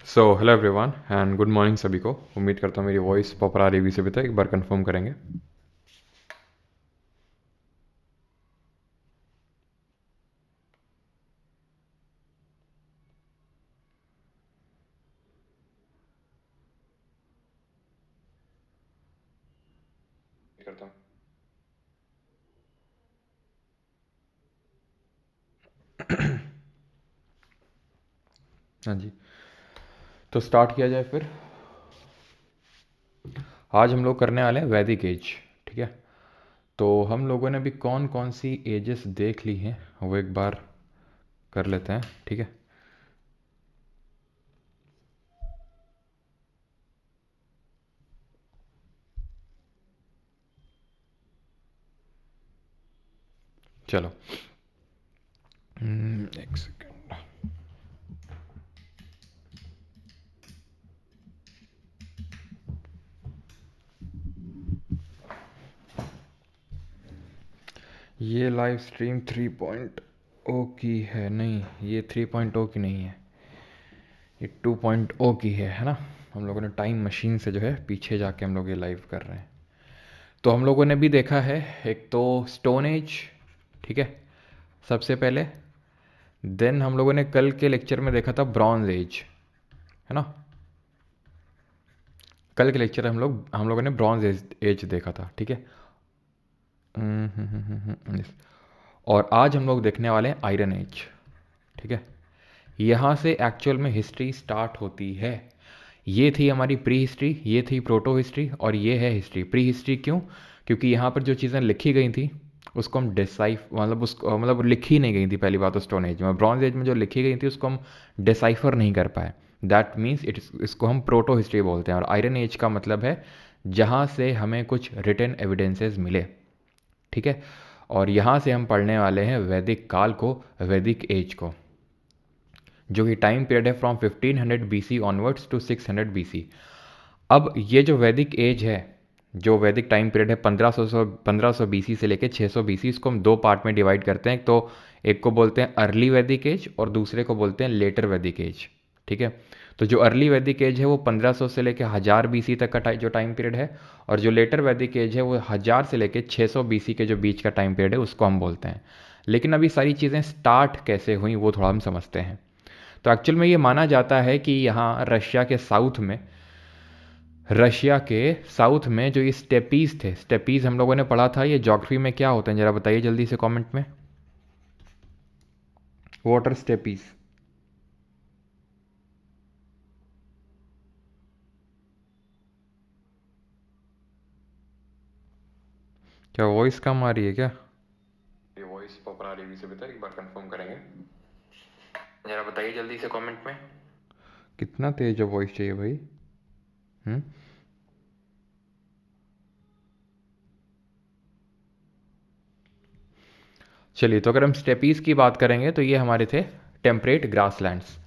So hello everyone and good morning सभी को। उम्मीद करता हूँ मेरी वॉइस प्रॉपर आ रही होगी सभी तक। एक बार कंफर्म करेंगे। करता हूँ। हाँ जी, तो स्टार्ट किया जाए फिर। आज हम लोग करने वाले हैं वैदिक एज। ठीक है, तो हम लोगों ने भी कौन कौन सी एजेस देख ली हैं वो एक बार कर लेते हैं। ठीक है, चलो। एक सेकेंड। ये लाइव स्ट्रीम 3.0 की है? नहीं, ये 3.0 की नहीं है, ये 2.0 की है ना। हम लोगों ने टाइम मशीन से जो है पीछे जाके हम लोग ये लाइव कर रहे हैं। तो हम लोगों ने भी देखा है एक तो स्टोन एज। ठीक है, सबसे पहले। देन हम लोगों ने कल के लेक्चर में देखा था ब्रॉन्ज एज, है ना। कल के लेक्चर हम लोगों ने ब्रॉन्ज एज देखा था। ठीक है। yes। और आज हम लोग देखने वाले हैं आयरन एज। ठीक है, यहाँ से एक्चुअल में हिस्ट्री स्टार्ट होती है। ये थी हमारी प्री हिस्ट्री, ये थी प्रोटो हिस्ट्री, और ये है हिस्ट्री। प्री हिस्ट्री क्यों? क्योंकि यहाँ पर जो चीज़ें लिखी गई थी उसको हम डिसाइफ मतलब लिखी नहीं गई थी पहली बात तो स्टोन एज में। ब्रॉन्ज एज में जो लिखी गई थी उसको हम डिसाइफर नहीं कर पाए। दैट मीन्स इसको हम प्रोटो हिस्ट्री बोलते हैं। और आयरन एज का मतलब है जहाँ से हमें कुछ रिटन एविडेंसेस मिले। ठीक है, और यहाँ से हम पढ़ने वाले हैं वैदिक काल को, वैदिक एज को, जो कि टाइम पीरियड है from 1500 BC onwards to 600 BC। अब ये जो वैदिक एज है, जो वैदिक टाइम पीरियड है 1500 BC से लेकर 600 BC, इसको हम दो पार्ट में डिवाइड करते हैं। तो एक को बोलते हैं अर्ली वैदिक एज और दूसरे को बोलते हैं लेटर वैदिक एज। ठीक है, तो जो अर्ली वैदिक एज है वो 1500 से लेकर 1000 BC तक का जो टाइम पीरियड है, और जो लेटर वैदिक एज है वो 1000 से लेकर 600 BC के जो बीच का टाइम पीरियड है उसको हम बोलते हैं। लेकिन अभी सारी चीज़ें स्टार्ट कैसे हुई वो थोड़ा हम समझते हैं। तो एक्चुअल में ये माना जाता है कि यहाँ रशिया के साउथ में जो ये स्टेपीज थे, स्टेपीज हम लोगों ने पढ़ा था, ये ज्योग्राफी में क्या होते हैं जरा बताइए जल्दी से कमेंट में। Water steppes. क्या वॉइस कम आ रही है क्या? ये वॉइस प्रॉपर आ रही है सभी तक, एक बार कंफर्म करेंगे। जरा बताइए जल्दी से कमेंट में। कितना तेज वॉइस चाहिए भाई? हम्म चलिए, तो अगर हम स्टेपीज़ की बात करेंगे तो ये हमारे थे टेम्परेट ग्रासलैंड्स।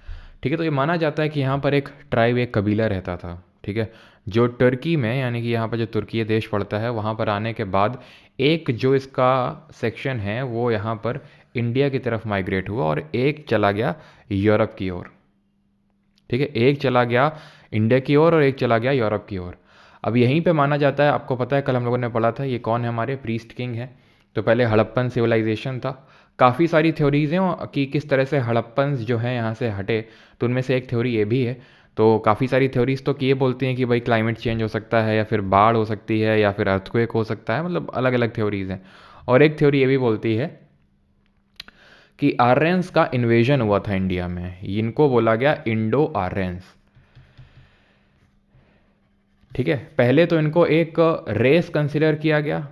ठीक है, तो ये माना जाता है कि यहाँ पर एक ट्राइब, एक कबीला रहता था। ठीक है, जो टर्की में, यानी कि यहाँ पर जो तुर्की देश पड़ता है, वहाँ पर आने के बाद एक जो इसका सेक्शन है वो यहाँ पर इंडिया की तरफ माइग्रेट हुआ और एक चला गया यूरोप की ओर। ठीक है, एक चला गया इंडिया की ओर और एक चला गया यूरोप की ओर। अब यहीं पे माना जाता है, आपको पता है कल हम लोगों ने पढ़ा था ये कौन है, हमारे प्रीस्ट किंग है। तो पहले हड़प्पन सिविलाइजेशन था। काफ़ी सारी थ्योरीज हैं कि किस तरह से हड़प्पन जो है यहाँ से हटे, तो उनमें से एक थ्योरी ये भी है। तो काफ़ी सारी थ्योरीज तो कि ये बोलती हैं कि भाई क्लाइमेट चेंज हो सकता है, या फिर बाढ़ हो सकती है, या फिर अर्थक्वेक हो सकता है, मतलब अलग अलग थ्योरीज हैं। और एक थ्योरी ये भी बोलती है कि आर्यंस का इन्वेजन हुआ था इंडिया में, इनको बोला गया इंडो आर्यंस। ठीक है, पहले तो इनको एक रेस कंसिडर किया गया।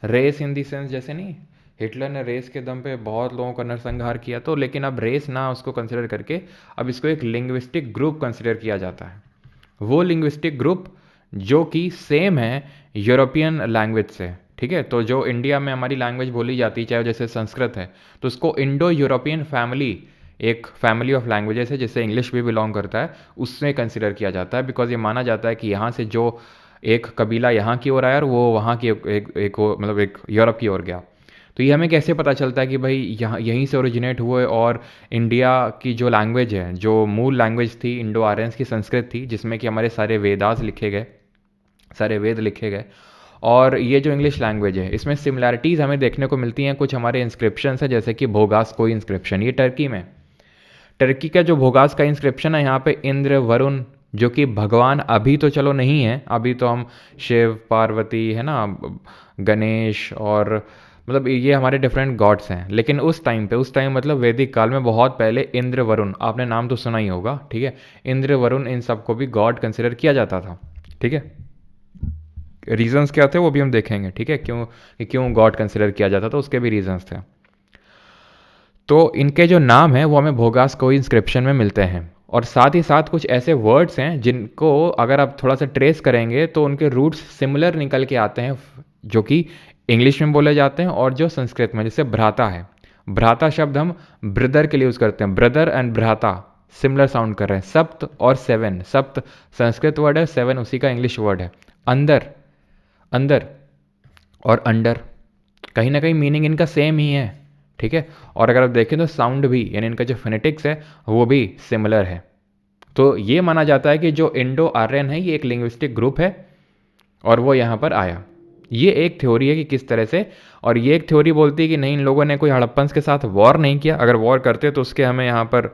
रेस इन दी सेंस, जैसे नहीं हिटलर ने रेस के दम पे बहुत लोगों का नरसंहार किया, तो लेकिन अब रेस ना उसको कंसिडर करके अब इसको एक लिंग्विस्टिक ग्रुप कंसिडर किया जाता है। वो लिंग्विस्टिक ग्रुप जो कि सेम है यूरोपियन लैंग्वेज से। ठीक है, तो जो इंडिया में हमारी लैंग्वेज बोली जाती है, चाहे जैसे संस्कृत है, तो उसको इंडो यूरोपियन फैमिली, एक फैमिली ऑफ लैंग्वेजेस है जिससे इंग्लिश भी बिलोंग करता है, उसमें कंसिडर किया जाता है। बिकॉज ये माना जाता है कि यहाँ से जो एक कबीला यहाँ की ओर आया और वो वहाँ की मतलब एक यूरोप की ओर गया। तो ये हमें कैसे पता चलता है कि भाई यहाँ यहीं से ओरिजिनेट हुए, और इंडिया की जो लैंग्वेज है, जो मूल लैंग्वेज थी इंडो आर्यंस की, संस्कृत थी, जिसमें कि हमारे सारे वेदास लिखे गए, सारे वेद लिखे गए। और ये जो इंग्लिश लैंग्वेज है, इसमें सिमिलैरिटीज़ हमें देखने को मिलती हैं। कुछ हमारे इंस्क्रिप्शन है, जैसे कि भोगास कोई इंस्क्रिप्शन, ये टर्की में, टर्की का जो भोगास का इंस्क्रिप्शन है, यहाँ पे इंद्र वरुण, जो कि भगवान अभी तो चलो नहीं है, अभी तो हम शिव पार्वती है ना, गणेश, और मतलब ये हमारे डिफरेंट गॉड्स हैं। लेकिन उस टाइम पे, उस टाइम मतलब वैदिक काल में बहुत पहले इंद्र वरुण, आपने नाम तो सुना ही होगा, ठीक है, इंद्र वरुण इन सबको भी गॉड कंसिडर किया जाता था, ठीक है। रीजंस क्या थे वो भी हम देखेंगे, ठीक है, क्यों गॉड कंसिडर किया जाता था, उसके भी रीजंस थे। तो इनके जो नाम हैं वो हमें भोगास कोई इंस्क्रिप्शन में मिलते हैं, और साथ ही साथ कुछ ऐसे वर्ड्स हैं जिनको अगर आप थोड़ा सा ट्रेस करेंगे तो उनके रूट्स सिमिलर निकल के आते हैं, जो कि इंग्लिश में बोले जाते हैं और जो संस्कृत में, जैसे भ्राता है, भ्राता शब्द हम ब्रदर के लिए यूज़ करते हैं, ब्रदर एंड भ्राता सिमिलर साउंड कर रहे हैं। सप्त और सेवन, सप्त संस्कृत वर्ड है, सेवन उसी का इंग्लिश वर्ड है। अंदर, अंदर और अंडर, कहीं ना कहीं मीनिंग इनका सेम ही है, ठीक है। और अगर आप देखें तो साउंड भी, यानी इनका जो फोनेटिक्स है वो भी सिमिलर है। तो ये माना जाता है कि जो इंडो आर्यन है ये एक लिंग्विस्टिक ग्रुप है और वो यहाँ पर आया। ये एक थ्योरी है कि किस तरह से, और ये एक थ्योरी बोलती है कि नहीं, इन लोगों ने कोई हड़प्पन्स के साथ वॉर नहीं किया, अगर वॉर करते तो उसके हमें यहाँ पर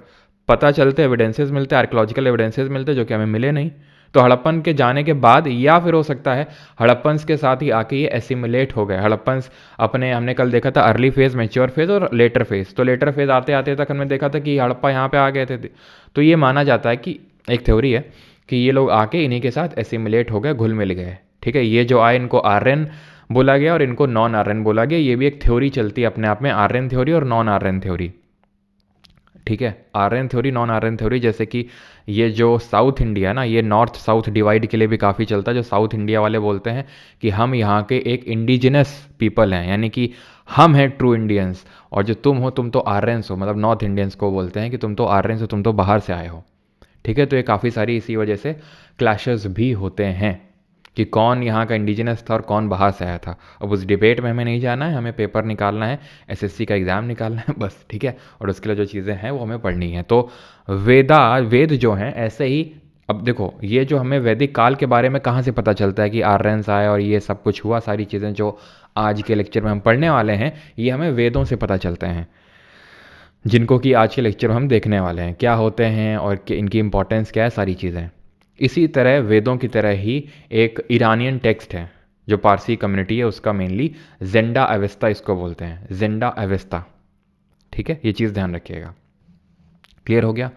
पता चलते, एविडेंसेस मिलते, आर्कियोलॉजिकल एविडेंसेस मिलते, जो कि हमें मिले नहीं। तो हड़प्पन के जाने के बाद, या फिर हो सकता है हड़प्पन्स के साथ ही आके ये एसिमुलेट हो गए। हड़प्पन्स अपने, हमने कल देखा था अर्ली फेज, मैच्योर फेज और लेटर फेज, तो लेटर फेज आते आते तक हमने देखा था कि हड़प्पा यहाँ पे आ गए थे। तो ये माना जाता है कि, एक थ्योरी है कि ये लोग आके इन्हीं के साथ एसिमुलेट हो गए, घुल मिल गए, ठीक है। ये जो आए इनको आर्यन बोला गया और इनको नॉन आर्यन बोला गया। ये भी एक थ्योरी चलती है अपने आप में, आर्यन थ्योरी और नॉन आर्यन थ्योरी, ठीक है। Aryan theory, non Aryan theory, जैसे कि ये जो साउथ इंडिया है ना, ये नॉर्थ साउथ डिवाइड के लिए भी काफ़ी चलता है। जो साउथ इंडिया वाले बोलते हैं कि हम यहाँ के एक इंडिजिनस पीपल हैं, यानी कि हम हैं ट्रू इंडियंस, और जो तुम हो तुम तो आर्यंस हो, मतलब नॉर्थ इंडियंस को बोलते हैं कि तुम तो आर्यंस हो, तुम तो बाहर से आए हो, ठीक है। तो ये काफ़ी सारी इसी वजह से क्लैशेस भी होते हैं कि कौन यहाँ का इंडिजिनस था और कौन बाहर से आया था। अब उस डिबेट में हमें नहीं जाना है, हमें पेपर निकालना है, एसएससी का एग्ज़ाम निकालना है बस, ठीक है। और उसके लिए जो चीज़ें हैं वो हमें पढ़नी है। तो वेद जो हैं ऐसे ही, अब देखो ये जो हमें वैदिक काल के बारे में कहाँ से पता चलता है कि आर्यंस आए और ये सब कुछ हुआ, सारी चीज़ें जो आज के लेक्चर में हम पढ़ने वाले हैं ये हमें वेदों से पता चलते हैं, जिनको कि आज के लेक्चर में हम देखने वाले हैं क्या होते हैं और इनकी इंपॉर्टेंस क्या है, सारी चीज़ें। इसी तरह वेदों की तरह ही एक ईरानियन टेक्स्ट है जो पारसी कम्युनिटी है उसका, मेनली जेंडा अवेस्ता इसको बोलते हैं, जेंडा अवेस्ता, ठीक है। ये चीज़ ध्यान रखिएगा, क्लियर हो गया।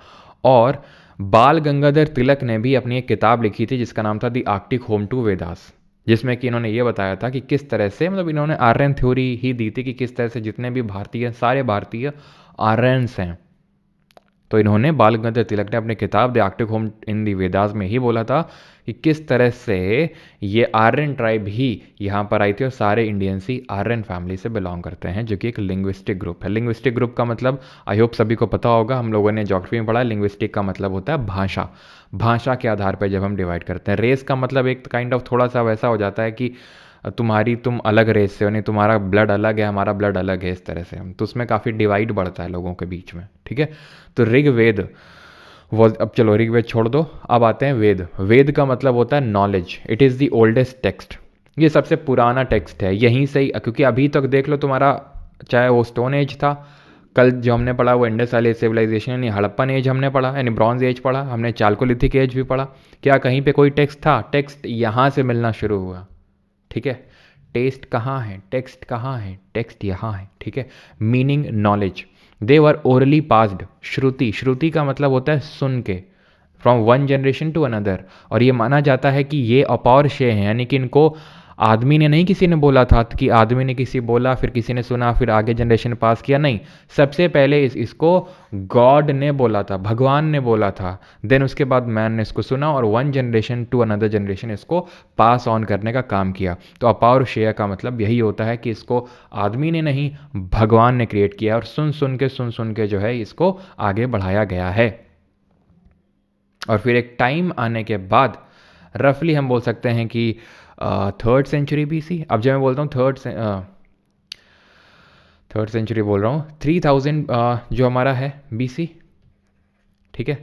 और बाल गंगाधर तिलक ने भी अपनी एक किताब लिखी थी जिसका नाम था दी आर्कटिक होम टू वेदास, जिसमें कि इन्होंने ये बताया था कि किस तरह से, मतलब इन्होंने आर्यन थ्योरी ही दी थी कि किस तरह से जितने भी भारतीय, सारे भारतीय आर्यंस हैं। तो इन्होंने, बाल गंगाधर तिलक ने अपनी किताब द आर्कटिक होम इन दी वेदास में ही बोला था कि किस तरह से ये आर्यन ट्राइब ही यहाँ पर आई थी, और सारे इंडियंस ही आर्यन फैमिली से बिलोंग करते हैं, जो कि एक लिंग्विस्टिक ग्रुप है। लिंग्विस्टिक ग्रुप का मतलब आई होप सभी को पता होगा, हम लोगों ने ज्योग्राफी में पढ़ा, लिंग्विस्टिक का मतलब होता है भाषा। भाषा के आधार पर जब हम डिवाइड करते हैं, रेस का मतलब एक काइंड ऑफ थोड़ा सा वैसा हो जाता है कि तुम अलग रेस से हो, नहीं तुम्हारा ब्लड अलग है, हमारा ब्लड अलग है, इस तरह से हम, तो उसमें काफ़ी डिवाइड बढ़ता है लोगों के बीच में, ठीक है। तो ऋग्वेद वो, अब चलो ऋग्वेद छोड़ दो, अब आते हैं वेद। वेद का मतलब होता है knowledge, it is the oldest text, ये सबसे पुराना टेक्स्ट है, यहीं से ही, क्योंकि अभी तक देख लो तुम्हारा, चाहे वो स्टोन एज था, कल जो हमने पढ़ा वो इंडस वैली सिविलाइजेशन यानी हड़प्पन एज हमने पढ़ा, यानी ब्रॉन्ज एज पढ़ा हमने, चालकोलिथिक एज भी पढ़ा, क्या कहीं पे कोई टेक्स्ट था? टेक्स्ट यहाँ से मिलना शुरू हुआ, ठीक है। टेस्ट कहाँ है, टेक्स्ट कहाँ है, टेक्स्ट यहाँ है, ठीक है। Meaning knowledge, they were orally passed, Shruti, Shruti का मतलब होता है सुन के, from one generation to another, और ये माना जाता है कि ये अपौरुषेय हैं, यानी कि इनको आदमी ने नहीं, किसी ने बोला था कि आदमी ने किसी बोला, फिर किसी ने सुना, फिर आगे जनरेशन पास किया, नहीं, सबसे पहले इसको गॉड ने बोला था, भगवान ने बोला था, देन उसके बाद मैन ने इसको सुना और one generation to another generation इसको पास ऑन करने का काम किया। तो अपौरुषेय का मतलब यही होता है कि इसको आदमी ने नहीं, भगवान ने क्रिएट किया, और सुन सुन के जो है इसको आगे बढ़ाया गया है। और फिर एक टाइम आने के बाद रफली हम बोल सकते हैं कि 3rd सेंचुरी BC, अब जब मैं बोलता हूँ 3rd सेंचुरी बोल रहा हूँ, 3000 जो हमारा है BC, ठीक है,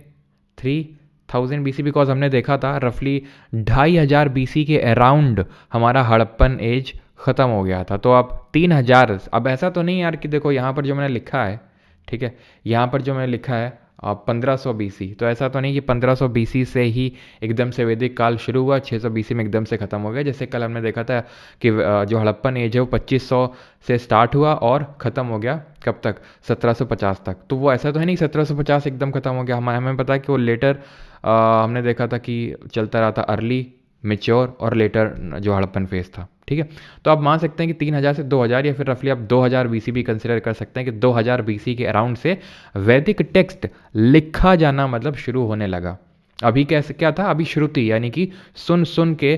3000 BC, बिकॉज हमने देखा था रफली 2500 BC के अराउंड हमारा हड़प्पन एज ख़त्म हो गया था। तो अब 3000, अब ऐसा तो नहीं यार कि देखो यहाँ पर जो मैंने लिखा है, ठीक है, यहाँ पर जो मैंने लिखा है 1500 BC, तो ऐसा तो नहीं कि 1500 BC से ही एकदम से वैदिक काल शुरू हुआ, 600 BC में एकदम से ख़त्म हो गया। जैसे कल हमने देखा था कि जो हड़प्पन एज है वो 2500 से स्टार्ट हुआ और ख़त्म हो गया कब तक, 1750 तक। तो वो ऐसा तो है नहीं 1750 एकदम ख़त्म हो गया, हमें पता है कि वो लेटर हमने देखा था कि चलता रहा था, अर्ली, मेच्योर और लेटर जो हड़प्पन फेज था, ठीक है। तो आप मान सकते हैं कि 3000 से 2000 या फिर रफली आप 2000 BC भी कंसिडर कर सकते हैं कि 2000 BC के अराउंड से वैदिक टेक्स्ट लिखा जाना मतलब शुरू होने लगा। अभी कैसे क्या था, अभी श्रुति यानी कि सुन सुन के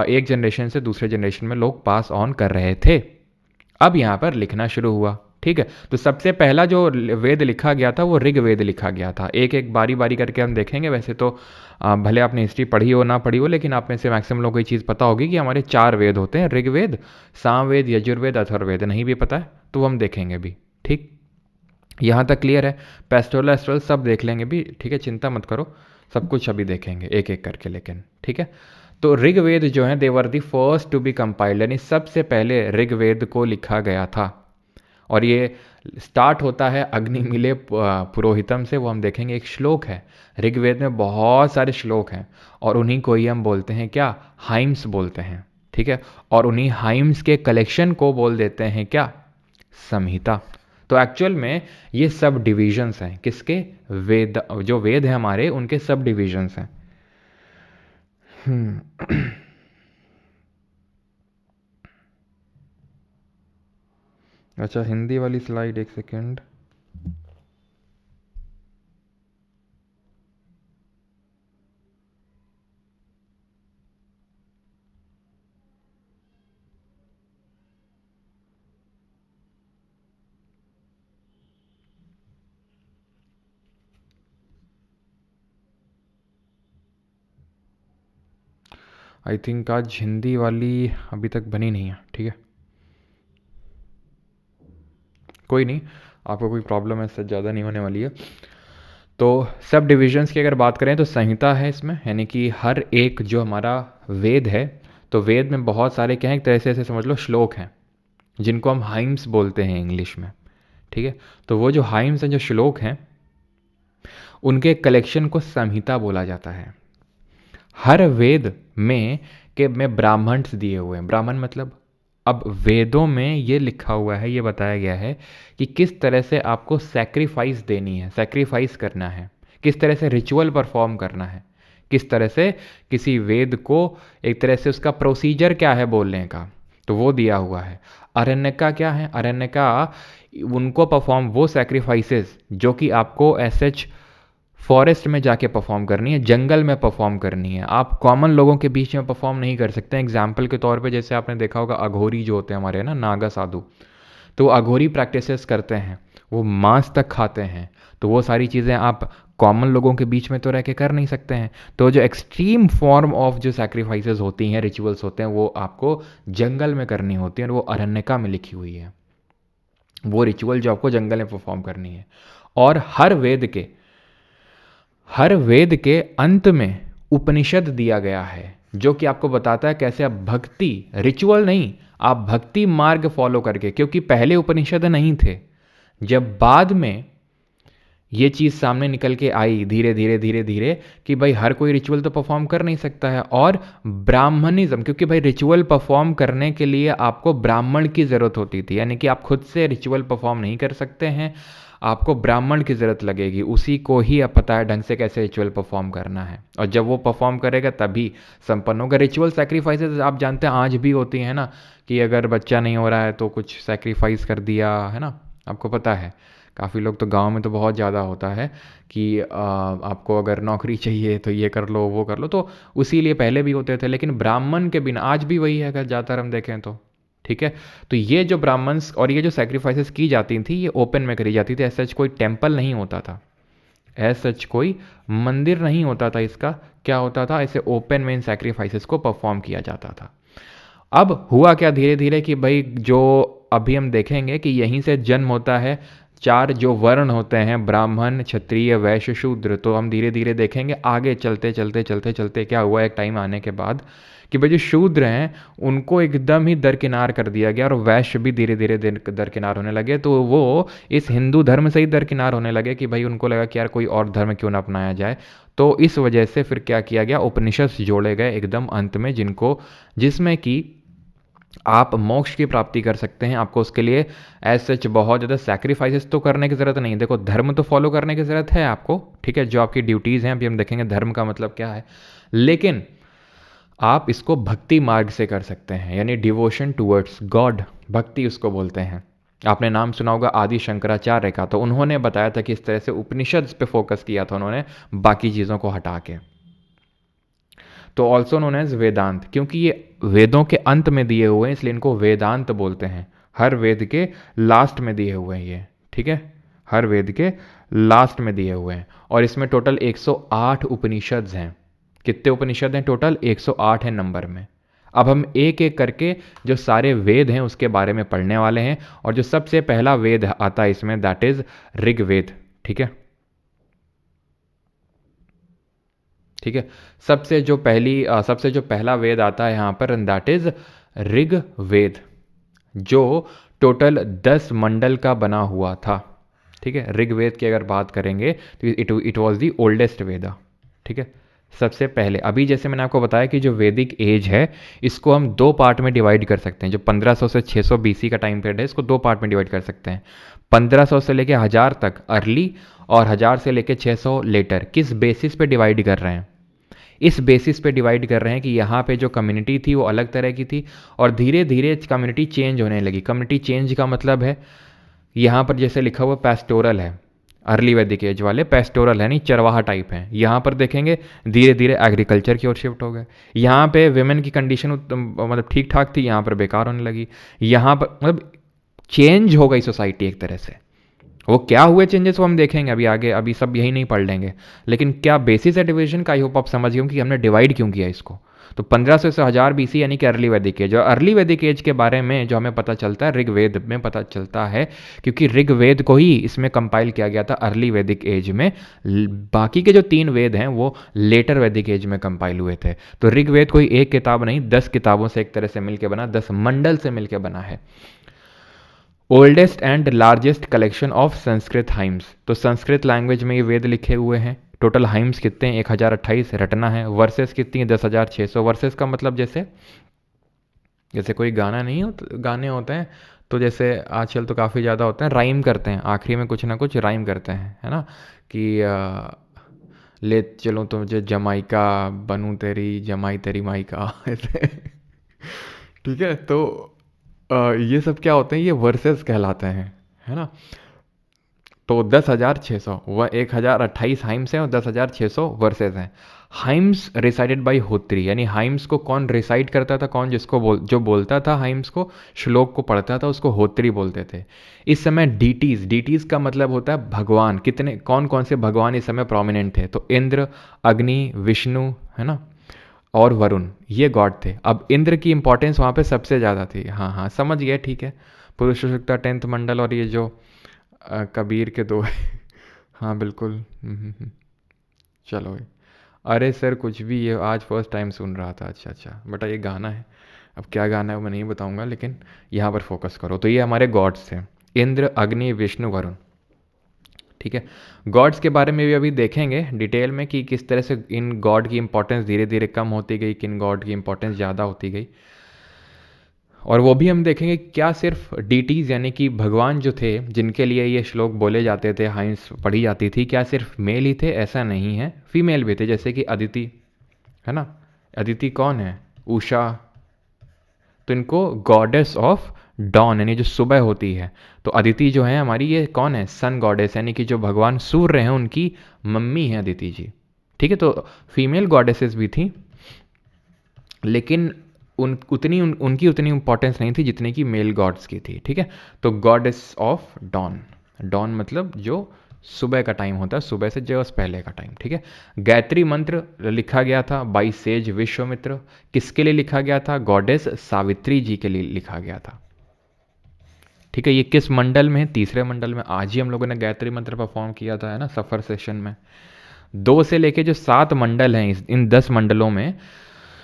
एक जनरेशन से दूसरे जनरेशन में लोग पास ऑन कर रहे थे। अब यहाँ पर लिखना शुरू हुआ, ठीक है। तो सबसे पहला जो वेद लिखा गया था वो ऋग्वेद लिखा गया था। एक एक बारी बारी करके हम देखेंगे। वैसे तो भले आपने हिस्ट्री पढ़ी हो ना पढ़ी हो, लेकिन आप में से मैक्सिमम लोगों को ये चीज़ पता होगी कि हमारे 4 वेद होते हैं, ऋग्वेद, सामवेद, यजुर्वेद, अथर्ववेद। नहीं भी पता है तो वो हम देखेंगे भी, ठीक। यहाँ तक क्लियर है। पेस्टोरल एस्ट्रल सब देख लेंगे भी, ठीक है, चिंता मत करो, सब कुछ अभी देखेंगे एक एक करके, लेकिन ठीक है। तो ऋग्वेद जो है they were the first to be compiled, यानी सबसे पहले ऋग्वेद को लिखा गया था। और ये स्टार्ट होता है अग्निमीले पुरोहितम से, वो हम देखेंगे। एक श्लोक है ऋग्वेद में, बहुत सारे श्लोक हैं और उन्हीं को ही हम बोलते हैं क्या, हाइम्स बोलते हैं, ठीक है। और उन्हीं हाइम्स के कलेक्शन को बोल देते हैं क्या, संहिता। तो एक्चुअल में ये सब डिविजन्स हैं किसके, वेद, जो वेद है हमारे उनके सब डिविजन्स हैं। अच्छा, हिंदी वाली स्लाइड, एक सेकेंड। आई थिंक आज हिंदी वाली अभी तक बनी नहीं है, ठीक है, कोई नहीं, आपको कोई प्रॉब्लम है इससे ज़्यादा नहीं होने वाली है। तो सब डिविजन्स की अगर बात करें तो संहिता है इसमें, यानी कि हर एक जो हमारा वेद है, तो वेद में बहुत सारे क्या हैं, एक तरह से ऐसे समझ लो श्लोक हैं जिनको हम हाइम्स बोलते हैं इंग्लिश में, ठीक है। तो वो जो हाइम्स हैं, जो श्लोक हैं, उनके कलेक्शन को संहिता बोला जाता है। हर वेद में ब्राह्मण्स दिए हुए हैं। ब्राह्मण मतलब, अब वेदों में ये लिखा हुआ है, ये बताया गया है कि किस तरह से आपको सैक्रिफाइस देनी है, सैक्रिफाइस करना है, किस तरह से रिचुअल परफॉर्म करना है, किस तरह से किसी वेद को, एक तरह से उसका प्रोसीजर क्या है बोलने का, तो वो दिया हुआ है। अरण्यका क्या है, अरण्यका उनको परफॉर्म, वो सैक्रिफाइसेस जो कि आपको एसएच फॉरेस्ट में जाके परफॉर्म करनी है, जंगल में परफॉर्म करनी है, आप कॉमन लोगों के बीच में परफॉर्म नहीं कर सकते। एग्जाम्पल के तौर पे जैसे आपने देखा होगा अघोरी जो होते हैं हमारे ना, नागा साधु, तो अघोरी प्रैक्टिसेस करते हैं, वो मांस तक खाते हैं, तो वो सारी चीज़ें आप कॉमन लोगों के बीच में तो रह के कर नहीं सकते हैं। तो जो एक्सट्रीम फॉर्म ऑफ जो सैक्रिफाइसेस होती हैं, रिचुअल्स होते हैं, वो आपको जंगल में करनी होती हैं, और वो अरण्यका में लिखी हुई है, वो रिचुअल जो आपको जंगल में परफॉर्म करनी है। और हर वेद के अंत में उपनिषद दिया गया है, जो कि आपको बताता है कैसे आप भक्ति, रिचुअल नहीं, आप भक्ति मार्ग फॉलो करके, क्योंकि पहले उपनिषद नहीं थे, जब बाद में ये चीज़ सामने निकल के आई धीरे धीरे धीरे धीरे कि भाई हर कोई रिचुअल तो परफॉर्म कर नहीं सकता है, और ब्राह्मणिज्म, क्योंकि भाई रिचुअल परफॉर्म करने के लिए आपको ब्राह्मण की ज़रूरत होती थी, यानी कि आप खुद से रिचुअल परफॉर्म नहीं कर सकते हैं, आपको ब्राह्मण की ज़रूरत लगेगी, उसी को ही अब पता है ढंग से कैसे रिचुअल परफॉर्म करना है, और जब वो परफॉर्म करेगा तभी संपन्न होगा। रिचुअल सैक्रिफाइसेस आप जानते हैं आज भी होती हैं ना, कि अगर बच्चा नहीं हो रहा है तो कुछ सैक्रिफाइस कर दिया है ना, आपको पता है। काफ़ी लोग तो गांव में तो बहुत ज़्यादा होता है कि आपको अगर नौकरी चाहिए तो ये कर लो वो कर लो, तो उसी लिए पहले भी होते थे, लेकिन ब्राह्मण के बिना आज भी वही है अगर ज़्यादातर हम देखें तो, ठीक है। तो ये जो ब्राह्मण्स और ये जो सैक्रिफाइसेस की जाती थी, ये ओपन में करी जाती थी, एज सच कोई टेम्पल नहीं होता था, एज सच कोई मंदिर नहीं होता था इसका, क्या होता था, ऐसे ओपन में इन सैक्रिफाइसेस को परफॉर्म किया जाता था। अब हुआ क्या धीरे धीरे कि भाई जो अभी हम देखेंगे कि यहीं से जन्म होता है चार जो वर्ण होते हैं, ब्राह्मण, क्षत्रिय, वैश्य, शूद्र। तो हम धीरे धीरे देखेंगे आगे चलते चलते चलते चलते क्या हुआ एक टाइम आने के बाद कि भाई जो शूद्र हैं उनको एकदम ही दरकिनार कर दिया गया और वैश्य भी धीरे धीरे दरकिनार होने लगे। तो वो इस हिंदू धर्म से ही दरकिनार होने लगे कि भाई उनको लगा कि यार कोई और धर्म क्यों ना अपनाया जाए। तो इस वजह से फिर क्या किया गया, उपनिषद जोड़े गए एकदम अंत में, जिसमें कि आप मोक्ष की प्राप्ति कर सकते हैं। आपको उसके लिए एज सच बहुत ज़्यादा सैक्रिफाइसेस तो करने की ज़रूरत नहीं है। देखो धर्म तो फॉलो करने की ज़रूरत है आपको, ठीक है, जो आपकी ड्यूटीज़ हैं अभी हम देखेंगे धर्म का मतलब क्या है, लेकिन आप इसको भक्ति मार्ग से कर सकते हैं, यानी डिवोशन टूवर्ड्स गॉड, भक्ति उसको बोलते हैं। आपने नाम सुना होगा आदि शंकराचार्य का, तो उन्होंने बताया था कि इस तरह से उपनिषद पे फोकस किया था उन्होंने बाकी चीज़ों को हटा के। तो ऑल्सो नोन एज वेदांत, क्योंकि ये वेदों के अंत में दिए हुए हैं इसलिए इनको वेदांत बोलते हैं। हर वेद के लास्ट में दिए हुए हैं ये, ठीक है, हर वेद के लास्ट में दिए हुए हैं। और इसमें टोटल 108 उपनिषद हैं। कितने उपनिषद हैं टोटल? 108 है नंबर में। अब हम एक एक करके जो सारे वेद हैं उसके बारे में पढ़ने वाले हैं। और जो सबसे पहला वेद आता है इसमें दैट इज ऋग्वेद, ठीक है, ठीक है। सबसे जो पहला वेद आता है यहाँ पर दैट इज ऋग्वेद, जो टोटल 10 मंडल का बना हुआ था, ठीक है। ऋग्वेद की अगर बात करेंगे तो इट वॉज दी ओल्डेस्ट वेदा, ठीक है। सबसे पहले अभी जैसे मैंने आपको बताया कि जो वैदिक एज है इसको हम दो पार्ट में डिवाइड कर सकते हैं। जो 1500 से 600 बीसी का टाइम पीरियड है इसको दो पार्ट में डिवाइड कर सकते हैं। 1500 से लेके 1000 तक अर्ली और 1000 से लेके 600 लेटर। किस बेसिस पे डिवाइड कर रहे हैं? इस बेसिस पे डिवाइड कर रहे हैं कि यहाँ पे जो कम्युनिटी थी वो अलग तरह की थी और धीरे धीरे कम्युनिटी चेंज होने लगी। कम्युनिटी चेंज का मतलब है यहाँ पर जैसे लिखा हुआ पेस्टोरल है, अर्ली वैदिक एज वाले पेस्टोरल है, नहीं चरवाहा टाइप है। यहाँ पर देखेंगे धीरे धीरे एग्रीकल्चर की ओर शिफ्ट हो गए। यहाँ पे वेमेन की कंडीशन मतलब ठीक ठाक थी, यहाँ पर बेकार होने लगी। यहाँ पर मतलब चेंज हो गई सोसाइटी एक तरह से। वो क्या हुए चेंजेस वो हम देखेंगे अभी आगे, अभी सब यही नहीं पढ़ लेंगे। लेकिन क्या बेसिस है डिवीजन का, आई होप आप समझ गए कि हमने डिवाइड क्यों किया इसको। तो 1500 से 1000 बीसी यानी कि अर्ली वैदिक एज। और अर्ली वैदिक एज के बारे में जो हमें पता चलता है ऋग्वेद में पता चलता है, क्योंकि ऋग्वेद को ही इसमें कंपाइल किया गया था अर्ली वैदिक एज में। बाकी के जो 3 वेद हैं वो लेटर वैदिक एज में कंपाइल हुए थे। तो ऋग्वेद कोई एक किताब नहीं, 10 किताबों से एक तरह से मिलकर बना, 10 मंडल से मिलकर बना है। Oldest and largest collection of Sanskrit hymns. तो संस्कृत लैंग्वेज में ये वेद लिखे हुए हैं। टोटल हाइम्स कितने हैं? 1028 रटना है। वर्सेस कितनी है? 10,600। वर्सेस का मतलब जैसे कोई गाना नहीं हो, गाने होते हैं तो जैसे आजकल तो काफ़ी ज़्यादा होते हैं, राइम करते हैं, आखिरी में कुछ ना कुछ राइम करते हैं, है ना, कि ले चलो तुझे जमाइका बनूं तेरी जमाई तेरी माइका ऐसे ठीक है। तो ये सब क्या होते हैं? ये वर्सेस कहलाते हैं, है ना। तो 10,600 वह 1028 हाइम्स हैं और 10,600 वर्सेस हैं। हाइम्स रिसाइडेड बाय होत्री, यानी हाइम्स को कौन रिसाइड करता था? कौन जो बोलता था हाइम्स को, श्लोक को पढ़ता था, उसको होत्री बोलते थे। इस समय डीटीज का मतलब होता है भगवान। कौन कौन से भगवान इस समय प्रोमिनेंट थे? तो इंद्र, अग्नि, विष्णु, है ना, और वरुण, ये गॉड थे। अब इंद्र की इंपॉर्टेंस वहाँ पे सबसे ज़्यादा थी। हाँ हाँ समझ गए, ठीक है। पुरुष सुक्ता 10th मंडल और ये जो कबीर के 2 हाँ बिल्कुल। चलो भाई। अरे सर कुछ भी, ये आज फर्स्ट टाइम सुन रहा था। अच्छा बेटा ये गाना है, अब क्या गाना है वो मैं नहीं बताऊंगा, लेकिन यहाँ पर फोकस करो। तो ये हमारे गॉड्स थे, इंद्र, अग्नि, विष्णु, वरुण, ठीक है। गॉड्स के बारे में भी अभी देखेंगे डिटेल में कि किस तरह से इन गॉड की इंपॉर्टेंस धीरे धीरे कम होती गई, किन गॉड की इंपॉर्टेंस ज़्यादा होती गई। और वो भी हम देखेंगे क्या सिर्फ डीटीज यानी कि भगवान जो थे जिनके लिए ये श्लोक बोले जाते थे, हाइंस पढ़ी जाती थी, क्या सिर्फ मेल ही थे? ऐसा नहीं है, फीमेल भी थे, जैसे कि अदिति, है ना। अदिति कौन है? उषा। तो इनको गॉडेस ऑफ डॉन यानी जो सुबह होती है, तो अदिति जो है हमारी, ये कौन है? सन गॉडेस, यानी कि जो भगवान सूर्य हैं उनकी मम्मी है अदिति जी, ठीक है। तो फीमेल गॉडेसेस भी थी, लेकिन उनकी उतनी इंपॉर्टेंस नहीं थी जितनी कि मेल गॉड्स की थी, ठीक है। तो गॉडेस ऑफ डॉन, डॉन मतलब जो सुबह का टाइम होता है, सुबह से जस्ट पहले का टाइम, ठीक है। गायत्री मंत्र लिखा गया था बाई सेज विश्वामित्र। किसके लिए लिखा गया था? गॉडेस सावित्री जी के लिए लिखा गया था, ठीक है। ये किस मंडल में है? तीसरे मंडल में। आज ही हम लोगों ने गायत्री मंत्र परफॉर्म किया था, है ना, सफ़र सेशन में। 2 से लेके जो 7 मंडल हैं इन 10 मंडलों में,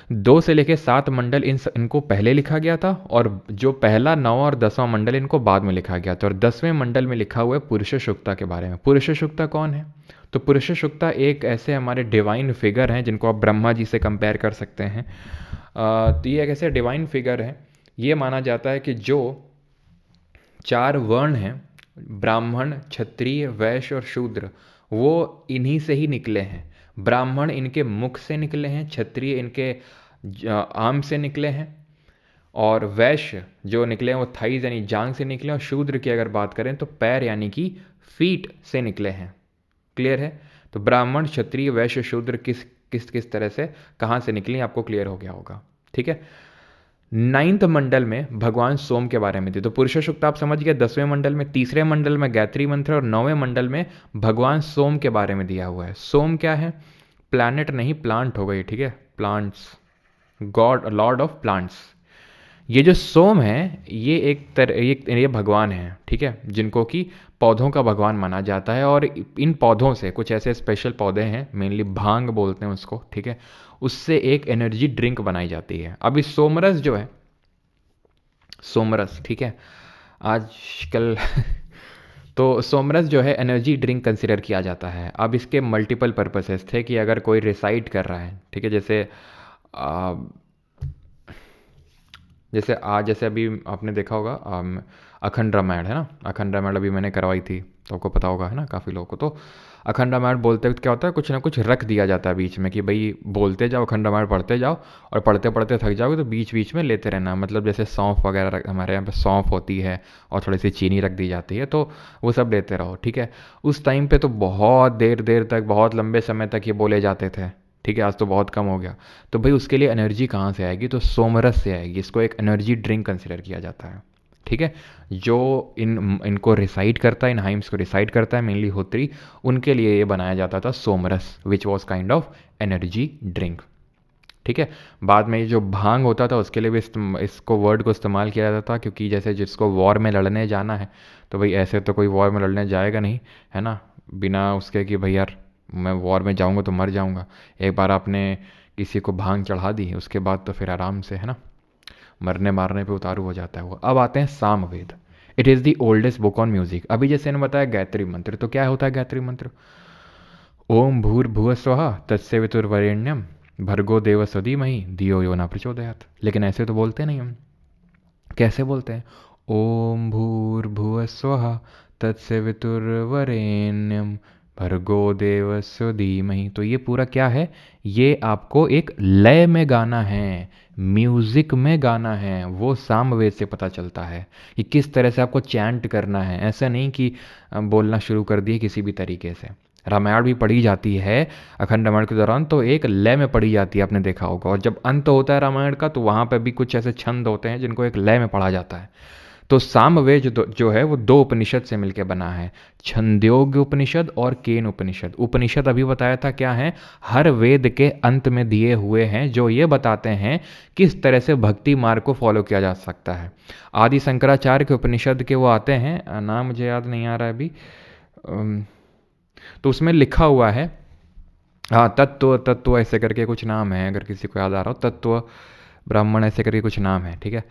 2 से लेके 7 मंडल इनको पहले लिखा गया था, और जो पहला 9 और 10वां मंडल इनको बाद में लिखा गया था। और 10वें मंडल में लिखा हुआ है पुरुष सूक्ता के बारे में। पुरुष सूक्ता कौन है? तो पुरुष सूक्ता एक ऐसे हमारे डिवाइन फिगर हैं जिनको आप ब्रह्मा जी से कंपेयर कर सकते हैं। तो ये एक ऐसे डिवाइन फिगर है। ये माना जाता है कि जो 4 वर्ण हैं, ब्राह्मण, क्षत्रिय, वैश्य और शूद्र, वो इन्हीं से ही निकले हैं। ब्राह्मण इनके मुख से निकले हैं, क्षत्रिय इनके आम से निकले हैं, और वैश्य जो निकले हैं वो थाइज यानी जांग से निकले हैं, और शूद्र की अगर बात करें तो पैर यानी कि फीट से निकले हैं। क्लियर है? तो ब्राह्मण, क्षत्रिय, वैश्य, शूद्र किस किस किस तरह से कहाँ से निकली आपको क्लियर हो गया होगा। ठीक है। 9th मंडल में भगवान सोम के बारे में थी। तो पुरुष सूक्त आप समझ गए। 10वें मंडल में, तीसरे मंडल में गायत्री मंत्र, और 9वें मंडल में भगवान सोम के बारे में दिया हुआ है। सोम क्या है? प्लैनेट नहीं, प्लांट हो गई। ठीक है, plants, God, Lord of plants. ये जो सोम है ये ये भगवान है, ठीक है, जिनको कि पौधों का भगवान माना जाता है। और इन पौधों से कुछ ऐसे स्पेशल पौधे हैं, मेनली भांग बोलते हैं उसको, ठीक है, उससे एक एनर्जी ड्रिंक बनाई जाती है। अभी सोमरस जो है, सोमरस, ठीक है, आजकल तो सोमरस जो है एनर्जी ड्रिंक कंसिडर किया जाता है। अब इसके मल्टीपल पर्पसेस थे कि अगर कोई रिसाइट कर रहा है, ठीक है, जैसे अभी आपने देखा होगा अखंड रामायण, है ना, अखंड रामायण अभी मैंने करवाई थी तो आपको पता होगा, है ना, काफ़ी लोगों को। तो अखंड रामायण बोलते वक्त क्या होता है, कुछ ना कुछ रख दिया जाता है बीच में कि भाई बोलते जाओ, अखंड रामायण पढ़ते जाओ, और पढ़ते पढ़ते थक जाओगे तो बीच बीच में लेते रहना। मतलब जैसे सौंफ वगैरह हमारे यहाँ पे सौंफ होती है और थोड़ी सी चीनी रख दी जाती है, तो वो सब लेते रहो। ठीक है। उस टाइम पे तो बहुत देर देर तक, बहुत लंबे समय तक ये बोले जाते थे। ठीक है, आज तो बहुत कम हो गया। तो भाई उसके लिए एनर्जी कहाँ से आएगी? तो सोमरस से आएगी। इसको एक एनर्जी ड्रिंक कंसिडर किया जाता है। ठीक है। जो इनको रिसाइड करता है, इन हाइम्स को रिसाइड करता है, मेनली होत्री, उनके लिए ये बनाया जाता था सोमरस, which was kind of energy drink. ठीक है। बाद में ये जो भांग होता था उसके लिए भी इसको वर्ड को इस्तेमाल किया जाता था, क्योंकि जैसे जिसको वॉर में लड़ने जाना है तो भाई ऐसे तो कोई वॉर में लड़ने जाएगा नहीं, है ना, बिना उसके कि भाई यार मैं वॉर में जाऊंगा तो मर जाऊंगा। एक बार आपने किसी को भांग चढ़ा दी उसके बाद तो फिर आराम से, है ना, मरने मारने पे उतारू हो जाता है वो। अब आते हैं Samaveda. It is the oldest book on music. अभी जैसे इन्होंने बताया गायत्री मंत्र, तो क्या होता है गायत्री मंत्र? ओम भूर्भुवः स्वः तत्सवितुर्वरेण्यम भर्गो देवस्य धीमहि धियो यो न प्रचोदयात्। लेकिन ऐसे तो बोलते नहीं हम। कैसे बोलते हैं? ओम भूर्भुवः स्वः तत्सवितुर्वरेण्यम भर्गो देवस्य धीमहि। तो ये पूरा क्या है? ये आपको एक लय में गाना है, म्यूजिक में गाना है। वो सामवेद से पता चलता है कि किस तरह से आपको चैंट करना है। ऐसा नहीं कि बोलना शुरू कर दिए किसी भी तरीके से। रामायण भी पढ़ी जाती है अखंड रामायण के दौरान, तो एक लय में पढ़ी जाती है, आपने देखा होगा। और जब अंत होता है रामायण का तो वहाँ पे भी कुछ ऐसे छंद होते हैं जिनको एक लय में पढ़ा जाता है। तो सामवेद जो है वो 2 उपनिषद से मिलकर बना है, छंदोग्य उपनिषद और केन उपनिषद। उपनिषद अभी बताया था क्या है, हर वेद के अंत में दिए हुए हैं, जो ये बताते हैं किस तरह से भक्ति मार्ग को फॉलो किया जा सकता है। आदि शंकराचार्य के उपनिषद के वो आते हैं, नाम मुझे याद नहीं आ रहा है अभी, तो उसमें लिखा हुआ है, हाँ, तत्व ऐसे करके कुछ नाम है, अगर किसी को याद आ रहा हो, तत्व ब्राह्मण ऐसे करके कुछ नाम है। ठीक है।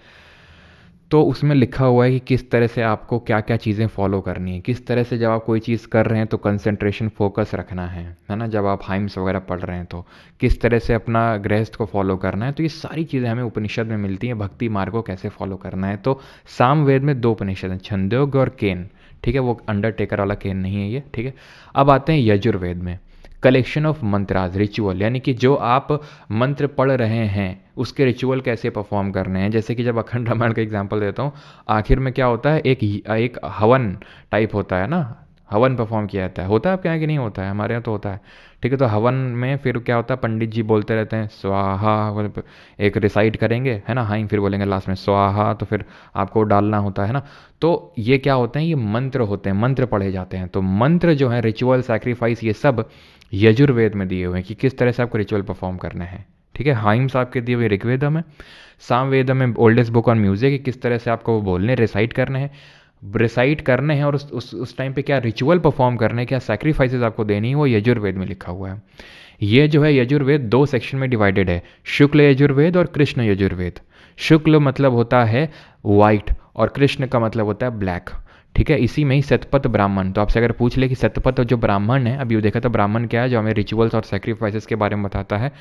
तो उसमें लिखा हुआ है कि किस तरह से आपको क्या क्या चीज़ें फॉलो करनी है, किस तरह से जब आप कोई चीज़ कर रहे हैं तो कंसंट्रेशन फोकस रखना है ना, जब आप हाइम्स वगैरह पढ़ रहे हैं तो किस तरह से अपना गृहस्थ को फॉलो करना है। तो ये सारी चीज़ें हमें उपनिषद में मिलती हैं, भक्ति मार्ग को कैसे फॉलो करना है। तो सामवेद में 2 उपनिषद हैं, छंदोग्य और केन। ठीक है, वो अंडरटेकर वाला केन नहीं है ये। ठीक है। अब आते हैं यजुर्वेद में, कलेक्शन ऑफ मंत्राज, रिचुअल, यानी कि जो आप मंत्र पढ़ रहे हैं उसके रिचुअल कैसे परफॉर्म करने हैं। जैसे कि जब अखंड रामायण का एग्जांपल देता हूँ, आखिर में क्या होता है, एक हवन टाइप होता है ना, हवन परफॉर्म किया जाता है। होता है आपके यहाँ कि नहीं होता है? हमारे यहाँ तो होता है। ठीक है। तो हवन में फिर क्या होता है, पंडित जी बोलते रहते हैं स्वाहा, एक रिसाइट करेंगे, है ना, हाँ, फिर बोलेंगे लास्ट में स्वाहा, तो फिर आपको डालना होता है ना। तो ये क्या होते हैं, ये मंत्र होते हैं, मंत्र पढ़े जाते हैं। तो मंत्र जो है, रिचुअल, सैक्रिफाइस, ये सब यजुर्वेद में दिए हुए हैं कि किस तरह से आपको रिचुअल परफॉर्म करने हैं। ठीक है। हाइम्स आपके दिए हुए ऋग्वेद में, सामवेद में ओल्डेस्ट बुक ऑन म्यूजिक, किस तरह से आपको बोलने, रिसाइट करने हैं। रिसाइट करने हैं और उस टाइम पे क्या रिचुअल परफॉर्म करने, क्या सैक्रिफाइसेस आपको देनी है, वो यजुर्वेद में लिखा हुआ है। ये जो है यजुर्वेद 2 सेक्शन में डिवाइडेड है, शुक्ल यजुर्वेद और कृष्ण यजुर्वेद। शुक्ल मतलब होता है वाइट और कृष्ण का मतलब होता है ब्लैक। ठीक है, इसी में ही शतपथ ब्राह्मण, तो आपसे अगर पूछ ले कि शतपथ जो ब्राह्मण है, अभी देखा था ब्राह्मण क्या है, जो हमें रिचुअल्स और सैक्रिफाइसेस के बारे में बताता है,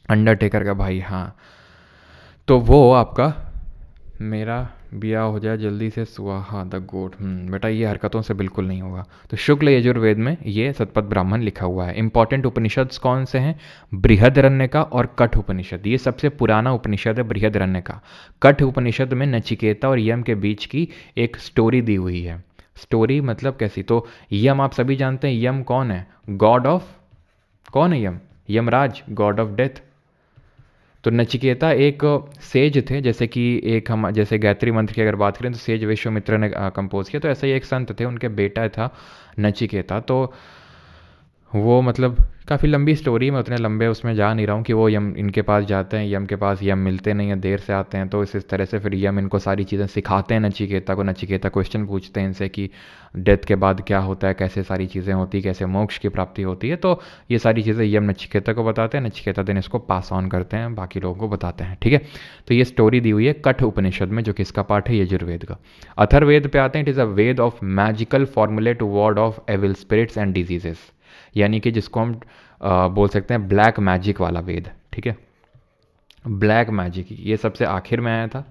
अंडरटेकर का भाई, हाँ। तो वो आपका मेरा ब्याह हो जाए जल्दी से स्वाहा द गोट, बेटा ये हरकतों से बिल्कुल नहीं होगा। तो शुक्ल यजुर्वेद में ये शतपथ ब्राह्मण लिखा हुआ है। इंपॉर्टेंट उपनिषद कौन से हैं? बृहदरण्यका और कठ उपनिषद, ये सबसे पुराना उपनिषद है बृहदरण्यका। कठ उपनिषद में नचिकेता और यम के बीच की एक स्टोरी दी हुई है। स्टोरी मतलब कैसी? तो यम आप सभी जानते हैं, यम कौन है? गॉड ऑफ, कौन है Yama? Yamraj, god of death. तो नचिकेता एक सेज थे, जैसे कि एक हम जैसे गायत्री मंत्र की अगर बात करें तो सेज विश्वामित्र ने कंपोज किया, तो ऐसे ही एक संत थे, उनके बेटा था नचिकेता। तो वो मतलब काफ़ी लंबी स्टोरी, मैं उतने लंबे उसमें जा नहीं रहा हूँ कि वो यम इनके पास जाते हैं, यम के पास यम मिलते नहीं हैं, देर से आते हैं, तो इस तरह से फिर यम इनको सारी चीज़ें सिखाते हैं नचिकेता को। नचिकेता क्वेश्चन पूछते हैं इनसे कि डेथ के बाद क्या होता है, कैसे सारी चीज़ें होती, कैसे मोक्ष की प्राप्ति होती है। तो ये सारी चीज़ें यम नचिकेता को बताते हैं, नचिकेता दिन इसको पास ऑन करते हैं, बाकी लोगों को बताते हैं। ठीक है, तो ये स्टोरी दी हुई है कठ उपनिषद में, जो किसका पार्ट है? यजुर्वेद का। अथर्ववेद पे आते हैं, it is a Veda of magical formulae to ward off evil spirits and diseases, यानी कि जिसको हम बोल सकते हैं ब्लैक मैजिक वाला वेद। ठीक है, ब्लैक मैजिक ये सबसे आखिर में आया था।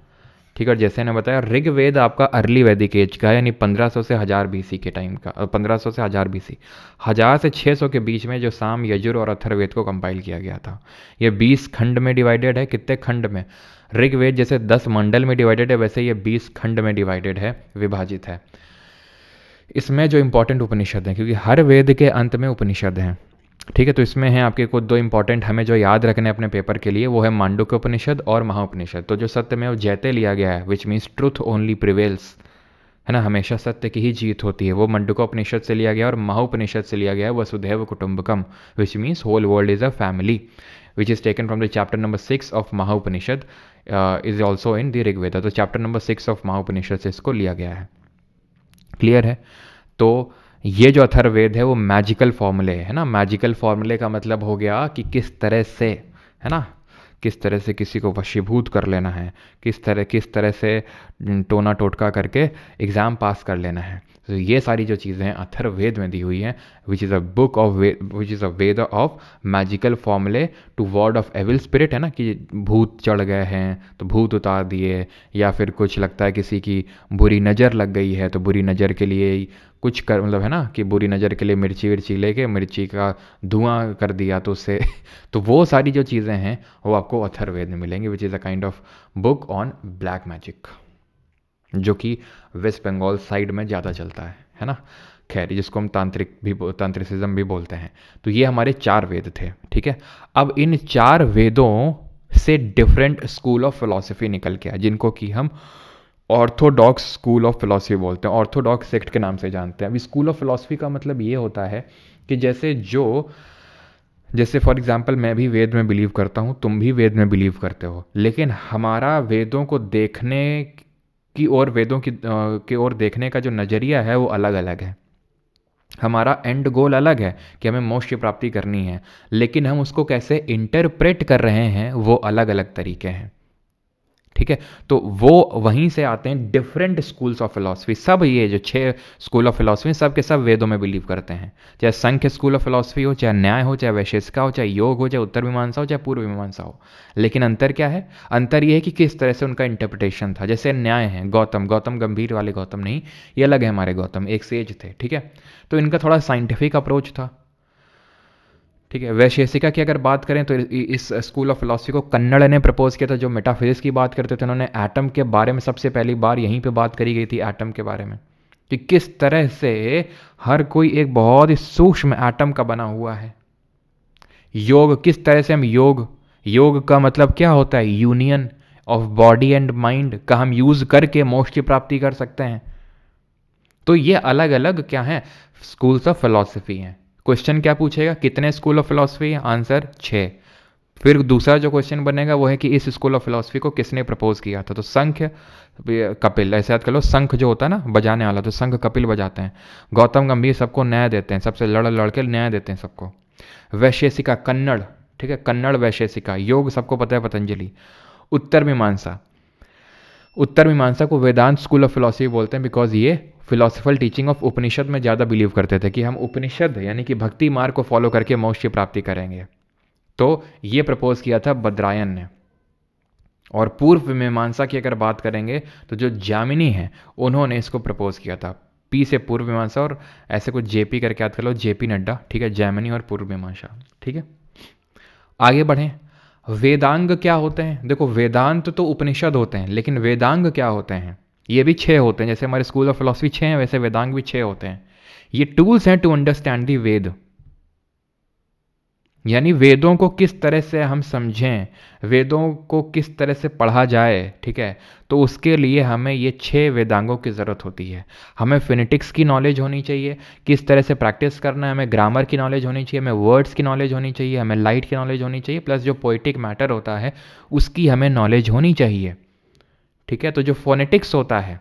ठीक है, जैसे मैंने बताया ऋग्वेद आपका अर्ली वैदिक एज का है, यानी 1500 से 1000 BC के टाइम का, 1500 से 1000 BC, 1000 से 600 के बीच में जो साम, यजुर और अथर्ववेद को कंपाइल किया गया था। ये 20 खंड में डिवाइडेड है। कितने खंड में? ऋग्वेद जैसे 10 मंडल में डिवाइडेड है, वैसे ये 20 खंड में डिवाइडेड है, विभाजित है। इसमें जो इंपॉर्टेंट उपनिषद हैं, क्योंकि हर वेद के अंत में उपनिषद हैं। ठीक है, तो इसमें है आपके कुछ 2 इंपॉर्टेंट हमें जो याद रखने अपने पेपर के लिए, वो है मांडुक्य उपनिषद और महाउपनिषद। तो जो सत्यमेव जयते लिया गया है, which means truth only prevails, है ना, हमेशा सत्य की ही जीत होती है, वो मांडुक्य उपनिषद से लिया गया। और महाउपनिषद से लिया गया है वसुधैव कुटुंबकम, which means whole world is a family, which is taken from the chapter number 6 of Mahopanishad, is also in the Rigveda. तो चैप्टर नंबर 6 ऑफ महाउपनिषद से इसको लिया गया है। क्लियर है? तो ये जो अथर्ववेद है वो मैजिकल फॉर्मूले है ना। मैजिकल फॉर्मूले का मतलब हो गया कि किस तरह से, है ना, किस तरह से किसी को वशीभूत कर लेना है, किस तरह से टोना टोटका करके एग्ज़ाम पास कर लेना है। तो ये सारी जो चीज़ें हैं अथर्ववेद में दी हुई हैं, which is a Veda of magical formulae to ward off evil spirit, है ना, कि भूत चढ़ गए हैं तो भूत उतार दिए, या फिर कुछ लगता है किसी की बुरी नज़र लग गई है तो बुरी नज़र के लिए कुछ कर, मतलब है ना, कि बुरी नज़र के लिए मिर्ची विर्ची लेके मिर्ची का धुआं कर दिया तो उससे तो वो सारी जो चीज़ें हैं वो आपको अथर्ववेद में मिलेंगी, विच is a kind of book on black magic, जो कि वेस्ट बंगाल साइड में ज़्यादा चलता है ना। खैर, जिसको हम तांत्रिसिज्म भी बोलते हैं। तो ये हमारे 4 वेद थे। ठीक है, अब इन 4 वेदों से डिफरेंट स्कूल ऑफ फिलॉसफी निकल के आए, जिनको कि हम ऑर्थोडॉक्स स्कूल ऑफ फिलॉसफी बोलते हैं, ऑर्थोडॉक्स सेक्ट के नाम से जानते हैं। अभी स्कूल ऑफ फिलॉसफी का मतलब ये होता है कि जैसे फॉर एग्जांपल मैं भी वेद में बिलीव करता हूँ, तुम भी वेद में बिलीव करते हो, लेकिन हमारा वेदों को देखने की और की ओर देखने का जो नज़रिया है वो अलग अलग है। हमारा एंड गोल अलग है कि हमें मोक्ष की प्राप्ति करनी है, लेकिन हम उसको कैसे इंटरप्रेट कर रहे हैं वो अलग अलग तरीके हैं। ठीक है, तो वो वहीं से आते हैं डिफरेंट स्कूल्स ऑफ फिलॉसफी। सब ये जो 6 स्कूल ऑफ फिलॉसफी सब के सब वेदों में बिलीव करते हैं, चाहे संख्य स्कूल ऑफ फिलॉसफी हो, चाहे न्याय हो, चाहे वैशेषिका हो, चाहे योग हो, चाहे उत्तर मीमांसा हो, चाहे पूर्व मीमांसा हो। लेकिन अंतर क्या है? अंतर ये है कि किस तरह से उनका इंटरप्रिटेशन था। जैसे न्याय है, गौतम गंभीर वाले गौतम नहीं, ये अलग है हमारे गौतम, एक सेज थे। ठीक है, तो इनका थोड़ा साइंटिफिक अप्रोच था। ठीक है, वैशेषिका की अगर बात करें तो इस स्कूल ऑफ फिलॉसफी को कन्नड़ ने प्रपोज किया था, जो मेटाफिजिक्स की बात करते थे। उन्होंने एटम के बारे में सबसे पहली बार यहीं पे बात करी गई थी, एटम के बारे में, कि किस तरह से हर कोई एक बहुत ही सूक्ष्म एटम का बना हुआ है। योग, किस तरह से हम योग का मतलब क्या होता है? Union of body and mind का हम यूज करके मोक्ष की प्राप्ति कर सकते हैं। तो ये अलग अलग क्या है? स्कूल्स ऑफ फिलॉसफी हैं। क्वेश्चन क्या पूछेगा? कितने स्कूल ऑफ फिलॉसफी है? आंसर 6। फिर दूसरा जो क्वेश्चन बनेगा वो है कि इस स्कूल ऑफ फिलोसफी को किसने प्रपोज किया था, तो सांख्य कपिल, ऐसे याद कर लो, शंख जो होता है ना बजाने वाला, तो शंख कपिल बजाते हैं। गौतम गंभीर सबको न्याय देते हैं, सबसे लड़ लड़ के न्याय देते हैं सबको। वैशेषिका कन्नड़, ठीक है, कन्नड़ वैशेषिका। योग सबको पता है पतंजलि। उत्तर मीमांसा, उत्तर मीमांसा को वेदांत स्कूल ऑफ फिलोसफी बोलते हैं, बिकॉज ये फिलोसफल टीचिंग ऑफ उपनिषद में ज़्यादा बिलीव करते थे कि हम उपनिषद यानी कि भक्ति मार्ग को फॉलो करके मोक्ष की प्राप्ति करेंगे। तो ये प्रपोज किया था बद्रायन ने। और पूर्व मीमांसा की अगर बात करेंगे तो जो जामिनी हैं उन्होंने इसको प्रपोज किया था। पी से पूर्व मीमांसा और ऐसे कुछ जेपी करके याद कर लो, जेपी नड्डा, ठीक है, जैमिनी और पूर्व मीमांसा, ठीक है। आगे बढ़ें। वेदांग क्या होते हैं? देखो वेदांत तो उपनिषद होते हैं, लेकिन वेदांग क्या होते हैं? ये भी 6 होते हैं, जैसे हमारे स्कूल ऑफ फिलोसफी 6 हैं वैसे वेदांग भी 6 होते हैं। ये टूल्स हैं टू अंडरस्टैंड दी वेद, यानी वेदों को किस तरह से हम समझें, वेदों को किस तरह से पढ़ा जाए, ठीक है। तो उसके लिए हमें ये 6 वेदांगों की ज़रूरत होती है। हमें फिनेटिक्स की नॉलेज होनी चाहिए, किस तरह से प्रैक्टिस करना है, हमें ग्रामर की नॉलेज होनी चाहिए, हमें वर्ड्स की नॉलेज होनी चाहिए, हमें लाइट की नॉलेज होनी चाहिए, प्लस जो पोइटिक मैटर होता है उसकी हमें नॉलेज होनी चाहिए, ठीक है। तो जो फोनेटिक्स होता है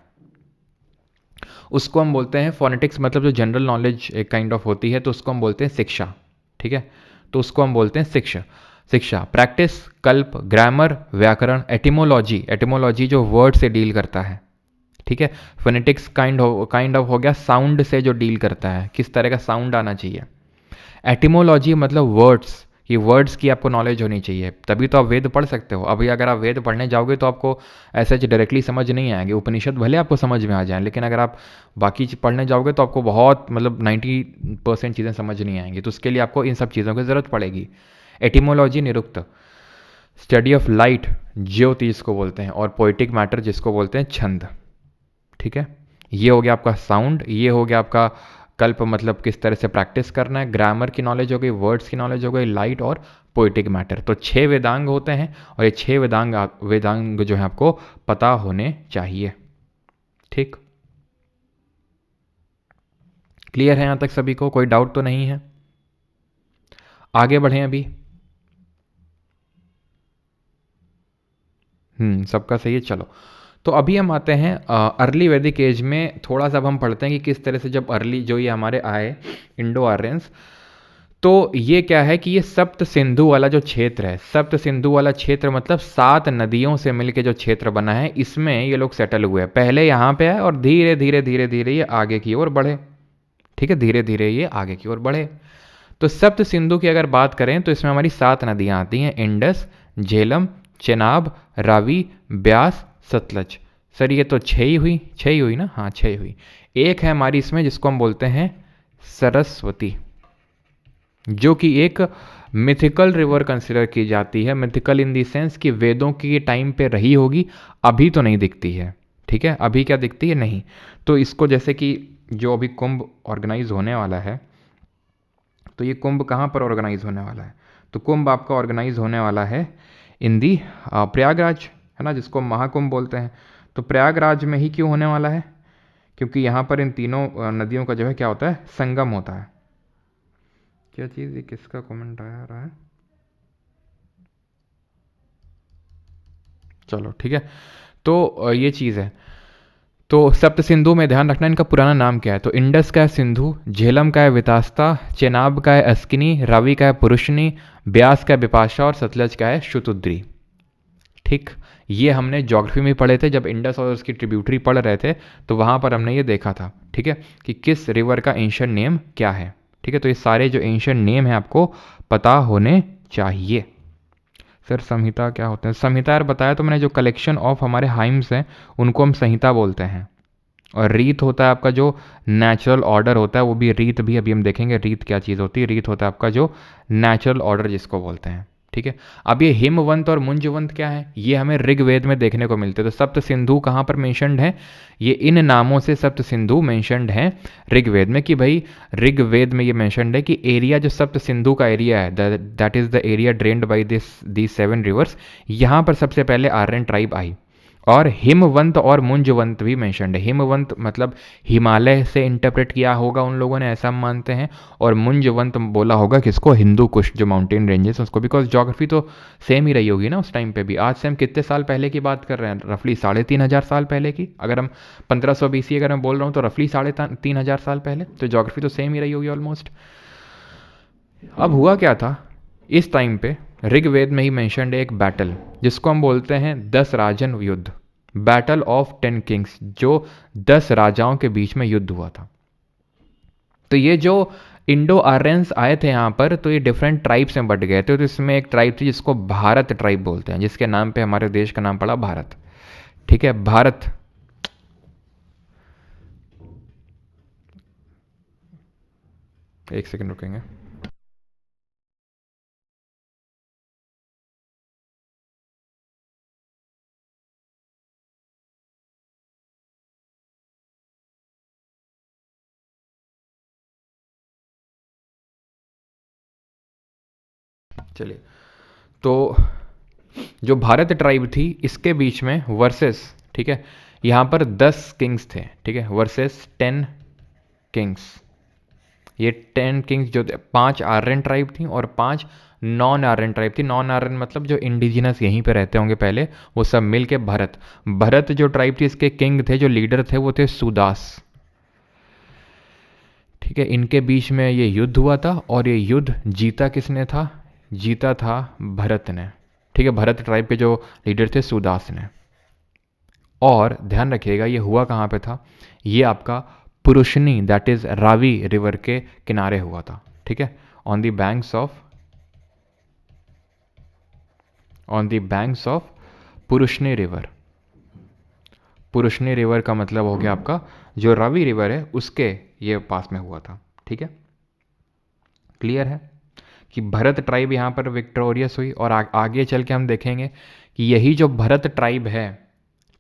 उसको हम बोलते हैं, फोनेटिक्स मतलब जो जनरल नॉलेज एक काइंड ऑफ होती है, तो उसको हम बोलते हैं शिक्षा, ठीक है। तो उसको हम बोलते हैं शिक्षा। शिक्षा, प्रैक्टिस, कल्प, ग्रामर, व्याकरण, एटिमोलॉजी, एटिमोलॉजी जो वर्ड से डील करता है, ठीक है। फोनेटिक्स काइंड ऑफ हो गया साउंड से जो डील करता है, किस तरह का साउंड आना चाहिए। एटिमोलॉजी मतलब वर्ड्स, ये वर्ड्स की आपको नॉलेज होनी चाहिए, तभी तो आप वेद पढ़ सकते हो। अभी अगर आप वेद पढ़ने जाओगे तो आपको ऐसे डायरेक्टली समझ नहीं आएंगे, उपनिषद भले आपको समझ में आ जाए, लेकिन अगर आप बाकी पढ़ने जाओगे तो आपको बहुत मतलब 90% चीज़ें समझ नहीं आएंगी। तो उसके लिए आपको इन सब चीज़ों की ज़रूरत पड़ेगी। Etymology Nirukta, study of light, ज्योति जिसको बोलते हैं, और पोइटिक मैटर जिसको बोलते हैं छंद, ठीक है। ये हो गया आपका साउंड, ये हो गया आपका कल्प मतलब किस तरह से प्रैक्टिस करना है, ग्रामर की नॉलेज हो गई, वर्ड्स की नॉलेज हो गई, लाइट और पोइटिक मैटर। तो 6 वेदांग होते हैं और ये 6 वेदांग जो है आपको पता होने चाहिए, ठीक। क्लियर है यहाँ तक सभी को? कोई डाउट तो नहीं है? आगे बढ़े अभी। सबका सही है, चलो। तो अभी हम आते हैं अर्ली वैदिक एज में। थोड़ा सा अब हम पढ़ते हैं कि किस तरह से जब अर्ली जो ये हमारे आए इंडो आर्यंस, तो ये क्या है कि ये सप्त सिंधु वाला जो क्षेत्र है, सप्त सिंधु वाला क्षेत्र मतलब 7 नदियों से मिलकर जो क्षेत्र बना है, इसमें ये लोग सेटल हुए। पहले यहाँ पे आए और धीरे धीरे धीरे धीरे ये आगे की ओर बढ़े, ठीक है, धीरे धीरे ये आगे की ओर बढ़े। तो सप्त सिंधु की अगर बात करें तो इसमें हमारी 7 नदियाँ आती हैं, इंडस, झेलम, चेनाब, रावी, ब्यास, सतलज। सर ये तो 6 ही हुई ना? हाँ 6 हुई। एक है हमारी इसमें जिसको हम बोलते हैं सरस्वती, जो कि एक मिथिकल रिवर कंसिडर की जाती है। मिथिकल इन दी सेंस कि वेदों की टाइम पे रही होगी, अभी तो नहीं दिखती है, ठीक है। अभी क्या दिखती है? नहीं। तो इसको जैसे कि जो अभी कुंभ ऑर्गेनाइज होने वाला है, तो ये कुंभ कहाँ पर ऑर्गेनाइज होने वाला है? तो कुंभ आपका ऑर्गेनाइज होने वाला है इन दी प्रयागराज, है ना, जिसको महाकुंभ बोलते हैं। तो प्रयागराज में ही क्यों होने वाला है? क्योंकि यहाँ पर इन तीनों नदियों का जो है क्या होता है? संगम होता है। क्या चीज़? ये किसका कमेंट आया रहा है? चलो ठीक है। तो ये चीज़ है। तो सप्त सिंधु में ध्यान रखना इनका पुराना नाम क्या है। तो इंडस का है सिंधु, झेलम का है वितास्ता, चेनाब का है अस्किनी, रावी का है पुरुषनी, ब्यास का है बिपाशा और सतलज का है शुतुद्री, ठीक। ये हमने ज्योग्राफी में पढ़े थे जब इंडस और उसकी ट्रिब्यूटरी पढ़ रहे थे, तो वहाँ पर हमने ये देखा था, ठीक है, कि किस रिवर का एंशिएंट नेम क्या है, ठीक है। तो ये सारे जो एंशिएंट नेम है आपको पता होने चाहिए। सर संहिता क्या होते हैं? संहिता यार बताया तो मैंने, जो कलेक्शन ऑफ हमारे हाइम्स हैं उनको हम संहिता बोलते हैं। और रीत होता है आपका जो नेचुरल ऑर्डर होता है, वो भी रीत भी अभी हम देखेंगे रीत क्या चीज़ होती है। रीत होता है आपका जो नेचुरल ऑर्डर जिसको बोलते हैं, ठीक है। अब ये हिमवंत और मुंजवंत क्या है? ये हमें ऋग्वेद में देखने को मिलते हैं। तो सप्त सिंधु कहाँ पर मेंशनड है? ये इन नामों से सप्त सिंधु मेंशनड है ऋग्वेद में, कि भाई ऋग्वेद में ये मेंशनड है कि एरिया जो सप्त सिंधु का एरिया है, that is the area drained by this 7 reverse, यहाँ पर सबसे पहले आर्यन ट्राइब आई। और हिमवंत और मुंजवंत भी मेंशन्ड है। हिमवंत मतलब हिमालय से इंटरप्रेट किया होगा उन लोगों ने, ऐसा मानते हैं। और मुंजवंत बोला होगा किसको, हिंदू कुश जो माउंटेन रेंजेस उसको, बिकॉज ज्योग्राफी तो सेम ही रही होगी ना उस टाइम पे भी। आज से हम कितने साल पहले की बात कर रहे हैं, रफली 3,500 साल पहले की। अगर हम 1500 BC अगर मैं बोल रहा हूँ तो रफली 3,500 साल पहले, तो ज्योग्राफी तो सेम ही रही होगी ऑलमोस्ट। अब हुआ क्या था इस टाइम पे, ऋग्वेद में ही मेंशन्ड है एक बैटल जिसको हम बोलते हैं 10 राजन युद्ध, बैटल ऑफ 10 किंग्स, जो 10 राजाओं के बीच में युद्ध हुआ था। तो ये जो इंडो आर्यंस आए थे यहाँ पर, तो ये डिफरेंट ट्राइब्स में बट गए थे। तो इसमें एक ट्राइब थी जिसको भारत ट्राइब बोलते हैं, जिसके नाम पे हमारे देश का नाम पड़ा भारत। ठीक है, भारत। एक सेकंड रुकेंगे। चलिए, तो जो भारत ट्राइब थी इसके बीच में वर्सेस, ठीक है, यहाँ पर 10 किंग्स थे, ठीक है, वर्सेस 10 किंग्स। ये 10 किंग्स जो थे, 5 आर्यन ट्राइब थी और 5 नॉन आर्यन ट्राइब थी। नॉन आर्यन मतलब जो इंडिजिनस यहीं पे रहते होंगे पहले, वो सब मिल के भरत, भरत जो ट्राइब थी इसके किंग थे, जो लीडर थे वो थे सुदास। ठीक है, इनके बीच में ये युद्ध हुआ था और ये युद्ध जीता किसने था, जीता था भरत ने। ठीक है, भरत ट्राइब के जो लीडर थे सुदास ने। और ध्यान रखिएगा ये हुआ कहाँ पे था, ये आपका Parushni that is Ravi river के किनारे हुआ था। ठीक है, on the banks of Parushni river. Parushni river का मतलब हो गया आपका जो रावी रिवर है उसके ये पास में हुआ था। ठीक है, क्लियर है कि भरत ट्राइब यहाँ पर विक्टोरियस हुई। और आगे चल के हम देखेंगे कि यही जो भरत ट्राइब है,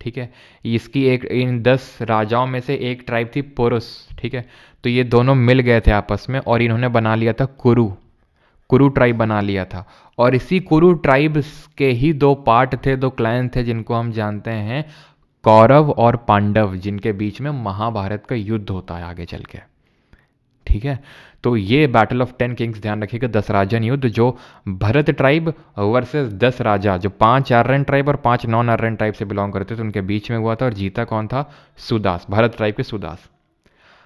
ठीक है, इसकी एक इन 10 राजाओं में से एक ट्राइब थी पुरुष। ठीक है, तो ये दोनों मिल गए थे आपस में और इन्होंने बना लिया था कुरु, कुरु ट्राइब बना लिया था। और इसी कुरु ट्राइब के ही 2 पार्ट थे, 2 क्लैन थे जिनको हम जानते हैं कौरव और पांडव, जिनके बीच में महाभारत का युद्ध होता है आगे चल के। ठीक है, तो ये बैटल ऑफ 10 किंग्स ध्यान रखिएगा, 10 राजन युद्ध, जो भरत ट्राइब वर्सेस 10 राजा, जो 5 आर्यन ट्राइब और 5 नॉन आर्यन ट्राइब से बिलोंग करते थे, उनके बीच में हुआ था। और जीता कौन था, सुदास, भरत ट्राइब के सुदास।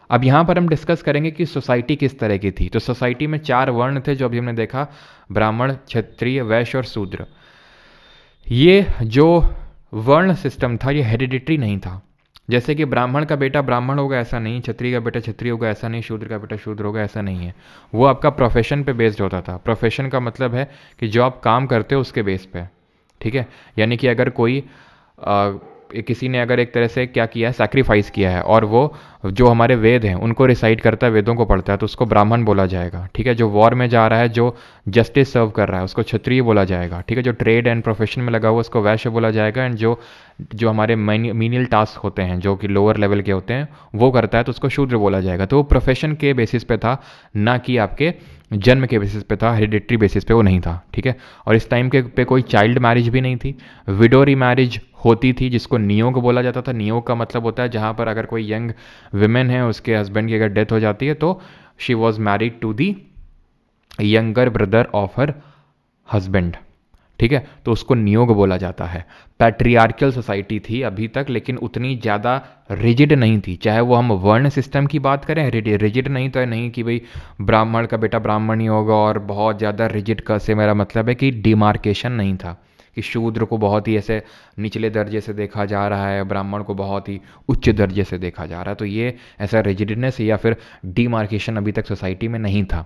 अब यहाँ पर हम डिस्कस करेंगे कि सोसाइटी किस तरह की थी। तो सोसाइटी में 4 वर्ण थे जो अभी हमने देखा, ब्राह्मण, क्षत्रिय, वैश्य और शूद्र। ये जो वर्ण सिस्टम था ये हेरिडिटरी नहीं था। जैसे कि ब्राह्मण का बेटा ब्राह्मण होगा ऐसा नहीं, क्षत्रिय का बेटा क्षत्रिय होगा ऐसा नहीं, शूद्र का बेटा शूद्र होगा ऐसा नहीं है। वो आपका प्रोफेशन पे बेस्ड होता था। प्रोफेशन का मतलब है कि जो आप काम करते हो उसके बेस पे। ठीक है, यानी कि अगर कोई किसी ने अगर एक तरह से क्या किया है, सैक्रिफाइस किया है, और वो जो हमारे वेद हैं उनको रिसाइट करता है, वेदों को पढ़ता है, तो उसको ब्राह्मण बोला जाएगा। ठीक है, जो वॉर में जा रहा है, जो जस्टिस सर्व कर रहा है, उसको क्षत्रिय बोला जाएगा। ठीक है, जो ट्रेड एंड प्रोफेशन में लगा हुआ उसको वैश्य बोला जाएगा। एंड जो जो हमारे मीनियल टास्क होते हैं जो कि लोअर लेवल के होते हैं वो करता है तो उसको शूद्र बोला जाएगा। तो वो प्रोफेशन के बेसिस पे था, ना कि आपके जन्म के बेसिस पे था, हेरिडिटरी बेसिस पे वो नहीं था। ठीक है, और इस टाइम के पे कोई चाइल्ड मैरिज भी नहीं थी, विडो रीमैरिज होती थी जिसको नियोग बोला जाता था। नियोग का मतलब होता है जहाँ पर अगर कोई यंग विमेन है, उसके हस्बैंड की अगर डेथ हो जाती है तो she was married to the younger brother of her husband. ठीक है, तो उसको नियोग बोला जाता है। पैट्रियार्कल सोसाइटी थी अभी तक, लेकिन उतनी ज़्यादा रिजिड नहीं थी। चाहे वो हम वर्ण सिस्टम की बात करें, रिजिड नहीं तो नहीं कि भाई ब्राह्मण का बेटा ब्राह्मण ही होगा, और बहुत ज़्यादा रिजिड का से मेरा मतलब है कि डिमार्केशन नहीं था कि शूद्र को बहुत ही ऐसे निचले दर्जे से देखा जा रहा है, ब्राह्मण को बहुत ही उच्च दर्जे से देखा जा रहा है। तो ये ऐसा रिजिडनेस या फिर डिमार्केशन अभी तक सोसाइटी में नहीं था।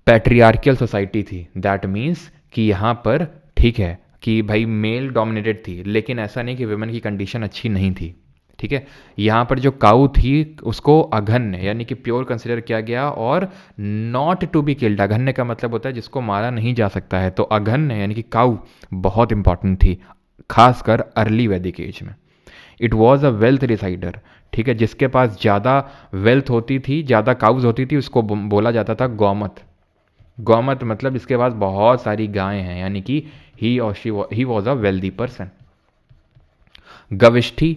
पैट्रियार्कल सोसाइटी थी, दैट मीन्स कि यहाँ पर ठीक है कि भाई मेल डोमिनेटेड थी, लेकिन ऐसा नहीं कि वुमेन की कंडीशन अच्छी नहीं थी। ठीक है, यहाँ पर जो काऊ थी उसको अघन्य यानी कि प्योर कंसिडर किया गया और नॉट टू बी किल्ड। अघन्य का मतलब होता है जिसको मारा नहीं जा सकता है, तो अघन्य यानी कि काऊ बहुत इंपॉर्टेंट थी, खासकर अर्ली वैदिक एज में। It was a wealth resider. ठीक है, जिसके पास ज़्यादा वेल्थ होती थी, ज़्यादा काउज होती थी, उसको बोला जाता था गौमत। गौमत मतलब इसके पास बहुत सारी गायें हैं, यानी कि ही और ही वॉज अ वेल्दी पर्सन। गविष्ठी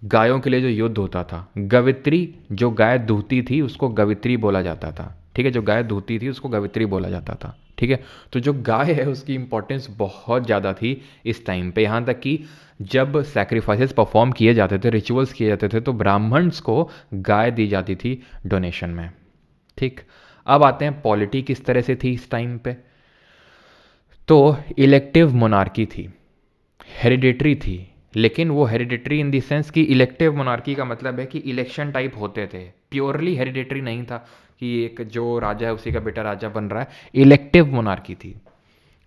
गायों के लिए जो युद्ध होता था, गवित्री जो गाय दूहती थी उसको गवित्री बोला जाता था, ठीक है, जो गाय दूहती थी उसको गवित्री बोला जाता था, ठीक है। तो जो गाय है उसकी इंपॉर्टेंस बहुत ज़्यादा थी इस टाइम पे, यहाँ तक कि जब सैक्रिफाइसेस परफॉर्म किए जाते थे, रिचुअल्स किए जाते थे, तो ब्राह्मण्स को गाय दी जाती थी डोनेशन में, ठीक। अब आते हैं पॉलिटी किस तरह से थी इस टाइम पे। तो इलेक्टिव मोनार्की थी, हेरिडेटरी थी, लेकिन वो हेरिडेटरी इन द सेंस कि इलेक्टिव मोनार्की का मतलब है कि इलेक्शन टाइप होते थे, प्योरली हेरिडेटरी नहीं था कि एक जो राजा है उसी का बेटा राजा बन रहा है, इलेक्टिव मोनार्की थी,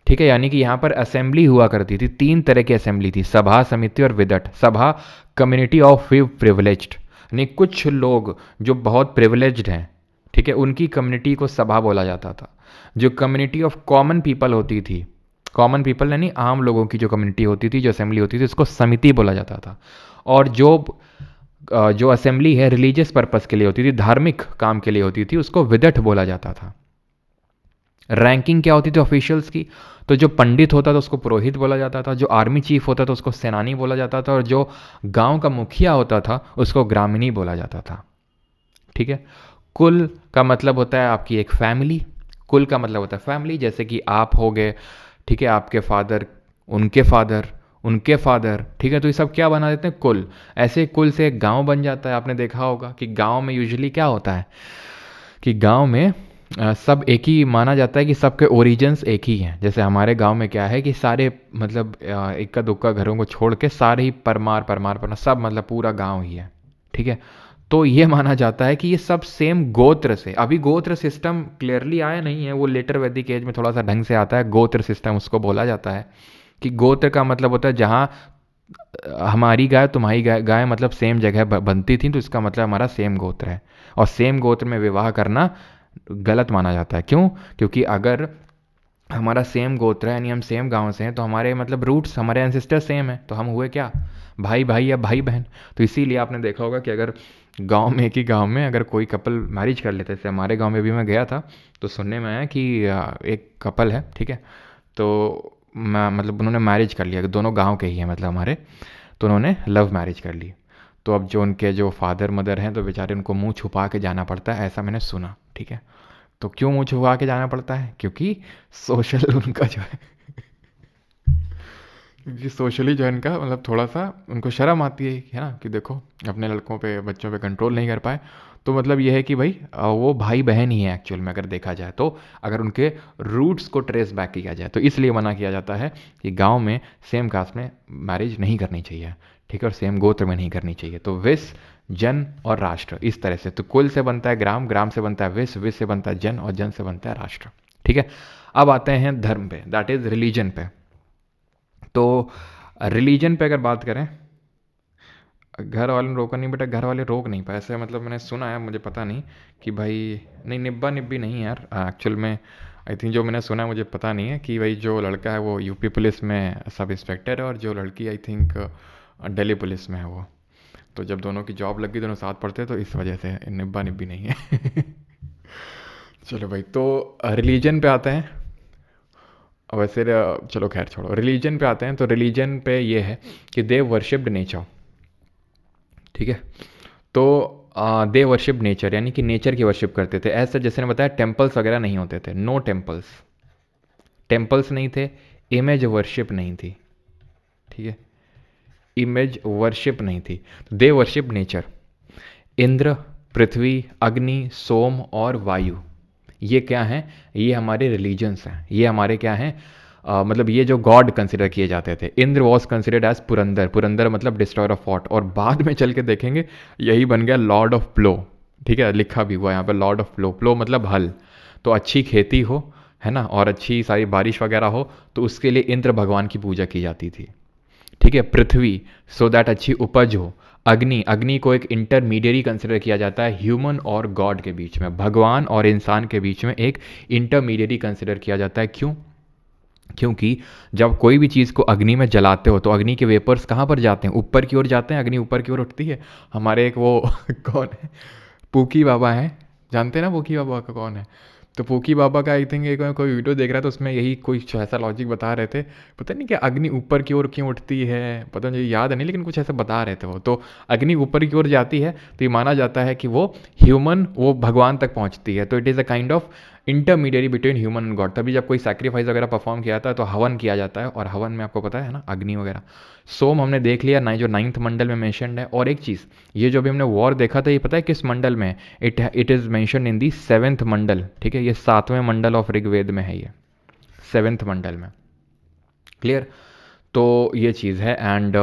ठीक है। यानी कि यहाँ पर असेंबली हुआ करती थी, 3 तरह की असेंबली थी, सभा, समिति और विदट। सभा कम्युनिटी ऑफ फ्यू प्रिविलेज्ड, यानी कुछ लोग जो बहुत प्रिविलेज्ड हैं, ठीक है, उनकी कम्युनिटी को सभा बोला जाता था। जो कम्युनिटी ऑफ कॉमन पीपल होती थी, कॉमन पीपल यानी आम लोगों की जो कम्युनिटी होती थी, जो असेंबली होती थी, उसको समिति बोला जाता था। और जो असेंबली है रिलीजियस पर्पस के लिए होती थी, धार्मिक काम के लिए होती थी, उसको विदट बोला जाता था। रैंकिंग क्या होती थी ऑफिशियल्स की, तो जो पंडित होता था उसको पुरोहित बोला जाता था, जो आर्मी चीफ होता था उसको सेनानी बोला जाता था, और जो गांव का मुखिया होता था उसको ग्रामीणी बोला जाता था, ठीक है। कुल का मतलब होता है आपकी एक फैमिली, कुल का मतलब होता है फैमिली, जैसे कि आप हो गए, ठीक है, आपके फादर, उनके फादर, उनके फादर, ठीक है, तो ये सब क्या बना देते हैं, कुल। ऐसे कुल से एक गांव बन जाता है। आपने देखा होगा कि गांव में यूजुअली क्या होता है कि गांव में सब एक ही माना जाता है कि सबके ओरिजिन्स एक ही हैं। जैसे हमारे गांव में क्या है कि सारे मतलब इक्का दुक्का घरों को छोड़ के सारे ही परमार परमार परमार सब मतलब पूरा गांव ही है, ठीक है। तो ये माना जाता है कि ये सब सेम गोत्र से, अभी गोत्र सिस्टम क्लियरली आया नहीं है, वो लेटर वैदिक एज में थोड़ा सा ढंग से आता है, गोत्र सिस्टम उसको बोला जाता है। कि गोत्र का मतलब होता है जहाँ हमारी गाय तुम्हारी गाय मतलब सेम जगह बनती थी, तो इसका मतलब हमारा सेम गोत्र है। और सेम गोत्र में विवाह करना गलत माना जाता है। क्यों? क्योंकि अगर हमारा सेम गोत्र है यानी हम सेम गांव से हैं, तो हमारे मतलब रूट्स, हमारे एंसेस्टर सेम है, तो हम हुए क्या, भाई भाई या भाई बहन। तो इसीलिए आपने देखा होगा कि अगर गांव में, एक ही गांव में अगर कोई कपल मैरिज कर लेते, जैसे हमारे गांव में भी मैं गया था तो सुनने में आया कि एक कपल है, ठीक है, तो मतलब उन्होंने मैरिज कर लिया, दोनों गांव के ही हैं मतलब हमारे, तो उन्होंने लव मैरिज कर ली। तो अब जो उनके जो फादर मदर हैं तो बेचारे उनको मुंह छुपा के जाना पड़ता है, ऐसा मैंने सुना, ठीक है। तो क्यों मुंह छुपा के जाना पड़ता है? क्योंकि सोशल उनका जो है क्योंकि सोशली जो है इनका मतलब थोड़ा सा उनको शर्म आती है ना, कि देखो अपने लड़कों पे, बच्चों पे कंट्रोल नहीं कर पाए। तो मतलब ये है कि भाई वो भाई बहन ही है एक्चुअल में अगर देखा जाए तो, अगर उनके रूट्स को ट्रेस बैक किया जाए तो। इसलिए मना किया जाता है कि गांव में सेम कास्ट में मैरिज नहीं करनी चाहिए, ठीक है, और सेम गोत्र में नहीं करनी चाहिए। तो विस, जन और राष्ट्र, इस तरह से। तो कुल से बनता है ग्राम, ग्राम से बनता है विस, विस से बनता है जन, और जन से बनता है राष्ट्र, ठीक है। अब आते हैं धर्म पे, दैट इज रिलीजन पे। तो रिलीजन पे अगर बात करें, घर वालों ने रोका नहीं बेटा, घर वाले रोक नहीं पाए, ऐसे मतलब मैंने सुना है, मुझे पता नहीं कि भाई, नहीं निब्बा निब्बी नहीं यार, एक्चुअल में आई थिंक जो मैंने सुना है, मुझे पता नहीं है, कि भाई जो लड़का है वो यूपी पुलिस में सब इंस्पेक्टर है, और जो लड़की आई थिंक दिल्ली पुलिस में है वो। तो जब दोनों की जॉब लग गई, दोनों साथ पढ़ते, तो इस वजह से निब्बा निब्बी नहीं है चलो भाई, तो रिलीजन पे आते हैं। वैसे चलो खैर छोड़ो, रिलीजन पे आते हैं। तो रिलीजन पे ये है कि दे वर्शिप्ड नेचर, ठीक है। तो दे वर्शिप नेचर, यानी कि नेचर की वर्शिप करते थे। ऐसा जैसे ने बताया टेम्पल्स वगैरह नहीं होते थे, नो टेम्पल्स, टेम्पल्स नहीं थे, इमेज वर्शिप नहीं थी, ठीक है, इमेज वर्शिप नहीं थी। तो दे वर्शिप नेचर, इंद्र, पृथ्वी, अग्नि, सोम और वायु, ये क्या हैं? ये हमारे रिलीजन्स हैं, ये हमारे क्या हैं, मतलब ये जो गॉड कंसिडर किए जाते थे। Indra was considered as Purandar, Purandar मतलब डिस्ट्रॉयर ऑफ फोर्ट, और बाद में चल के देखेंगे यही बन गया लॉर्ड ऑफ प्लो, ठीक है, लिखा भी हुआ यहाँ पर लॉर्ड ऑफ प्लो, प्लो मतलब हल। तो अच्छी खेती हो, है ना, और अच्छी सारी बारिश वगैरह हो, तो उसके लिए इंद्र भगवान की पूजा की जाती थी, ठीक है। पृथ्वी, सो दैट अच्छी उपज हो। अग्नि, अग्नि को एक इंटरमीडियरी कंसिडर किया जाता है ह्यूमन और गॉड के बीच में, भगवान और इंसान के बीच में एक इंटरमीडियरी कंसिडर किया जाता है। क्यों? क्योंकि जब कोई भी चीज़ को अग्नि में जलाते हो तो अग्नि के वेपर्स कहाँ पर जाते हैं? ऊपर की ओर जाते हैं, अग्नि ऊपर की ओर उठती है। हमारे एक वो कौन है, पूकी बाबा हैं, जानते हैं ना पूकी बाबा का कौन है? तो पोकी बाबा का आई थिंक एक कोई वीडियो देख रहा था, उसमें यही कोई ऐसा लॉजिक बता रहे थे, पता नहीं कि अग्नि ऊपर की ओर क्यों उठती है, पता नहीं याद नहीं, लेकिन कुछ ऐसा बता रहे थे वो। तो अग्नि ऊपर की ओर जाती है तो ये माना जाता है कि वो ह्यूमन, वो भगवान तक पहुंचती है। तो it is a kind of intermediate between human and God. तभी जब कोई सैक्रिफाइस वगैरह परफॉर्म किया जाता है तो हवन किया जाता है, और हवन में आपको पता है ना अग्नि वगैरह। सोम हमने देख लिया ना, जो 9th मंडल में मेंशनड है। और एक चीज़, ये जो अभी हमने वॉर देखा था, ये पता है किस मंडल में? It is mention in the 7th मंडल, ठीक है। ये 7वें मंडल ऑफ ऋग्वेद में है, ये 7th मंडल में। क्लियर? तो ये चीज़ है। And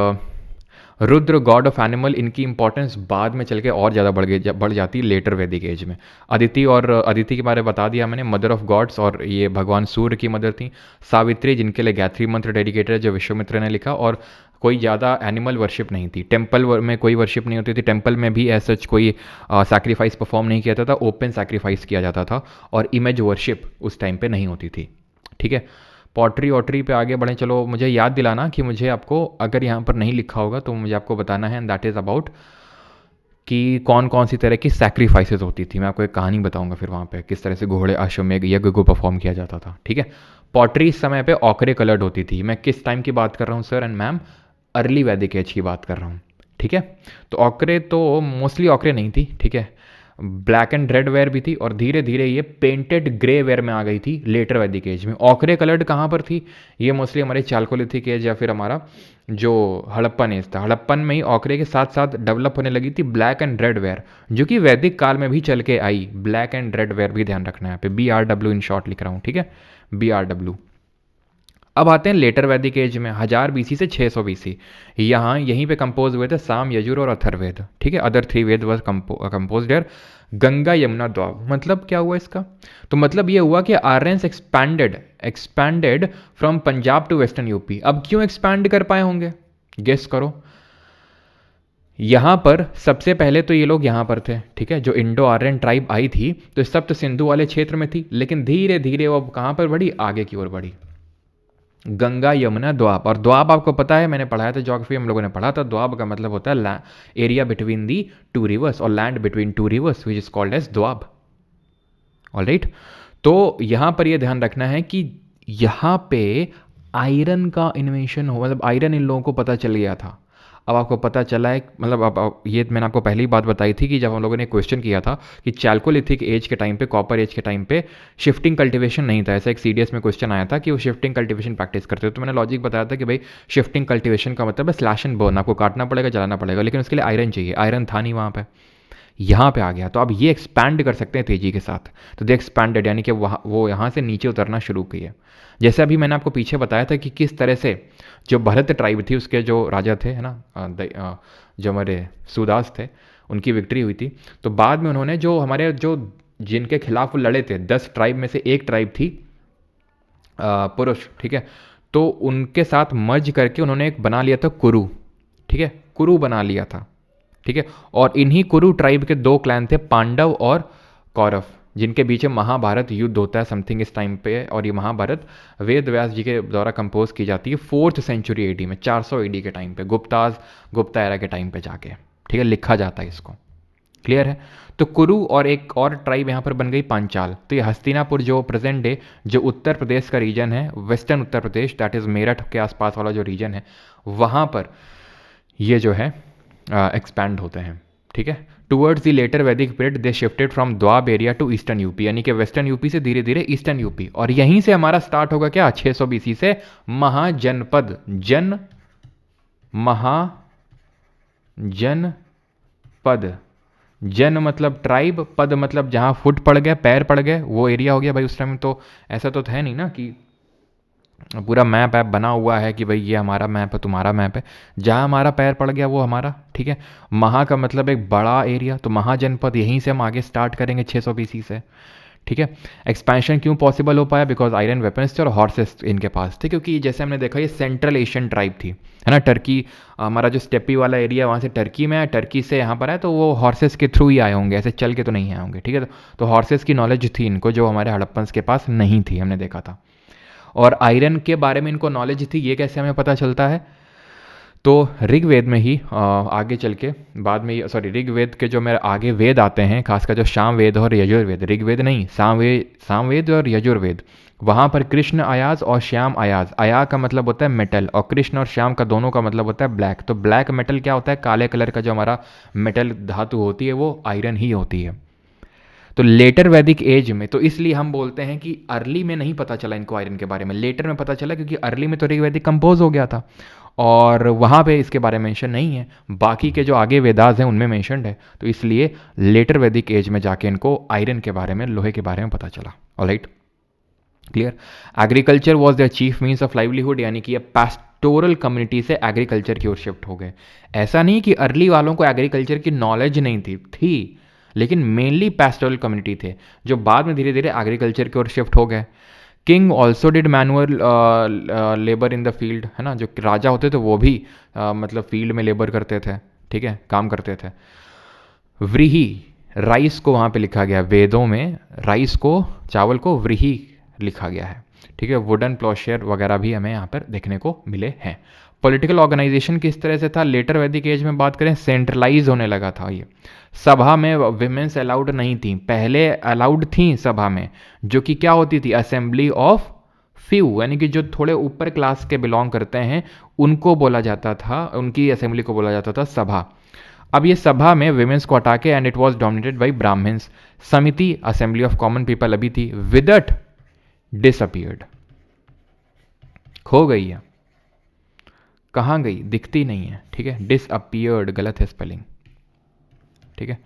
Rudra God of animal, इनकी इंपॉर्टेंस बाद में चल के और ज़्यादा बढ़ जाती है लेटर वैदिक एज में। अदिति के बारे में बता दिया मैंने, मदर ऑफ गॉड्स, और ये भगवान सूर्य की मदर थी। सावित्री, जिनके लिए गायत्री मंत्र डेडिकेटेड है, जो विश्वामित्र ने लिखा। और कोई ज़्यादा एनिमल वर्शिप नहीं थी, टेम्पल में कोई वर्शिप नहीं होती थी, टेम्पल में भी ऐसा कोई सैक्रिफाइस परफॉर्म नहीं किया जाता था, ओपन सैक्रिफाइस किया जाता था, और इमेज वर्शिप उस टाइम पे नहीं होती थी, ठीक है। पॉटरी वॉटरी पे आगे बढ़ें। चलो मुझे याद दिलाना कि मुझे आपको, अगर यहाँ पर नहीं लिखा होगा तो मुझे आपको बताना है, एंड दैट इज़ अबाउट कि कौन कौन सी तरह की सैक्रिफाइसेस होती थी। मैं आपको एक कहानी बताऊंगा फिर वहाँ पे किस तरह से घोड़े अश्वमेध यज्ञ को परफॉर्म किया जाता था, ठीक है। पॉटरी इस समय पे ऑकरे कलर्ड होती थी। मैं किस टाइम की बात कर रहा हूँ sir and ma'am? Early Vedic as की बात कर रहा हूँ, ठीक है। तो ऑकरे तो मोस्टली ऑकरे नहीं थी, ठीक है, ब्लैक एंड रेड वेयर भी थी, और धीरे धीरे ये पेंटेड ग्रे वेयर में आ गई थी लेटर वैदिक एज में। ऑकरे कलर्ड कहाँ पर थी? ये मोस्टली हमारे चालकोलिथिक एज या फिर हमारा जो हड़प्पन एज था, हड़प्पन में ही ऑकरे के साथ साथ डेवलप होने लगी थी ब्लैक एंड रेड वेयर, जो कि वैदिक काल में भी चल के आई। ब्लैक एंड रेड वेयर भी ध्यान रखना है, यहाँ पे BRW इन शॉर्ट लिख रहा हूँ, ठीक है, BRW। अब आते हैं लेटर वैदिक एज में, 1000 BC से 600 BC। यहाँ यहीं पे कंपोज हुए थे साम, यजुर और अथर्ववेद, ठीक है। Other 3 Veda was compose there. Ganga Yamuna Doab, मतलब क्या हुआ इसका? तो मतलब ये हुआ कि Aryans expanded from Punjab to western UP. अब क्यों एक्सपैंड कर पाए होंगे? गेस करो। यहाँ पर सबसे पहले तो ये लोग यहाँ पर थे, ठीक है, जो इंडो आर्यन ट्राइब आई थी तो सप्त सिंधु वाले क्षेत्र में थी, लेकिन धीरे धीरे वो कहाँ पर बढ़ी? आगे की ओर बढ़ी, गंगा यमुना द्वाब। और द्वाब आपको पता है, मैंने पढ़ाया था ज्योग्राफी, हम लोगों ने पढ़ा था, द्वाब का मतलब होता है एरिया बिटवीन दी 2 रिवर्स, और land between 2 rivers which is called as Doab. Alright, तो यहां पर यह ध्यान रखना है कि यहां पे आयरन का इन्वेंशन हो, मतलब आयरन इन लोगों को पता चल गया था। अब आपको पता चला है, मतलब अब ये मैंने आपको पहली बात बताई थी कि जब हम लोगों ने क्वेश्चन किया था कि चैल्कोलिथिक एज के टाइम पे, कॉपर एज के टाइम पे शिफ्टिंग कल्टीवेशन नहीं था, ऐसा एक CDS में क्वेश्चन आया था कि वो शिफ्टिंग कल्टीवेशन प्रैक्टिस करते थे। तो मैंने लॉजिक बताया था कि भाई शिफ्टिंग कल्टीवेशन का मतलब है स्लैश एंड बर्न, आपको काटना पड़ेगा, जलाना पड़ेगा, लेकिन उसके लिए आयरन चाहिए, आयरन था नहीं वहाँ पर, यहाँ पे आ गया। तो अब ये एक्सपैंड कर सकते हैं तेजी के साथ, तो दे एक्सपैंडेड, यानी कि वो यहाँ से नीचे उतरना शुरू किए। जैसे अभी मैंने आपको पीछे बताया था कि किस तरह से जो भरत ट्राइब थी, उसके जो राजा थे, है ना, जो हमारे सूदास थे, उनकी विक्ट्री हुई थी। तो बाद में उन्होंने जो हमारे जो जिनके खिलाफ वो लड़े थे, 10 ट्राइब में से एक ट्राइब थी पुरुष, ठीक है, तो उनके साथ मर्ज करके उन्होंने एक बना लिया था कुरु, ठीक है, कुरु बना लिया था, ठीक है। और इन्हीं कुरु ट्राइब के 2 क्लैन थे, पांडव और कौरव, जिनके बीच में महाभारत युद्ध होता है समथिंग इस टाइम पे। और ये महाभारत वेद व्यास जी के द्वारा कंपोज की जाती है 4th सेंचुरी AD में, 400 AD के टाइम पे, गुप्ता एरा के टाइम पे जाके, ठीक है, लिखा जाता है इसको। क्लियर है? तो कुरु और एक और ट्राइब यहाँ पर बन गई पांचाल। तो ये हस्तिनापुर जो प्रेजेंट डे जो उत्तर प्रदेश का रीजन है, western Uttar Pradesh, that is Meerut के आसपास वाला जो रीजन है, वहाँ पर ये जो है एक्सपैंड होते हैं, ठीक है। Towards the letter Vedic period they shifted from Doab area to eastern UP, यानी कि वेस्टर्न यूपी से धीरे धीरे ईस्टर्न यूपी। और यहीं से हमारा स्टार्ट होगा क्या? 600 BC से महाजनपद, महाजनपद, जन मतलब ट्राइब, पद मतलब जहाँ फुट पड़ गए, पैर पड़ गए, वो एरिया हो गया भाई। उस टाइम तो ऐसा तो है नहीं ना कि पूरा मैप ऐप बना हुआ है कि भाई ये हमारा मैप है, तुम्हारा मैप है, जहाँ हमारा पैर पड़ गया वो हमारा, ठीक है। महा का मतलब एक बड़ा एरिया, तो महाजनपद, यहीं से हम आगे स्टार्ट करेंगे 600 BC से, ठीक है। एक्सपेंशन क्यों पॉसिबल हो पाया? बिकॉज आयरन वेपन्स थे और हॉर्सेस इनके पास थे, क्योंकि जैसे हमने देखा ये सेंट्रल एशियन ट्राइब थी, है ना। टर्की, हमारा जो स्टेपी वाला एरिया वहाँ से टर्की में है, टर्की से यहाँ पर है, तो वो हॉर्सेस के थ्रू ही आए होंगे, ऐसे चल के तो नहीं आए होंगे, ठीक है। तो हॉर्सेस की नॉलेज थी इनको, जो हमारे हड़प्पन्स के पास नहीं थी, हमने देखा था। और आयरन के बारे में इनको नॉलेज थी, ये कैसे हमें पता चलता है? तो ऋग्वेद में ही आगे चल के बाद में, सॉरी, ऋग्वेद के जो मेरे आगे वेद आते हैं, खासकर जो सामवेद और यजुर्वेद, ऋग्वेद नहीं, सामवेद और यजुर्वेद, वहाँ पर कृष्ण अयाज और श्याम अयाज, अया का मतलब होता है मेटल और कृष्ण और श्याम का दोनों का मतलब होता है ब्लैक। तो ब्लैक मेटल क्या होता है, काले कलर का जो हमारा मेटल धातु होती है वो आयरन ही होती है। तो लेटर वैदिक एज में, तो इसलिए हम बोलते हैं कि अर्ली में नहीं पता चला इनको आयरन के बारे में, लेटर में पता चला, क्योंकि अर्ली में तो ऋग्वैदिक कंपोज हो गया था और वहाँ पे इसके बारे में मेंशन नहीं है। बाकी के जो आगे वेदास हैं उनमें मेंशनड है, तो इसलिए लेटर वैदिक एज में जाके इनको आयरन के बारे में, लोहे के बारे में पता चला। Alright, clear. Agriculture was the chief means of livelihood, यानी कि ये पैस्टोरल कम्युनिटी से एग्रीकल्चर की ओर शिफ्ट हो गए। ऐसा नहीं कि अर्ली वालों को एग्रीकल्चर की नॉलेज नहीं थी, लेकिन मेनली पैस्टोरल कम्युनिटी थे जो बाद में धीरे धीरे एग्रीकल्चर की ओर शिफ्ट हो गए। King also did manual labour in the field, है ना, जो राजा होते थे वो भी मतलब फील्ड में लेबर करते थे, ठीक है, काम करते थे। व्रीहि, राइस को वहाँ पे लिखा गया, वेदों में राइस को, चावल को व्रीहि लिखा गया है, ठीक है। वुडन प्लॉशेयर वगैरह भी हमें यहाँ पर देखने को मिले हैं। पॉलिटिकल ऑर्गेनाइजेशन किस तरह से था, लेटर वैदिक एज में बात करें सेंट्रलाइज होने लगा था ये। सभा में विमेंस अलाउड नहीं थी, पहले अलाउड थी सभा में, जो कि क्या होती थी, असेंबली ऑफ फ्यू, यानी कि जो थोड़े ऊपर क्लास के बिलोंग करते हैं उनको बोला जाता था, उनकी असेंबली को बोला जाता था सभा। अब ये सभा में विमेंस को हटा के, and it was dominated by Brahmans. Samiti, assembly of common people अभी थी, विदट डिसअपियर्ड, खो गई है, कहाँ गई, दिखती नहीं है, ठीक है। डिसअपियर्ड गलत है स्पेलिंग, ठीक है।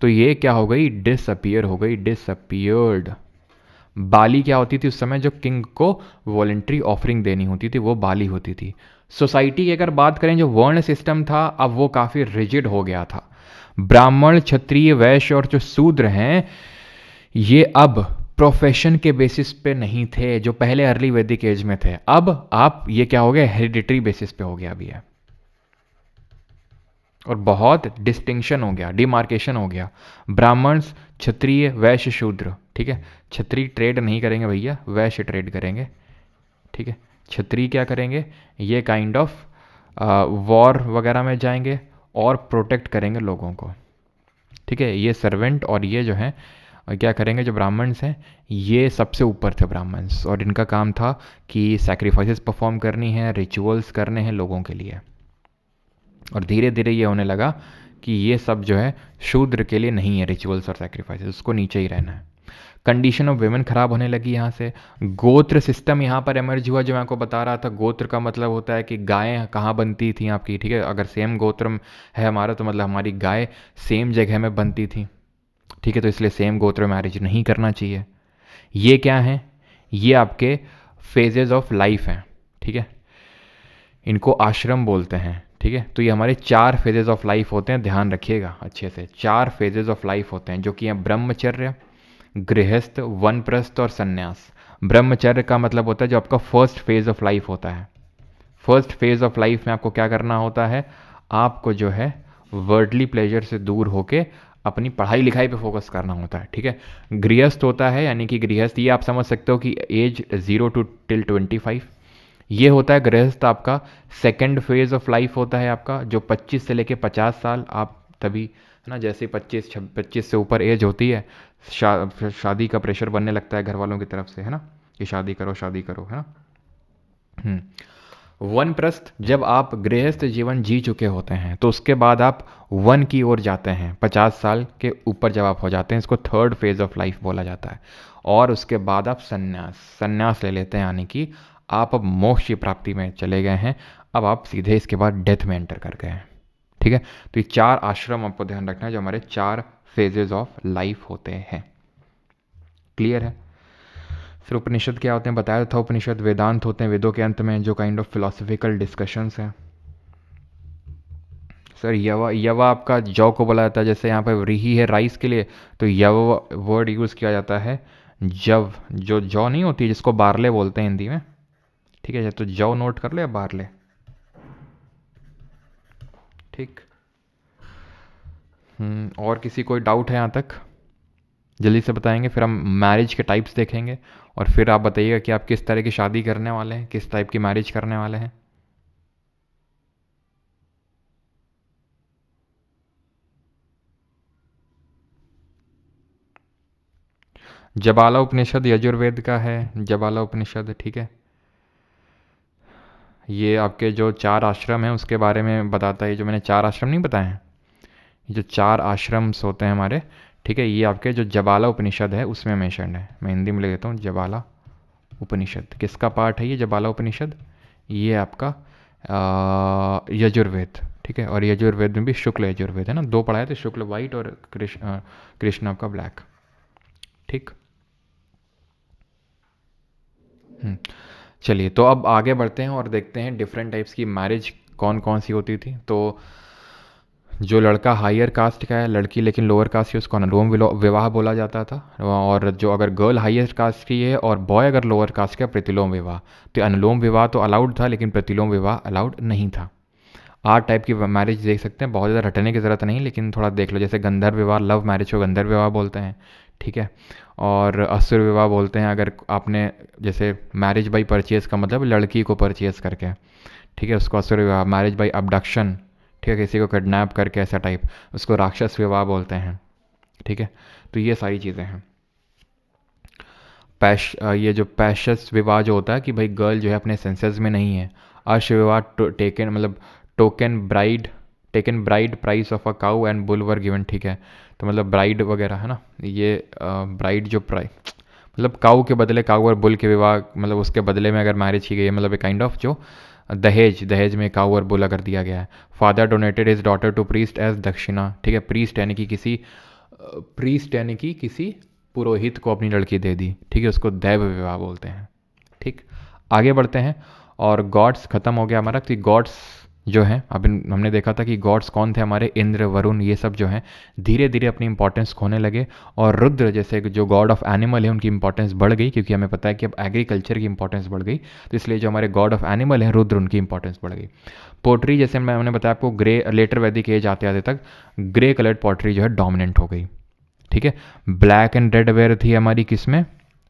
तो ये क्या हो गई, डिसअपियर हो गई, डिसअपियर्ड। बाली क्या होती थी उस समय, जो किंग को वॉलेंट्री ऑफरिंग देनी होती थी वो बाली होती थी। सोसाइटी की अगर बात करें, जो वर्ण सिस्टम था अब वो काफ़ी रिजिड हो गया था। ब्राह्मण, क्षत्रिय, वैश्य और जो शूद्र हैं ये अब प्रोफेशन के बेसिस पे नहीं थे जो पहले अर्ली वैदिक एज में थे। अब आप ये क्या हो गया, हेरिडिटरी बेसिस पे हो गया अभी है, और बहुत डिस्टिंक्शन हो गया, डिमार्केशन हो गया। ब्राह्मण, क्षत्रिय, वैश्य, शूद्र, ठीक है। क्षत्रिय ट्रेड नहीं करेंगे भैया, वैश्य ट्रेड करेंगे, ठीक है। क्षत्रिय क्या करेंगे, ये काइंड ऑफ वॉर वगैरह में जाएंगे और प्रोटेक्ट करेंगे लोगों को, ठीक है। ये सर्वेंट और ये जो है क्या करेंगे, जो ब्राह्मण्स हैं ये सबसे ऊपर थे ब्राह्मण्स, और इनका काम था कि सैक्रिफाइसेस परफॉर्म करनी है, रिचुअल्स करने हैं लोगों के लिए। और धीरे धीरे ये होने लगा कि ये सब जो है शूद्र के लिए नहीं है, रिचुअल्स और सैक्रिफाइसेस, उसको नीचे ही रहना है। कंडीशन ऑफ वेमेन खराब होने लगी यहाँ से। गोत्र सिस्टम यहाँ पर एमर्ज हुआ, जो मैं आपको बता रहा था। गोत्र का मतलब होता है कि गायें कहाँ बनती थी आपकी, ठीक है। अगर सेम गोत्र है हमारा तो मतलब हमारी गाय सेम जगह में बनती थी, ठीक है। तो इसलिए सेम गोत्र मैरिज नहीं करना चाहिए। ये क्या है, ये आपके फेजेस ऑफ लाइफ हैं, ठीक है। इनको आश्रम बोलते हैं, ठीक है। तो ये हमारे 4 फेजेस ऑफ लाइफ होते हैं, ध्यान रखिएगा अच्छे से। 4 फेजेस ऑफ लाइफ होते हैं जो कि हैं ब्रह्मचर्य, गृहस्थ, वनप्रस्थ और संन्यास। ब्रह्मचर्य का मतलब होता है जो आपका फर्स्ट फेज ऑफ लाइफ होता है। फर्स्ट फेज ऑफ लाइफ में आपको क्या करना होता है, आपको जो है वर्ल्डली प्लेजर से दूर होके अपनी पढ़ाई लिखाई पे फोकस करना होता है, ठीक है। गृहस्थ होता है, यानी कि गृहस्थ ये आप समझ सकते हो कि एज 0 to till 25, ये होता है गृहस्थ। आपका सेकंड फेज ऑफ लाइफ होता है आपका, जो 25 से लेके 50 साल आप तभी, है ना, जैसे 25 से ऊपर एज होती है शादी का प्रेशर बनने लगता है घर वालों की तरफ से, है ना, कि शादी करो शादी करो, है ना। वनप्रस्थ, जब आप गृहस्थ जीवन जी चुके होते हैं तो उसके बाद आप वन की ओर जाते हैं। 50 साल के ऊपर जब आप हो जाते हैं, इसको थर्ड फेज ऑफ लाइफ बोला जाता है। और उसके बाद आप संन्यास ले लेते हैं, यानी कि आप अब मोक्ष की प्राप्ति में चले गए हैं। अब आप सीधे इसके बाद डेथ में एंटर कर गए हैं, ठीक है। तो ये 4 आश्रम आपको ध्यान रखना है जो हमारे 4 फेजेज ऑफ लाइफ होते हैं। क्लियर है। फिर उपनिषद क्या होते हैं बताया था, उपनिषद वेदांत होते हैं वेदों के अंत में, जो काइंड ऑफ फिलोसफिकल डिस्कशंस हैं। सर यवा आपका जौ को बोला जाता है, जैसे यहाँ पर व्रीहि है राइस के लिए, तो यव वर्ड यूज़ किया जाता है। जव, जो जौ नहीं होती जिसको बारले बोलते हैं हिंदी में, ठीक है। तो जौ नोट कर लो या बारले, ठीक। और किसी कोई डाउट है यहाँ तक, जल्दी से बताएंगे। फिर हम मैरिज के टाइप्स देखेंगे और फिर आप बताइएगा कि आप किस तरह की शादी करने वाले हैं, किस टाइप की मैरिज करने वाले हैं। जबाला उपनिषद यजुर्वेद का है, जबाला उपनिषद, ठीक है। ये आपके जो 4 आश्रम हैं उसके बारे में बताता है। जो मैंने 4 आश्रम नहीं बताए हैं, ये जो 4 आश्रम्स होते हैं हमारे, ठीक है, ये आपके जो जबाला उपनिषद है उसमें मेंशन्ड है। मैं हिंदी में लिख देता हूँ, जबाला उपनिषद किसका पार्ट है ये जबाला उपनिषद? ये आपका यजुर्वेद, ठीक है। और यजुर्वेद में भी शुक्ल यजुर्वेद है ना, 2 पढ़ाए थे, शुक्ल वाइट और कृष्ण आपका ब्लैक, ठीक। चलिए तो अब आगे बढ़ते हैं और देखते हैं डिफरेंट टाइप्स की मैरिज कौन कौन सी होती थी। तो जो लड़का हायर कास्ट का है, लड़की लेकिन लोअर कास्ट की, उसको अनुलोम विवाह बोला जाता था। और जो अगर गर्ल हायर कास्ट की है और बॉय अगर लोअर कास्ट का, प्रतिलोम विवाह। तो अनुलोम विवाह तो अलाउड था लेकिन प्रतिलोम विवाह अलाउड नहीं था। 8 टाइप की मैरिज देख सकते हैं, बहुत ज़्यादा रटने की ज़रूरत नहीं, लेकिन थोड़ा देख लो। जैसे गंधर्व विवाह, लव मैरिज को गंधर्व विवाह बोलते हैं, ठीक है। और असुर विवाह बोलते हैं अगर आपने, जैसे मैरिज बाई परचेज का मतलब लड़की को परचेज करके, ठीक है, उसको असुर विवाह। मैरिज बाई अबडक्शन, ठीक है, किसी को किडनैप करके ऐसा टाइप, उसको राक्षस विवाह बोलते हैं, ठीक है। तो ये सारी चीज़ें हैं। ये जो पैशस विवाह जो होता है कि भाई गर्ल जो है अपने सेंसेस में नहीं है। अर्श विवाह टेकन मतलब token bride, taken bride price of a cow and bull were given, ठीक है। तो मतलब ब्राइड वगैरह है ना, ये ब्राइड जो प्राइस मतलब काउ के बदले, काउ और बुल के विवाह मतलब उसके बदले में अगर मैरिज की गई है, मतलब एक काइंड ऑफ जो दहेज, दहेज में काउ और बुल अगर दिया गया है। Father donated his daughter to priest as dakshina, ठीक है। प्रीस्ट यानी कि किसी पुरोहित को अपनी लड़की दे दी, ठीक है, उसको दैव विवाह बोलते हैं, ठीक। आगे बढ़ते हैं। और गॉड्स खत्म हो गया हमारा कि गॉड्स जो हैं, अब हमने देखा था कि गॉड्स कौन थे हमारे, इंद्र, वरुण, ये सब जो हैं धीरे धीरे अपनी इंपॉर्टेंस खोने लगे। और रुद्र जैसे जो गॉड ऑफ एनिमल है उनकी इंपॉर्टेंस बढ़ गई, क्योंकि हमें पता है कि अब एग्रीकल्चर की इंपॉर्टेंस बढ़ गई, तो इसलिए जो हमारे गॉड ऑफ एनिमल हैं रुद्र, उनकी इंपॉर्टेंस बढ़ गई। पोट्री जैसे मैंने बताया आपको, ग्रे लेटर वैदिक एज आते आते तक ग्रे कलर्ड पॉटरी जो है डोमिनेंट हो गई, ठीक है। ब्लैक एंड रेड वेयर थी हमारी किस में,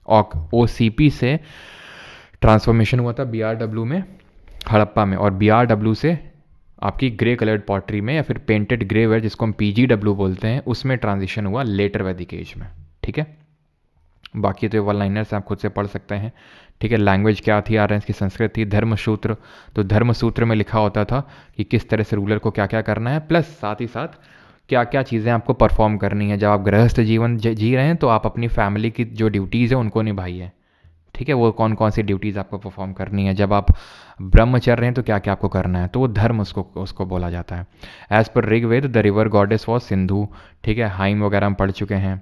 OCP से ट्रांसफॉर्मेशन हुआ था BRW में, हड़प्पा में, और BRW से आपकी ग्रे कलर्ड पॉटरी में या फिर पेंटेड ग्रे वेयर जिसको हम PGW बोलते हैं, उसमें ट्रांजिशन हुआ लेटर वैदिक एज में, ठीक है। बाकी तो वन लाइनर्स आप खुद से पढ़ सकते हैं, ठीक है। लैंग्वेज क्या थी आर्यंस की, संस्कृत थी। धर्मसूत्र, तो धर्मसूत्र में लिखा होता था कि किस तरह से रूलर को क्या क्या करना है, प्लस साथ ही साथ क्या क्या चीज़ें आपको परफॉर्म करनी है। जब आप गृहस्थ जीवन जी रहे हैं तो आप अपनी फैमिली की जो ड्यूटीज़ है उनको निभाइए, ठीक है। वो कौन कौन सी ड्यूटीज़ आपको परफॉर्म करनी है। जब आप ब्रह्मचर्य हैं तो क्या क्या आपको करना है, तो वो धर्म उसको बोला जाता है। As per Rigveda the river goddess was Sindhu, ठीक है। हाइम वगैरह हम पढ़ चुके हैं,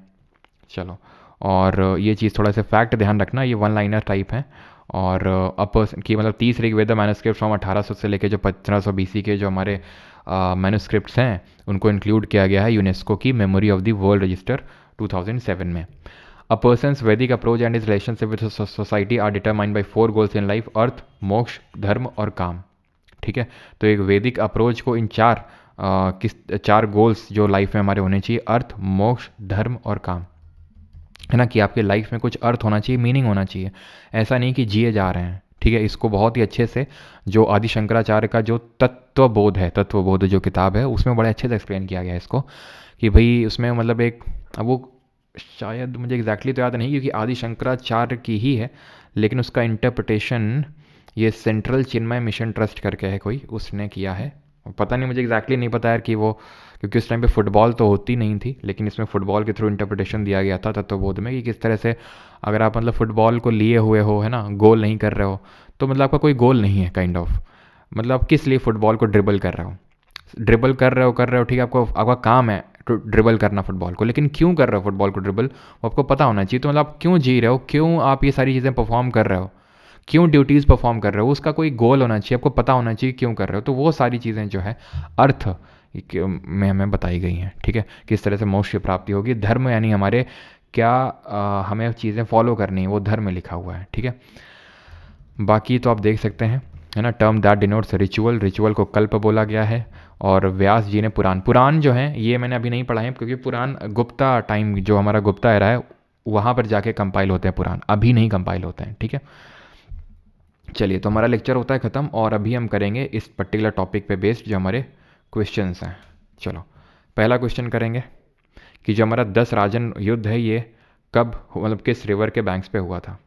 चलो। और ये चीज़ थोड़ा सा फैक्ट ध्यान रखना, ये वन लाइनर टाइप है। और अपर की मतलब 30 ऋग्वेद मैन्युस्क्रिप्ट फ्रॉम 1800 से लेके जो 1500 BC के जो हमारे मैन्युस्क्रिप्ट्स हैं उनको इंक्लूड किया गया है यूनेस्को की memory of the world register 2007 में। A person's Vedic approach and is relationship with society are determined by 4 goals in life, artha, moksha, dharma और काम, ठीक है। तो एक वैदिक अप्रोच को इन 4 गोल्स जो लाइफ में हमारे होने चाहिए, अर्थ, मोक्ष, धर्म और काम, है ना, कि आपके लाइफ में कुछ अर्थ होना चाहिए, मीनिंग होना चाहिए। ऐसा नहीं कि जिए जा रहे हैं, ठीक है। इसको बहुत ही अच्छे से जो आदि शंकराचार्य का जो तत्वबोध है, तत्वबोध जो किताब है उसमें बड़े अच्छे से एक्सप्लेन किया गया है इसको, कि भाई उसमें मतलब एक, अब वो शायद मुझे एग्जैक्टली तो याद नहीं क्योंकि आदि शंकराचार्य की ही है, लेकिन उसका इंटरप्रिटेशन ये सेंट्रल चिन्मय मिशन ट्रस्ट करके है कोई, उसने किया है। पता नहीं, मुझे एग्जैक्टली नहीं पता यार कि वो, क्योंकि उस टाइम पे फुटबॉल तो होती नहीं थी, लेकिन इसमें फुटबॉल के थ्रू इंटरप्रिटेशन दिया गया था तत्वबोध में, कि किस तरह से अगर आप मतलब फुटबॉल को लिए हुए हो, है ना, गोल नहीं कर रहे हो, तो मतलब आपका कोई गोल नहीं है काइंड ऑफ, मतलब आप किस लिए फुटबॉल को ड्रिबल कर रहे हो, ठीक है। आपका काम है ड्रिबल करना फुटबॉल को, लेकिन क्यों कर रहे हो फुटबॉल को ड्रिबल, वो आपको पता होना चाहिए। तो मतलब आप क्यों जी रहे हो, क्यों आप ये सारी चीज़ें परफॉर्म कर रहे हो, क्यों ड्यूटीज़ परफॉर्म कर रहे हो, उसका कोई गोल होना चाहिए, आपको पता होना चाहिए क्यों कर रहे हो। तो वो सारी चीज़ें जो है अर्थ में हमें बताई गई हैं, ठीक है। किस तरह से मोक्ष की प्राप्ति होगी। धर्म यानी हमारे क्या हमें चीज़ें फॉलो करनी है, वो धर्म में लिखा हुआ है, ठीक है। बाकी तो आप देख सकते हैं, है ना, term that denotes ritual, ritual को कल्प बोला गया है। और व्यास जी ने पुराण जो हैं ये मैंने अभी नहीं पढ़ा है, क्योंकि पुराण गुप्ता टाइम जो हमारा गुप्ता एरा है वहाँ पर जाके कंपाइल होते हैं पुराण, अभी नहीं कंपाइल होते हैं, ठीक है। चलिए तो हमारा लेक्चर होता है ख़त्म, और अभी हम करेंगे इस पर्टिकुलर टॉपिक पे बेस्ड जो हमारे क्वेश्चंस हैं। चलो पहला क्वेश्चन करेंगे कि जो हमारा 10 राजन युद्ध है ये कब, मतलब किस रिवर के बैंक्स पे हुआ था?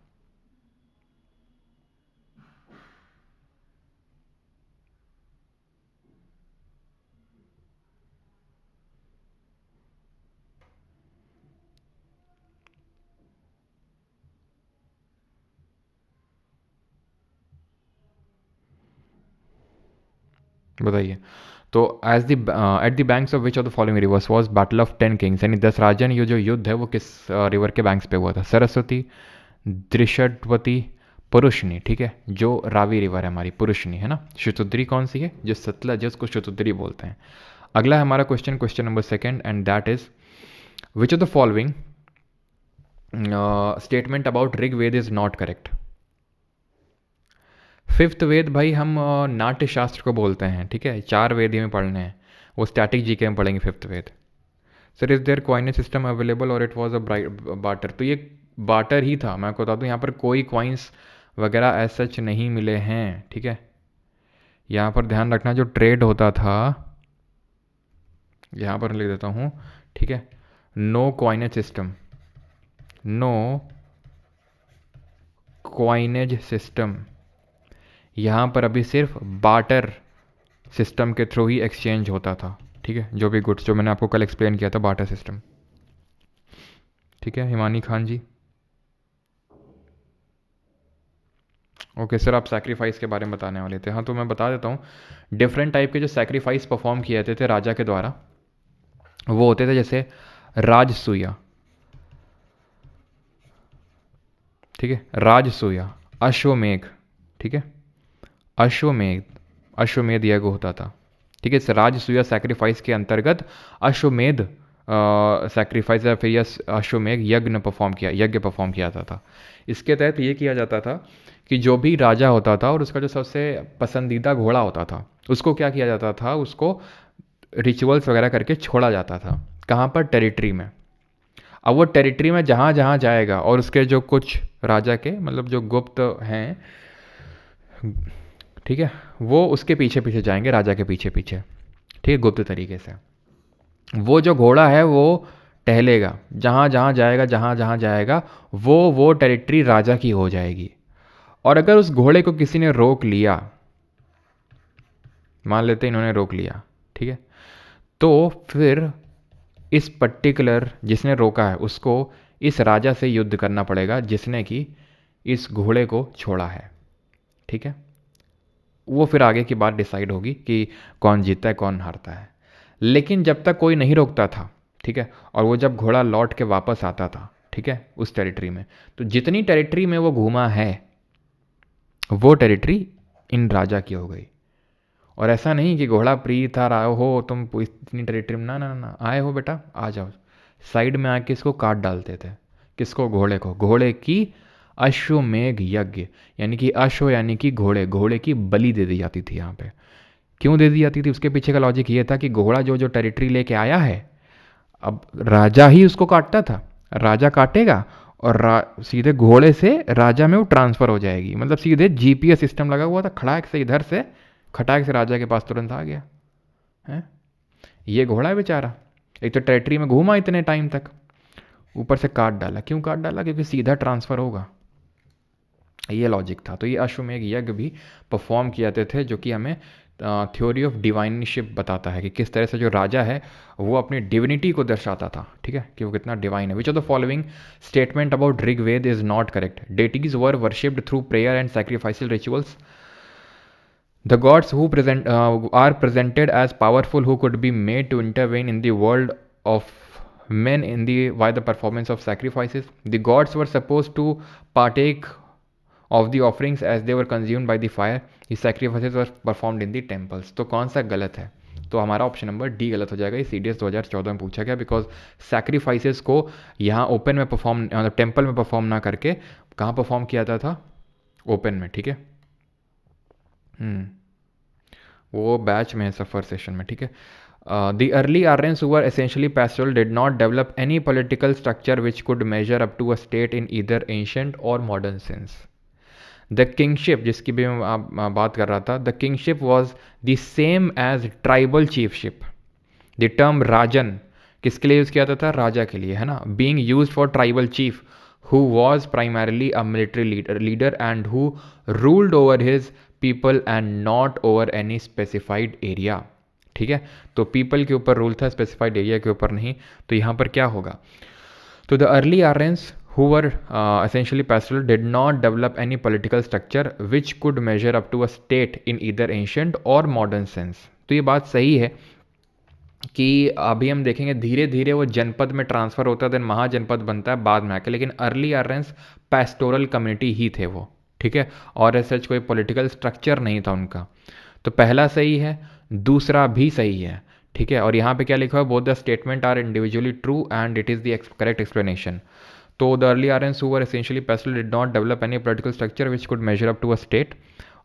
बताइए। तो as the at the banks of which of the following rivers was battle of 10 kings, यानी 10 राजन, ये जो युद्ध है वो किस रिवर के बैंक्स पे हुआ था? सरस्वती, दृषद्वती, पुरुषनी, ठीक है, जो रावी रिवर है हमारी, पुरुषनी है ना। शतुद्री कौन सी है? जो सतलज है उसको शतुद्री बोलते हैं। अगला है हमारा question, question number second, and that is which of the following statement about Rigveda is not correct? Fifth Veda भाई हम नाट्य शास्त्र को बोलते हैं, ठीक है, 4 वेद ही में पढ़ने हैं, वो स्टैटिक जीके में पढ़ेंगे fifth Veda. Sir is there coinage system available और इट वाज अ बार्टर? तो ये बार्टर ही था, मैं आपको बता दूं यहाँ पर कोई कॉइन्स वगैरह एज सच नहीं मिले हैं, ठीक है। यहाँ पर ध्यान रखना जो ट्रेड होता था, यहाँ पर लिख देता हूँ, ठीक है, no coinage system, no coinage system, यहाँ पर अभी सिर्फ बार्टर सिस्टम के थ्रू ही एक्सचेंज होता था, ठीक है, जो भी गुड्स, जो मैंने आपको कल एक्सप्लेन किया था बार्टर सिस्टम, ठीक है। हिमानी खान जी, ओके सर, आप सैक्रिफाइस के बारे में बताने वाले थे। हाँ तो मैं बता देता हूँ, डिफरेंट टाइप के जो सैक्रिफाइस परफॉर्म किए जाते थे राजा के द्वारा, वो होते थे जैसे राजसूया, ठीक है, राजसूया, अश्वमेघ, ठीक है, अश्वमेध, अश्वमेध यज्ञ होता था, ठीक है। इस राजसूया सैक्रिफाइस के अंतर्गत अश्वमेध सैक्रिफाइस या फिर यह अश्वमेध यज्ञ परफॉर्म किया जाता था। इसके तहत ये किया जाता था कि जो भी राजा होता था और उसका जो सबसे पसंदीदा घोड़ा होता था, उसको क्या किया जाता था, उसको रिचुअल्स वगैरह करके छोड़ा जाता था। कहाँ पर? टेरिटरी में। अब वो टेरिटरी में जहाँ जहाँ जाएगा और उसके जो कुछ राजा के मतलब जो गुप्त हैं, ठीक है, वो उसके पीछे पीछे जाएंगे, राजा के पीछे पीछे, ठीक है, गुप्त तरीके से। वो जो घोड़ा है वो टहलेगा, जहाँ जहाँ जाएगा, जहाँ जहाँ जाएगा वो टेरिटरी राजा की हो जाएगी। और अगर उस घोड़े को किसी ने रोक लिया, मान लेते इन्होंने रोक लिया, ठीक है, तो फिर इस पर्टिकुलर जिसने रोका है उसको इस राजा से युद्ध करना पड़ेगा जिसने कि इस घोड़े को छोड़ा है, ठीक है। वो फिर आगे की बात डिसाइड होगी कि कौन जीतता है कौन हारता है। लेकिन जब तक कोई नहीं रोकता था, ठीक है, और वो जब घोड़ा लौट के वापस आता था, ठीक है, उस टेरिटरी में, तो जितनी टेरिटरी में वो घूमा है वो टेरिटरी इन राजा की हो गई। और ऐसा नहीं कि घोड़ा प्रिय था, आए हो तुम इतनी टेरिटरी में, ना ना ना, आए हो बेटा आ जाओ, साइड में आके इसको काट डालते थे। किसको? घोड़े को। घोड़े की अश्वमेघ यज्ञ, यानी कि अश्व यानी कि घोड़े, घोड़े की बलि दे दी जाती थी यहाँ पे। क्यों दे दी जाती थी? उसके पीछे का लॉजिक ये था कि घोड़ा जो जो टेरिटरी लेके आया है, अब राजा ही उसको काटता था, राजा काटेगा और सीधे घोड़े से राजा में वो ट्रांसफर हो जाएगी, मतलब सीधे जीपीएस सिस्टम लगा हुआ था, खड़ाक से इधर से खटाक से राजा के पास तुरंत आ गया है। ये घोड़ा है बेचारा, एक तो टेरिटरी में घूमा इतने टाइम तक, ऊपर से काट डाला। क्यों काट डाला? क्योंकि सीधा ट्रांसफर होगा, ये लॉजिक था। तो ये अश्वमेघ यज्ञ भी परफॉर्म किए जाते थे, जो कि हमें थ्योरी ऑफ डिवाइनशिप बताता है कि किस तरह से जो राजा है वो अपनी डिविनिटी को दर्शाता था, ठीक है, कि वो कितना डिवाइन है। Which of the following statement about Rigveda is not correct? Deities were worshipped through prayer and sacrificial rituals. The gods who are presented as powerful, who could be made to intervene in the world of men by the performance of sacrifices. The gods were supposed to partake of the offerings as they were consumed by the fire. The sacrifices were performed in the temples. तो कौन सा गलत है? तो हमारा option number D गलत हो जाएगा। ये CDS 2014 में पूछा गया, बिकॉज सैक्रिफाइसेस को यहाँ ओपन में परफॉर्म, मतलब टेम्पल में परफॉर्म ना करके कहाँ परफॉर्म किया जाता था? ओपन में, ठीक है। वो बैच में है, सफ़र सेशन में, ठीक है। The early Aryans who were essentially pastoral did not develop any political structure which could measure up to a state in either ancient or modern sense. The kingship, जिसकी भी मैं बात कर रहा था, the kingship was the same as tribal chiefship. The term राजन किसके लिए use किया जाता था? राजा के लिए, है ना। Being used for tribal chief who was primarily a military leader and who ruled over his people and not over any specified area. ठीक है, तो पीपल के ऊपर रूल था, स्पेसिफाइड एरिया के ऊपर नहीं। तो यहाँ पर क्या होगा? तो the early Aryans who were essentially pastoral did not develop any political structure which could measure up to a state in either ancient or modern sense। तो ये बात सही है कि अभी हम देखेंगे धीरे धीरे वो जनपद में ट्रांसफ़र होता है, देन महाजनपद बनता है बाद में आके, लेकिन अर्ली आर्यंस पैस्टोरल कम्युनिटी ही थे वो, ठीक है, और ऐसा कोई पॉलिटिकल स्ट्रक्चर नहीं था उनका। तो पहला सही है, दूसरा भी सही है, ठीक है। और यहाँ पे क्या लिखा है? Both the statement are individually true and it is the correct explanation. तो the early Aryans who were essentially pastoral did not develop any political structure which could measure up to a state.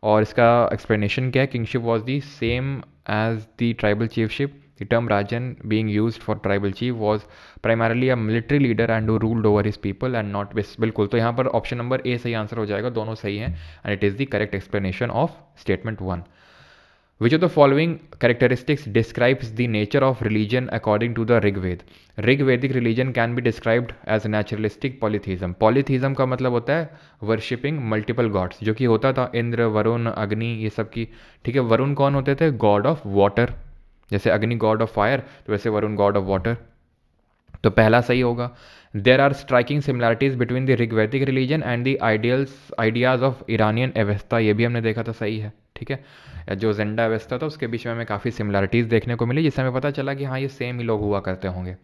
और इसका explanation क्या है? Kingship was the same as the tribal chiefship. The term Rajan being used for tribal chief was primarily a military leader and who ruled over his people and not बिस। बिल्कुल, तो यहाँ पर option number ए सही answer हो जाएगा, दोनों सही हैं and it is the correct explanation of statement 1। Which of the following characteristics describes the nature of religion according to the Rig Veda? Rig Vedic religion can be described as naturalistic polytheism। polytheism का मतलब होता है worshipping multiple gods, जो कि होता था इंद्र, वरुण, अग्नि, ये सब की, ठीक है। वरुण कौन होते थे? गॉड ऑफ वाटर, जैसे अग्नि गॉड ऑफ फायर, तो वैसे वरुण गॉड ऑफ वाटर। तो पहला सही होगा। There are striking similarities between the Rigvedic religion and the ideas of Iranian Avesta, ये भी हमने देखा था, सही है, ठीक है। जो जेंडा अवेस्ता था उसके बीच में हमें काफ़ी सिमिलैरिटीज़ देखने को मिली, जिससे हमें पता चला कि हाँ ये सेम ही लोग हुआ करते होंगे।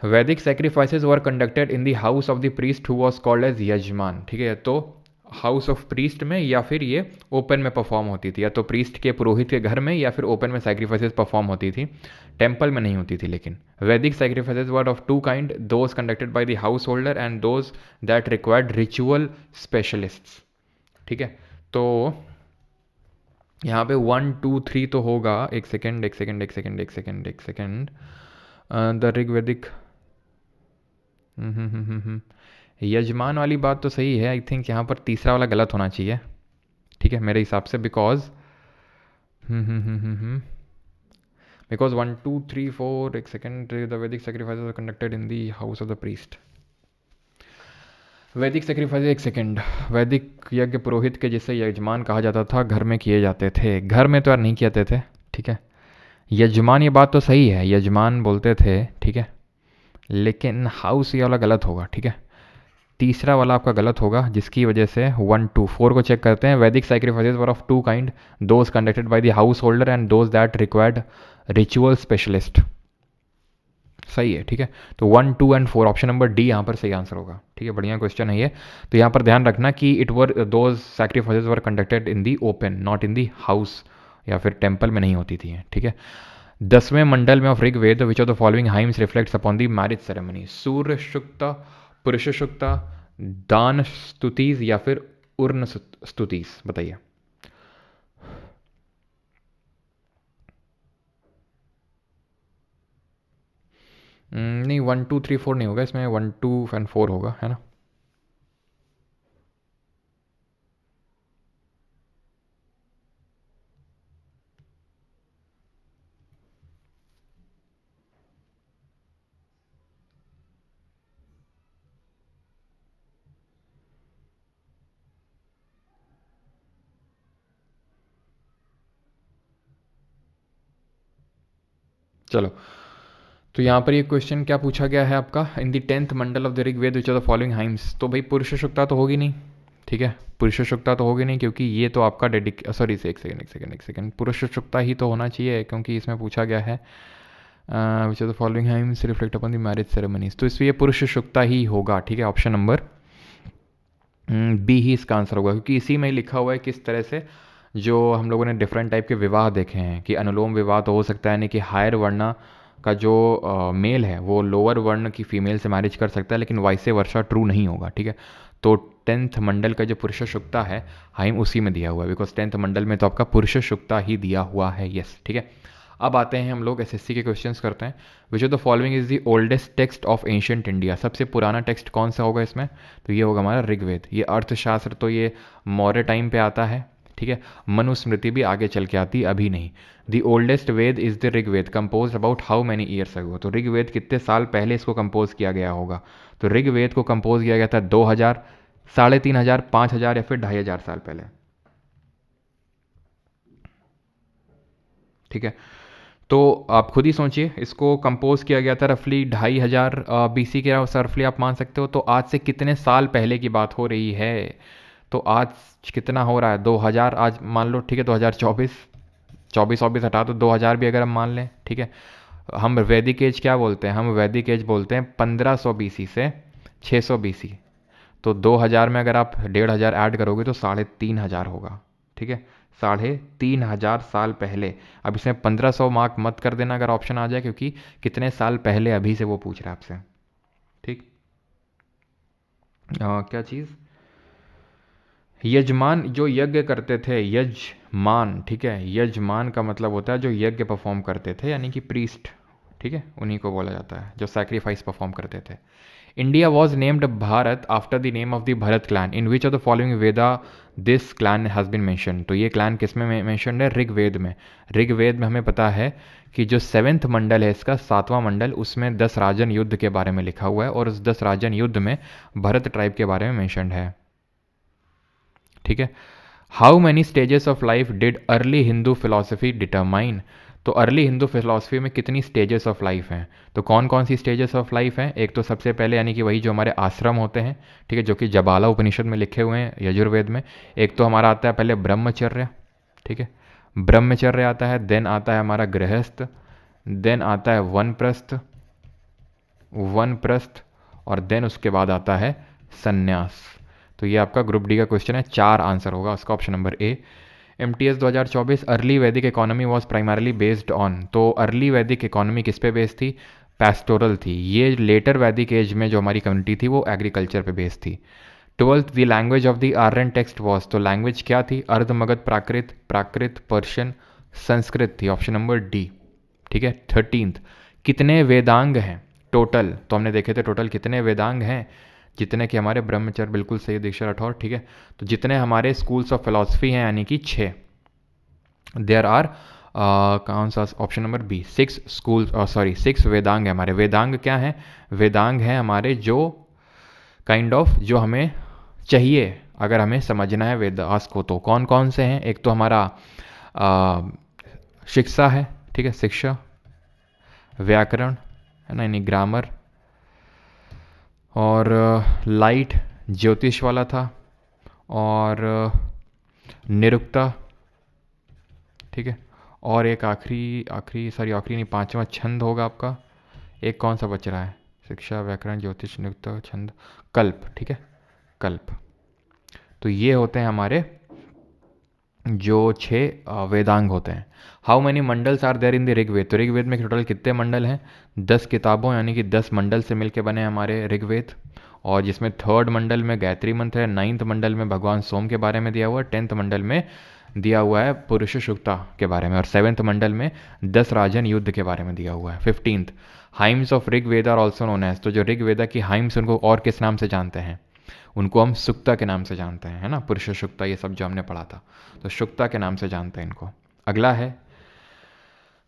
Vedic sacrifices were conducted in the house of the priest who was called as yajman, ठीक है। तो हाउस ऑफ प्रीस्ट में या फिर ये ओपन में परफॉर्म होती थी, या तो प्रीस्ट के पुरोहित के घर में या फिर ओपन में सेक्रीफाइसेज परफॉर्म होती थी, टेम्पल में नहीं होती थी। लेकिन Vedic sacrifices were of two kind, those conducted by the householder and those that required ritual specialists, ठीक है। तो यहाँ पे 1 2 3 तो होगा, एक सेकेंड द ऋग्वैदिक यजमान वाली बात तो सही है। आई थिंक यहाँ पर तीसरा वाला गलत होना चाहिए, ठीक है, मेरे हिसाब से, बिकॉज 1 2 3 4 एक second the Vedic sacrifices are conducted in the house of the priest. Vedic sacrifice, एक सेकेंड, वैदिक यज्ञ पुरोहित के जिसे यजमान कहा जाता था घर में किए जाते थे, घर में तो यार नहीं किए थे, ठीक है। यजमान, ये बात तो सही है, यजमान बोलते थे, ठीक है, लेकिन हाउस ये वाला गलत होगा, ठीक है। तीसरा वाला आपका गलत होगा, जिसकी वजह से 1 2 4 को चेक करते हैं। Vedic sacrifices were of two kind, those conducted by the householder and those that required ritual specialist, सही है, ठीक है। तो 1 2 एंड 4 ऑप्शन नंबर डी यहाँ पर सही आंसर होगा, ठीक है। बढ़िया क्वेश्चन है ये। तो यहाँ पर ध्यान रखना कि it were those sacrifices were conducted in the open, not in the house या फिर टेम्पल में नहीं होती थी, ठीक है। 10वें मंडल में of Rig Veda which of the following hymns reflects upon the marriage ceremony? Surya Sukta, Purusha Sukta, दान स्तुतिज या फिर उर्न स्तुतिज, बताइए। नहीं 1 2 3 4 नहीं होगा इसमें, 1 2 एंड 4 होगा, है ना। चलो, तो यहाँ पर ये क्वेश्चन क्या पूछा गया है आपका, in the 10th Mandala of the Rig Veda which are the following hymns? तो भाई पुरुष शुक्ता तो होगी नहीं, ठीक है, पुरुष शुक्ता तो होगी नहीं, क्योंकि ये तो आपका सॉरी एक सेकेंड पुरुष शुक्ता ही तो होना चाहिए, क्योंकि इसमें पूछा गया है which are the following hymns reflect upon the marriage ceremonies, तो इसलिए पुरुष शुक्ता ही होगा, ठीक है। ऑप्शन नंबर बी ही इसका आंसर होगा, क्योंकि इसी में लिखा हुआ है किस तरह से जो हम लोगों ने डिफरेंट टाइप के विवाह देखे हैं कि अनुलोम विवाह तो हो सकता है, यानी कि हायर वर्ण का जो मेल है वो लोअर वर्ण की फीमेल से मैरिज कर सकता है, लेकिन वाइसे वर्षा ट्रू नहीं होगा, ठीक है। तो 10th मंडल का जो पुरुष शुक्ता है हाइम उसी में दिया हुआ है, बिकॉज 10th मंडल में तो आपका पुरुष शुक्ता ही दिया हुआ है, यस, ठीक है। अब आते हैं हम लोग एसएससी के क्वेश्चंस करते हैं। Which of the following is the oldest text of ancient India? सबसे पुराना टेक्स्ट कौन सा होगा इसमें? तो ये होगा हमारा ऋग्वेद। ये अर्थशास्त्र तो ये मौर्य टाइम पे आता है, ठीक है, मनुस्मृति भी आगे चल के आती, अभी नहीं। The oldest Veda is the Rigveda, composed about how many years ago. तो ऋग्वेद कितने साल पहले इसको कंपोज किया गया होगा? तो ऋग्वेद को कंपोज किया गया था 2000, 3500, 5000 या फिर 2500 साल पहले। ठीक है, तो आप खुद ही सोचिए, इसको कंपोज किया गया था रफली 2500 BC के रफली आप मान सकते हो। तो आज से कितने साल पहले की बात हो रही है? तो आज कितना हो रहा है? 2000 आज मान लो, ठीक है, 2024, 24 हटा तो 2000 भी अगर हम मान लें, ठीक है। हम वैदिक एज क्या बोलते हैं? हम वैदिक एज बोलते हैं 1500 BC से 600 BC। तो 2000 में अगर आप 1500 ऐड करोगे तो 3500 होगा, ठीक है, 3500 साल पहले। अब इसमें 1500 मार्क मत कर देना अगर ऑप्शन आ जाए, क्योंकि कितने साल पहले अभी से वो पूछ रहा है आपसे, ठीक। क्या चीज़? यजमान जो यज्ञ करते थे, यजमान, ठीक है, यजमान का मतलब होता है जो यज्ञ परफॉर्म करते थे, यानी कि प्रीस्ट, ठीक है, उन्हीं को बोला जाता है जो सैक्रिफाइस परफॉर्म करते थे। India was named Bharat after the name of the Bharata clan, in which of the following Veda this clan has been mention. तो ये क्लैन किस में मेंशनड है? ऋग्वेद में। ऋग्वेद में हमें पता है कि जो 7th मंडल है इसका, 7वां मंडल, उसमें 10 राजन युद्ध के बारे में लिखा हुआ है, और उस 10 राजन युद्ध में भरत ट्राइब के बारे में मेंशनड है, ठीक है। How many stages of life did early Hindu philosophy determine. तो अर्ली हिंदू फिलोसफी में कितनी स्टेजेस ऑफ लाइफ हैं? तो कौन कौन सी स्टेजेस ऑफ लाइफ हैं? एक तो सबसे पहले यानी कि वही जो हमारे आश्रम होते हैं, ठीक है, जो कि जबाला उपनिषद में लिखे हुए हैं, यजुर्वेद में। एक तो हमारा आता है पहले ब्रह्मचर्य, ठीक है, ब्रह्मचर्य आता है, देन आता है हमारा गृहस्थ, देन आता है वनप्रस्थ, वनप्रस्थ, और देन उसके बाद आता है संन्यास। तो ये आपका ग्रुप डी का क्वेश्चन है, 4 आंसर होगा उसका, option number A. MTS 2024, early Vedic economy was primarily based on. तो अर्ली वैदिक इकोनॉमी किस पे बेस्ड थी? पैस्टोरल थी। ये लेटर वैदिक एज में जो हमारी कम्युनिटी थी वो एग्रीकल्चर पे बेस्ड थी। 12th, the language of the Aryan text was. तो लैंग्वेज क्या थी? अर्धमगध, प्राकृत, प्राकृत, पर्शियन, संस्कृत थी, ऑप्शन नंबर डी, ठीक है। 13th, कितने वेदांग हैं टोटल? तो हमने देखे थे टोटल कितने वेदांग हैं, जितने कि हमारे ब्रह्मचर्य, बिल्कुल सही दीक्षा राठौर, ठीक है। तो जितने हमारे स्कूल्स ऑफ फिलॉसफी हैं, यानी कि 6, देयर आर, कौन सा? Option number B, 6 school, sorry 6 Vedanga है हमारे। वेदांग क्या है? वेदांग है हमारे जो काइंड ऑफ जो हमें चाहिए अगर हमें समझना है वेदास को। तो कौन कौन से हैं? एक तो हमारा शिक्षा है, ठीक है, शिक्षा, व्याकरण है ना, यानी ग्रामर, और लाइट ज्योतिष वाला था, और निरुक्ता, ठीक है, और एक आखिरी सॉरी आखिरी नहीं, 5वां छंद होगा आपका। एक कौन सा बच रहा है? शिक्षा, व्याकरण, ज्योतिष, निरुक्ता, छंद, कल्प, ठीक है, कल्प। तो ये होते हैं हमारे जो 6 वेदांग होते हैं। How many Mandalas are there in the Rigveda. तो ऋग्वेद में टोटल कितने मंडल हैं? 10 किताबों यानी कि 10 मंडल से मिलके बने हमारे ऋग्वेद, और जिसमें 3rd मंडल में गायत्री मंत्र है, 9th मंडल में भगवान सोम के बारे में दिया हुआ है, 10th मंडल में दिया हुआ है पुरुष शुक्ता के बारे में, और 7th मंडल में 10 राजन युद्ध के बारे में दिया हुआ है। 15th, hymns of Rigveda are also known as. तो जो ऋग्वेदा की हाइम्स उनको और किस नाम से जानते हैं? उनको हम सुक्ता के नाम से जानते हैं, है ना, पुरुष शुक्ता, ये सब जो हमने पढ़ा था, तो शुक्ता के नाम से जानते हैं इनको। अगला है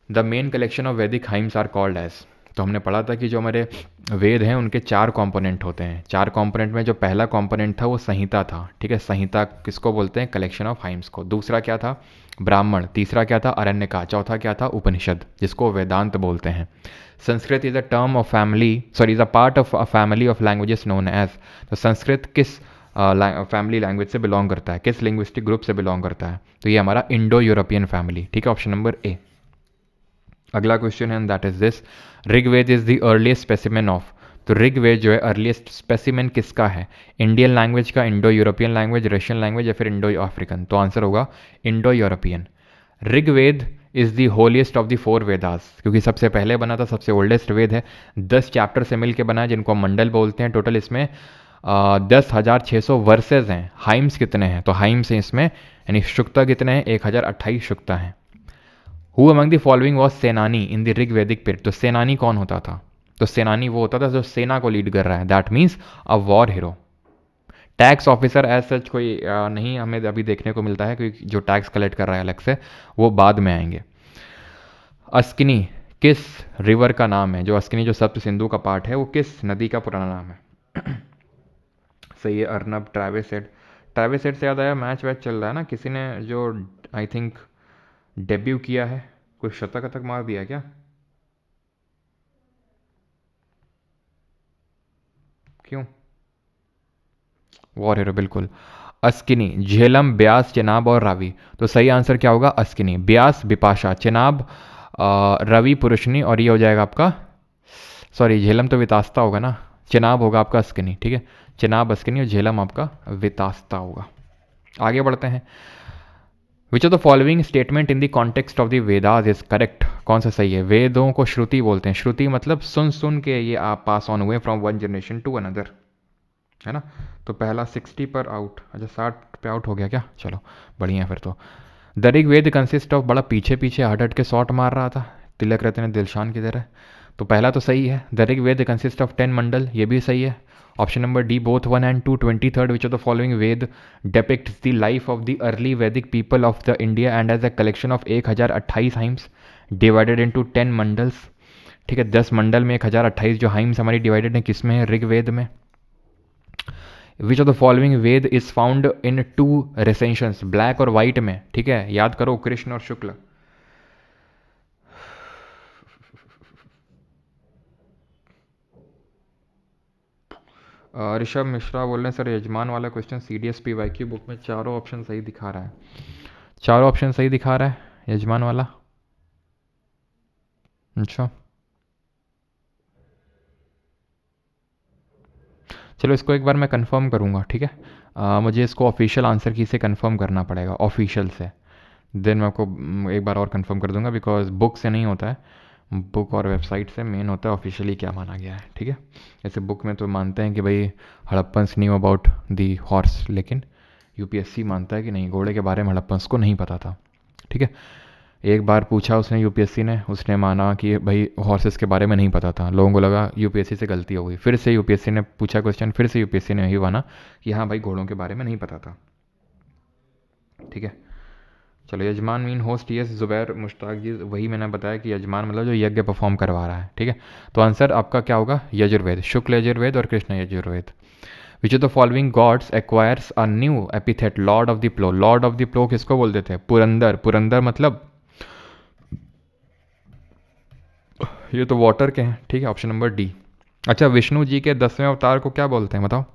द मेन कलेक्शन ऑफ वैदिक हाइम्स आर कॉल्ड एज। तो हमने पढ़ा था कि जो हमारे वेद हैं उनके 4 कंपोनेंट होते हैं। 4 कंपोनेंट में जो पहला कंपोनेंट था वो संहिता था, ठीक है, संहिता किसको बोलते हैं? कलेक्शन ऑफ हाइम्स को। दूसरा क्या था? ब्राह्मण। तीसरा क्या था? अरण्यका। चौथा क्या था? उपनिषद, जिसको वेदांत बोलते हैं। Sanskrit is a term of family, sorry is a part of a family of languages known as. तो संस्कृत किस फैमिली लैंग्वेज से बिलोंग करता है, किस लिंग्विस्टिक ग्रुप से बिलोंग करता है? तो ये हमारा इंडो यूरोपियन फैमिली, ठीक है, ऑप्शन नंबर ए। अगला क्वेश्चन है, that is this, Rigveda is the earliest specimen of. तो ऋग्वेद जो है अर्लीस्ट स्पेसिमेन किसका है? इंडियन लैंग्वेज का, Indo European language, Russian language, या फिर इंडो अफ्रीकन? तो आंसर होगा Indo European. Rigveda is the holiest of the 4 Vedas, क्योंकि सबसे पहले बना था, सबसे ओल्डेस्ट वेद है, 10 चैप्टर से मिलकर बना है, जिनको हम मंडल बोलते हैं। टोटल इसमें 10,600 वर्सेज हैं। हाइम्स कितने हैं? तो हाइम्स हैं इसमें, यानी शुक्ता कितने हैं? 1028 शुक्ता हैं। Who among the following was सेनानी इन द ऋग्वेदिक पीरियड। तो सेनानी कौन होता था? तो सेनानी वो होता था जो सेना को लीड कर रहा है, that means a war hero. Tax officer as such कोई नहीं हमें अभी देखने को मिलता है, क्योंकि जो टैक्स कलेक्ट कर रहा है अलग से वो बाद में आएंगे। अस्किनी किस रिवर का नाम है? जो अस्किनी जो सप्त सिंधु का पार्ट है वो किस नदी का पुराना नाम है? सही है अर्नब। ट्रैविस हेड से याद आया, मैच वैच चल रहा है ना, किसी ने जो आई थिंक डेब्यू किया है, कोई शतक अतक मार दिया क्या? क्यों? वॉर हीरो, बिल्कुल। अस्किनी, झेलम, ब्यास, चेनाब और रावी। तो सही आंसर क्या होगा? अस्किनी। ब्यास बिपाशा, चेनाब रवि पुरुषनी, और ये हो जाएगा आपका, सॉरी झेलम तो वितास्ता होगा ना, चेनाब होगा आपका अस्किनी, ठीक है। चेनाब अस्किनी और झेलम आपका वितास्ता होगा। आगे बढ़ते हैं। Which of the following statement in the context of the Vedas is correct? कौन सा सही है? वेदों को श्रुति बोलते हैं। श्रुति मतलब सुन सुन के ये आप पास ऑन हुए from one generation to another, है ना। तो पहला 60 पर आउट, अच्छा 60 पे आउट हो गया क्या? चलो बढ़िया है फिर तो। द ऋग्वेद कंसिस्ट ऑफ, बड़ा पीछे पीछे हट हट के शॉट मार रहा था तिलक रत्न दिलशान की तरह। तो पहला तो सही है, the Rigveda consist of 10 mandal, ये भी सही है। Option number D both 1 and 2। 23rd which of the following Veda depicts the life of the early Vedic people of the India and as a collection of 1028 hymns divided into 10 mandals, ठीक है। 10 मंडल में 1028 जो hymns हमारी divided है किसमें है? ऋग्वेद में। Which of the following Veda is found in 2 recensions, black और वाइट में, ठीक है। याद करो, कृष्ण और शुक्ल। ऋषभ मिश्रा बोल रहे हैं सर यजमान वाला क्वेश्चन CDS PYQ बुक में चारों ऑप्शन सही दिखा रहा है। चारों ऑप्शन सही दिखा रहा है यजमान वाला? अच्छा चलो इसको एक बार मैं कंफर्म करूँगा, ठीक है। मुझे इसको ऑफिशियल आंसर की से कंफर्म करना पड़ेगा, ऑफिशियल से। देन मैं आपको एक बार और कंफर्म कर दूंगा, बिकॉज बुक से नहीं होता है, बुक और वेबसाइट से मेन होता है ऑफिशियली क्या माना गया है, ठीक है। ऐसे बुक में तो मानते हैं कि भाई Harappans knew about the horse, लेकिन UPSC मानता है कि नहीं, घोड़े के बारे में हड़प्पन्स को नहीं पता था, ठीक है। एक बार पूछा उसने UPSC ने, उसने माना कि भाई हॉर्सेस के बारे में नहीं पता था, लोगों को लगा UPSC से गलती हो गई। फिर से UPSC ने पूछा क्वेश्चन, फिर से UPSC ने यही माना कि हाँ भाई घोड़ों के बारे में नहीं पता था, ठीक है। चलो yajaman mean host, yes Zubair Mushtaq ji, वही मैंने बताया कि यजमान मतलब जो यज्ञ परफॉर्म करवा रहा है, ठीक है। तो आंसर आपका क्या होगा? यजुर्वेद, शुक्ल यजुर्वेद और Krishna Yajurveda. Which of the following gods acquires a new epithet lord of the plough? Lord of the plough किसको बोल देते हैं? पुरंदर। पुरंदर मतलब ये तो वाटर के हैं, ठीक है। Option number D. अच्छा विष्णु जी के 10वें अवतार को क्या बोलते हैं बताओ?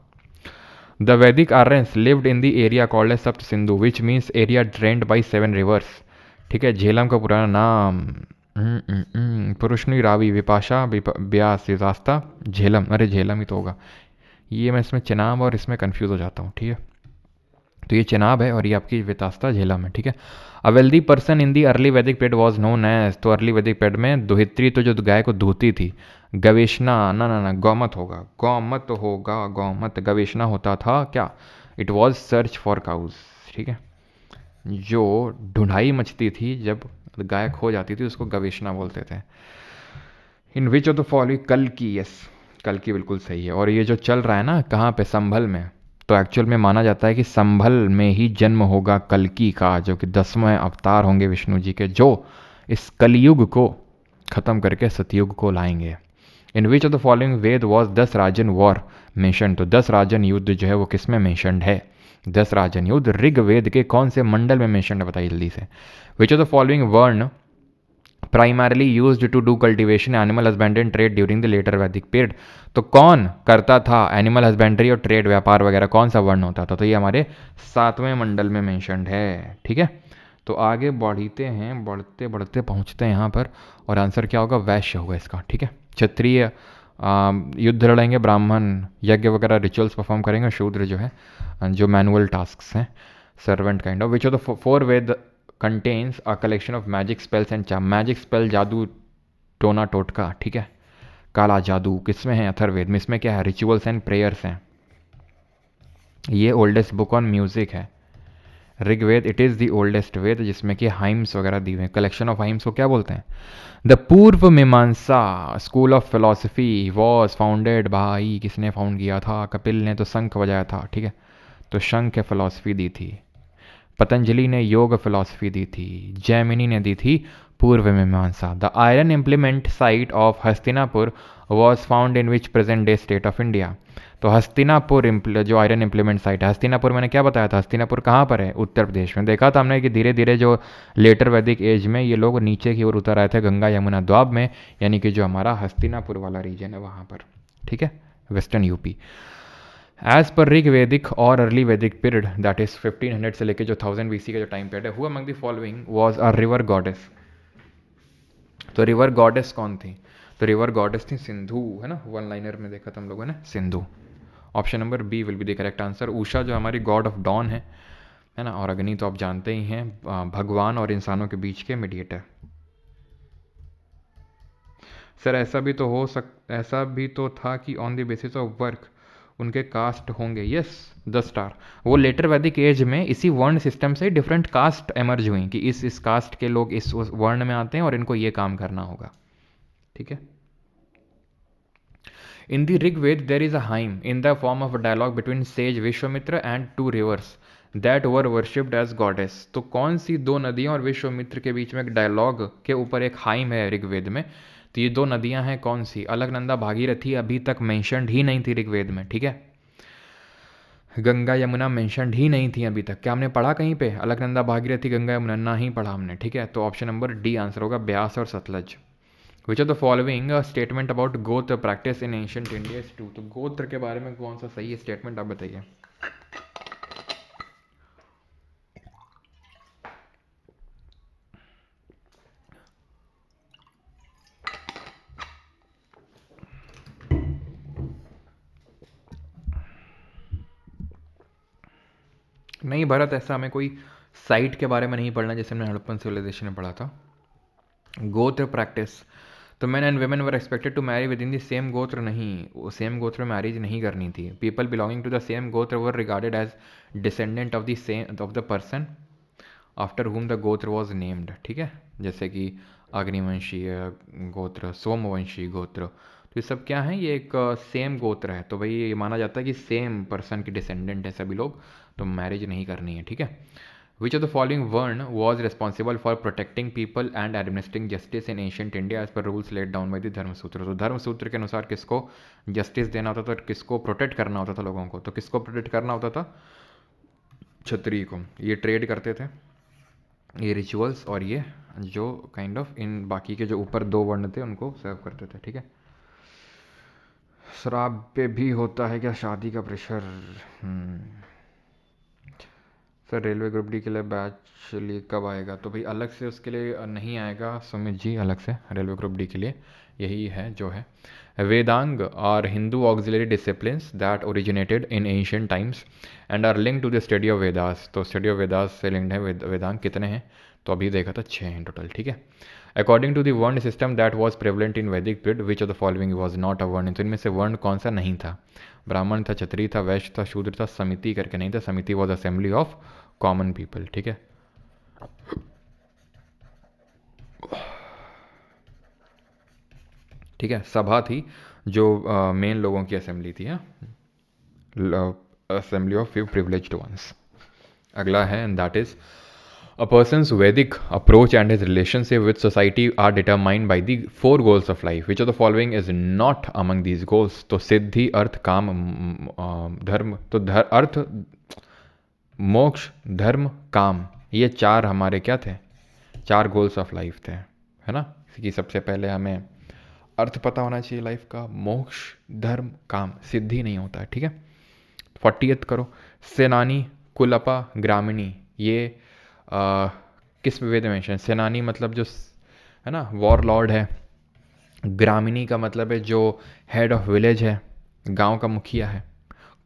The Vedic Aryans lived in the area called as Sapta Sindhu which means area drained by 7 rivers, ठीक है। झेलम का पुराना नाम पुरुषनी, रावी, विपाशा, ब्यास, रास्ता, झेलम। अरे झेलम ही तो होगा ये, मैं इसमें चेनाब और इसमें कंफ्यूज हो जाता हूँ, ठीक है। तो ये चेनाब है और ये आपकी वितास्ता झेलम है, ठीक है। अ wealthy person in the early वैदिक पेड वॉज नोन एज, तो अर्ली वैदिक पेड में दुहित्री तो जो गाय को धोती थी, गवेशना, ना ना ना गौमत होगा, गौमत होगा, गौमत। गवेशना होता था क्या? It was search for cows, ठीक है। जो ढूंढाई मचती थी जब गाय खो जाती थी उसको गवेशना बोलते थे। इन विच ऑफ द फॉलोइंग, कल की, यस कल की बिल्कुल सही है। और ये जो चल रहा है ना कहाँ पे? संभल में। तो एक्चुअल में माना जाता है कि संभल में ही जन्म होगा कल्कि का, जो कि 10वें अवतार होंगे विष्णु जी के, जो इस कलयुग को खत्म करके सतयुग को लाएंगे। In which of the following Veda was 10 Rajan war mention? तो 10 राजन युद्ध जो है वो किस में मेंशनड है? 10 राजन युद्ध ऋग्वेद के कौन से मंडल में मेंशनड है बताइए जल्दी से। Which of the following varna primarily used to do cultivation animal husbandry and trade during the letter Vedic period? तो कौन करता था एनिमल हस्बेंड्री और ट्रेड, व्यापार वगैरह, कौन सा वर्ण होता था? तो ये हमारे 7वें मंडल में मेंशनड है, ठीक है। तो आगे बढ़ते हैं, बढ़ते बढ़ते पहुंचते हैं यहाँ पर, और आंसर क्या होगा? वैश्य होगा इसका, ठीक है। क्षत्रिय युद्ध लड़ेंगे, ब्राह्मण यज्ञ वगैरह रिचुअल्स परफॉर्म करेंगे, शूद्र जो है जो मैनुअल टास्क हैं, servant kind of. Which of the 4 Veda contains a collection of magic spells and charm? Magic spell, जादू टोना टोटका, ठीक है। काला जादू किसमें है? अथर्ववेद में। इसमें क्या है? रिचुअल्स एंड प्रेयर्स हैं। ये ओल्डेस्ट बुक ऑन म्यूजिक है Rigveda, it is the oldest Veda जिसमें कि हाइम्स वगैरह दी हुए हैं। कलेक्शन ऑफ हाइम्स को क्या बोलते हैं? द पूर्व मीमांसा school of philosophy was founded by, किसने फाउंड किया था? कपिल ने तो शंख बजाया था, ठीक है। तो शंख फिलॉसफी दी थी, पतंजलि ने योग फिलॉसफी दी थी, जैमिनी ने दी थी पूर्व मीमांसा। The iron implement site of Hastinapur was found in which present day state of India. तो हस्तिनापुर जो आयरन इम्प्लीमेंट साइट है, हस्तिनापुर मैंने क्या बताया था, हस्तिनापुर कहाँ पर है, उत्तर प्रदेश में। देखा था हमने कि धीरे धीरे जो लेटर वैदिक एज में ये लोग नीचे की ओर उतर आए थे गंगा यमुना द्वाब में, यानी कि जो हमारा हस्तिनापुर वाला रीजन है वहाँ पर, ठीक है, western UP. As per Rig वैदिक और अर्ली वैदिक पीरियड, दैट इज 1500 से लेके जो 1000 BC का जो टाइम पीरियड है, who among the following was a river goddess. तो रिवर गॉडेस कौन थी, तो रिवर गॉडेस थी सिंधु, है ना, वन लाइनर में देखा था हम लोगों ने, Sindhu. Option number B will be the correct answer. Usha जो हमारी गॉड ऑफ डॉन है ना, और अग्नि तो आप जानते ही हैं भगवान और इंसानों के बीच के मीडिएटर। सर ऐसा भी तो था कि on the basis of work उनके कास्ट होंगे, यस, 10 स्टार। वो लेटर वैदिक एज में इसी वर्ण सिस्टम से डिफरेंट कास्ट एमर्ज हुई कि इस कास्ट के लोग इस वर्ण में आते हैं और इनको ये काम करना होगा, ठीक है। In the Rigveda there is a hymn in the form of a dialogue between sage Vishvamitra and 2 rivers that were worshipped as goddess. तो कौन सी 2 नदियां और विश्वामित्र के बीच में एक डायलॉग के ऊपर एक हाइम है ऋग्वेद में, तो ये 2 नदियां हैं कौन सी, अलकनंदा भागीरथी अभी तक मेंशन्ड ही नहीं थी ऋग्वेद में, ठीक है। गंगा यमुना मेंशन्ड ही नहीं थी अभी तक। क्या हमने पढ़ा कहीं पे अलकनंदा भागीरथी गंगा यमुना, ना ही पढ़ा हमने, ठीक है। तो ऑप्शन नंबर डी आंसर होगा, ब्यास और Sutlej. Which of the following statement about gotra practice in ancient India is true. तो गोत्र के बारे में कौन सा सही है स्टेटमेंट, आप बताइए। नहीं भरत, ऐसा हमें कोई साइट के बारे में नहीं पढ़ना जैसे हमने हड़प्पन सिविलाइजेशन में पढ़ा था। गोत्र प्रैक्टिस, तो man and women were expected to marry within the same gotra, नहीं, वो सेम गोत्र में मैरिज नहीं करनी थी। People belonging to the same gotra were regarded as descendant of the person after whom the gotra was named, ठीक है। जैसे कि अग्निवंशीय गोत्र, सोमवंशी गोत्र, तो ये सब क्या है, ये एक सेम गोत्र है, तो भाई ये माना जाता है कि सेम पर्सन के डिसेंडेंट है सभी लोग, तो मैरिज नहीं करनी है, ठीक है। Which of the following varna was responsible for protecting people and administering justice in ancient India as per rules laid down by the Dharmasutra. तो धर्मसूत्र के अनुसार किसको जस्टिस देना होता था और किसको प्रोटेक्ट करना होता था लोगों को, तो किसको प्रोटेक्ट करना होता था, क्षत्रिय को। ये ट्रेड करते थे, ये रिचुअल्स और ये जो काइंड ऑफ इन बाकी के जो ऊपर 2 वर्ण थे उनको सर्व करते थे, ठीक है। शराब पे भी होता है क्या शादी का pressure? Sir railway group D के लिए बैच कब आएगा? तो भाई अलग से उसके लिए नहीं आएगा सुमित जी, अलग से रेलवे ग्रुप डी के लिए यही है जो है। Vedanga are Hindu auxiliary disciplines that originated in ancient times and are linked to the study of Vedas. तो स्टडी ऑफ वेदास से लिंक्ड है वेदांग। कितने हैं? तो अभी देखा था 6 हैं टोटल, ठीक है। According to the varna system that was prevalent in Vedic period which of the following was not a varna. तो इनमें से वर्ण कौन सा नहीं था? ब्राह्मण था, क्षत्रिय था, वैश्य था, शूद्र था, समिति करके नहीं था। समिति was assembly of common people, ठीक है। ठीक है, सभा थी जो मेन लोगों की असेंबली थी, assembly of few privileged ones. अगला है and that is A person's Vedic approach and his relationship with society are determined by the 4 goals of life. Which of the following is not among these goals? तो सिद्धि, अर्थ, काम, धर्म। तो अर्थ, मोक्ष, धर्म, काम, ये 4 हमारे क्या थे? 4 गोल्स ऑफ लाइफ थे, है ना। कि सबसे पहले हमें अर्थ पता होना चाहिए लाइफ का, मोक्ष, धर्म, काम, सिद्धि नहीं होता है, ठीक है। 40th करो। सेनानी, कुलपा, ग्रामीणी, ये किस वेद में? सेनानी मतलब जो है ना वॉर लॉर्ड है। ग्रामीणी का मतलब है जो हेड ऑफ विलेज है, गांव का मुखिया है।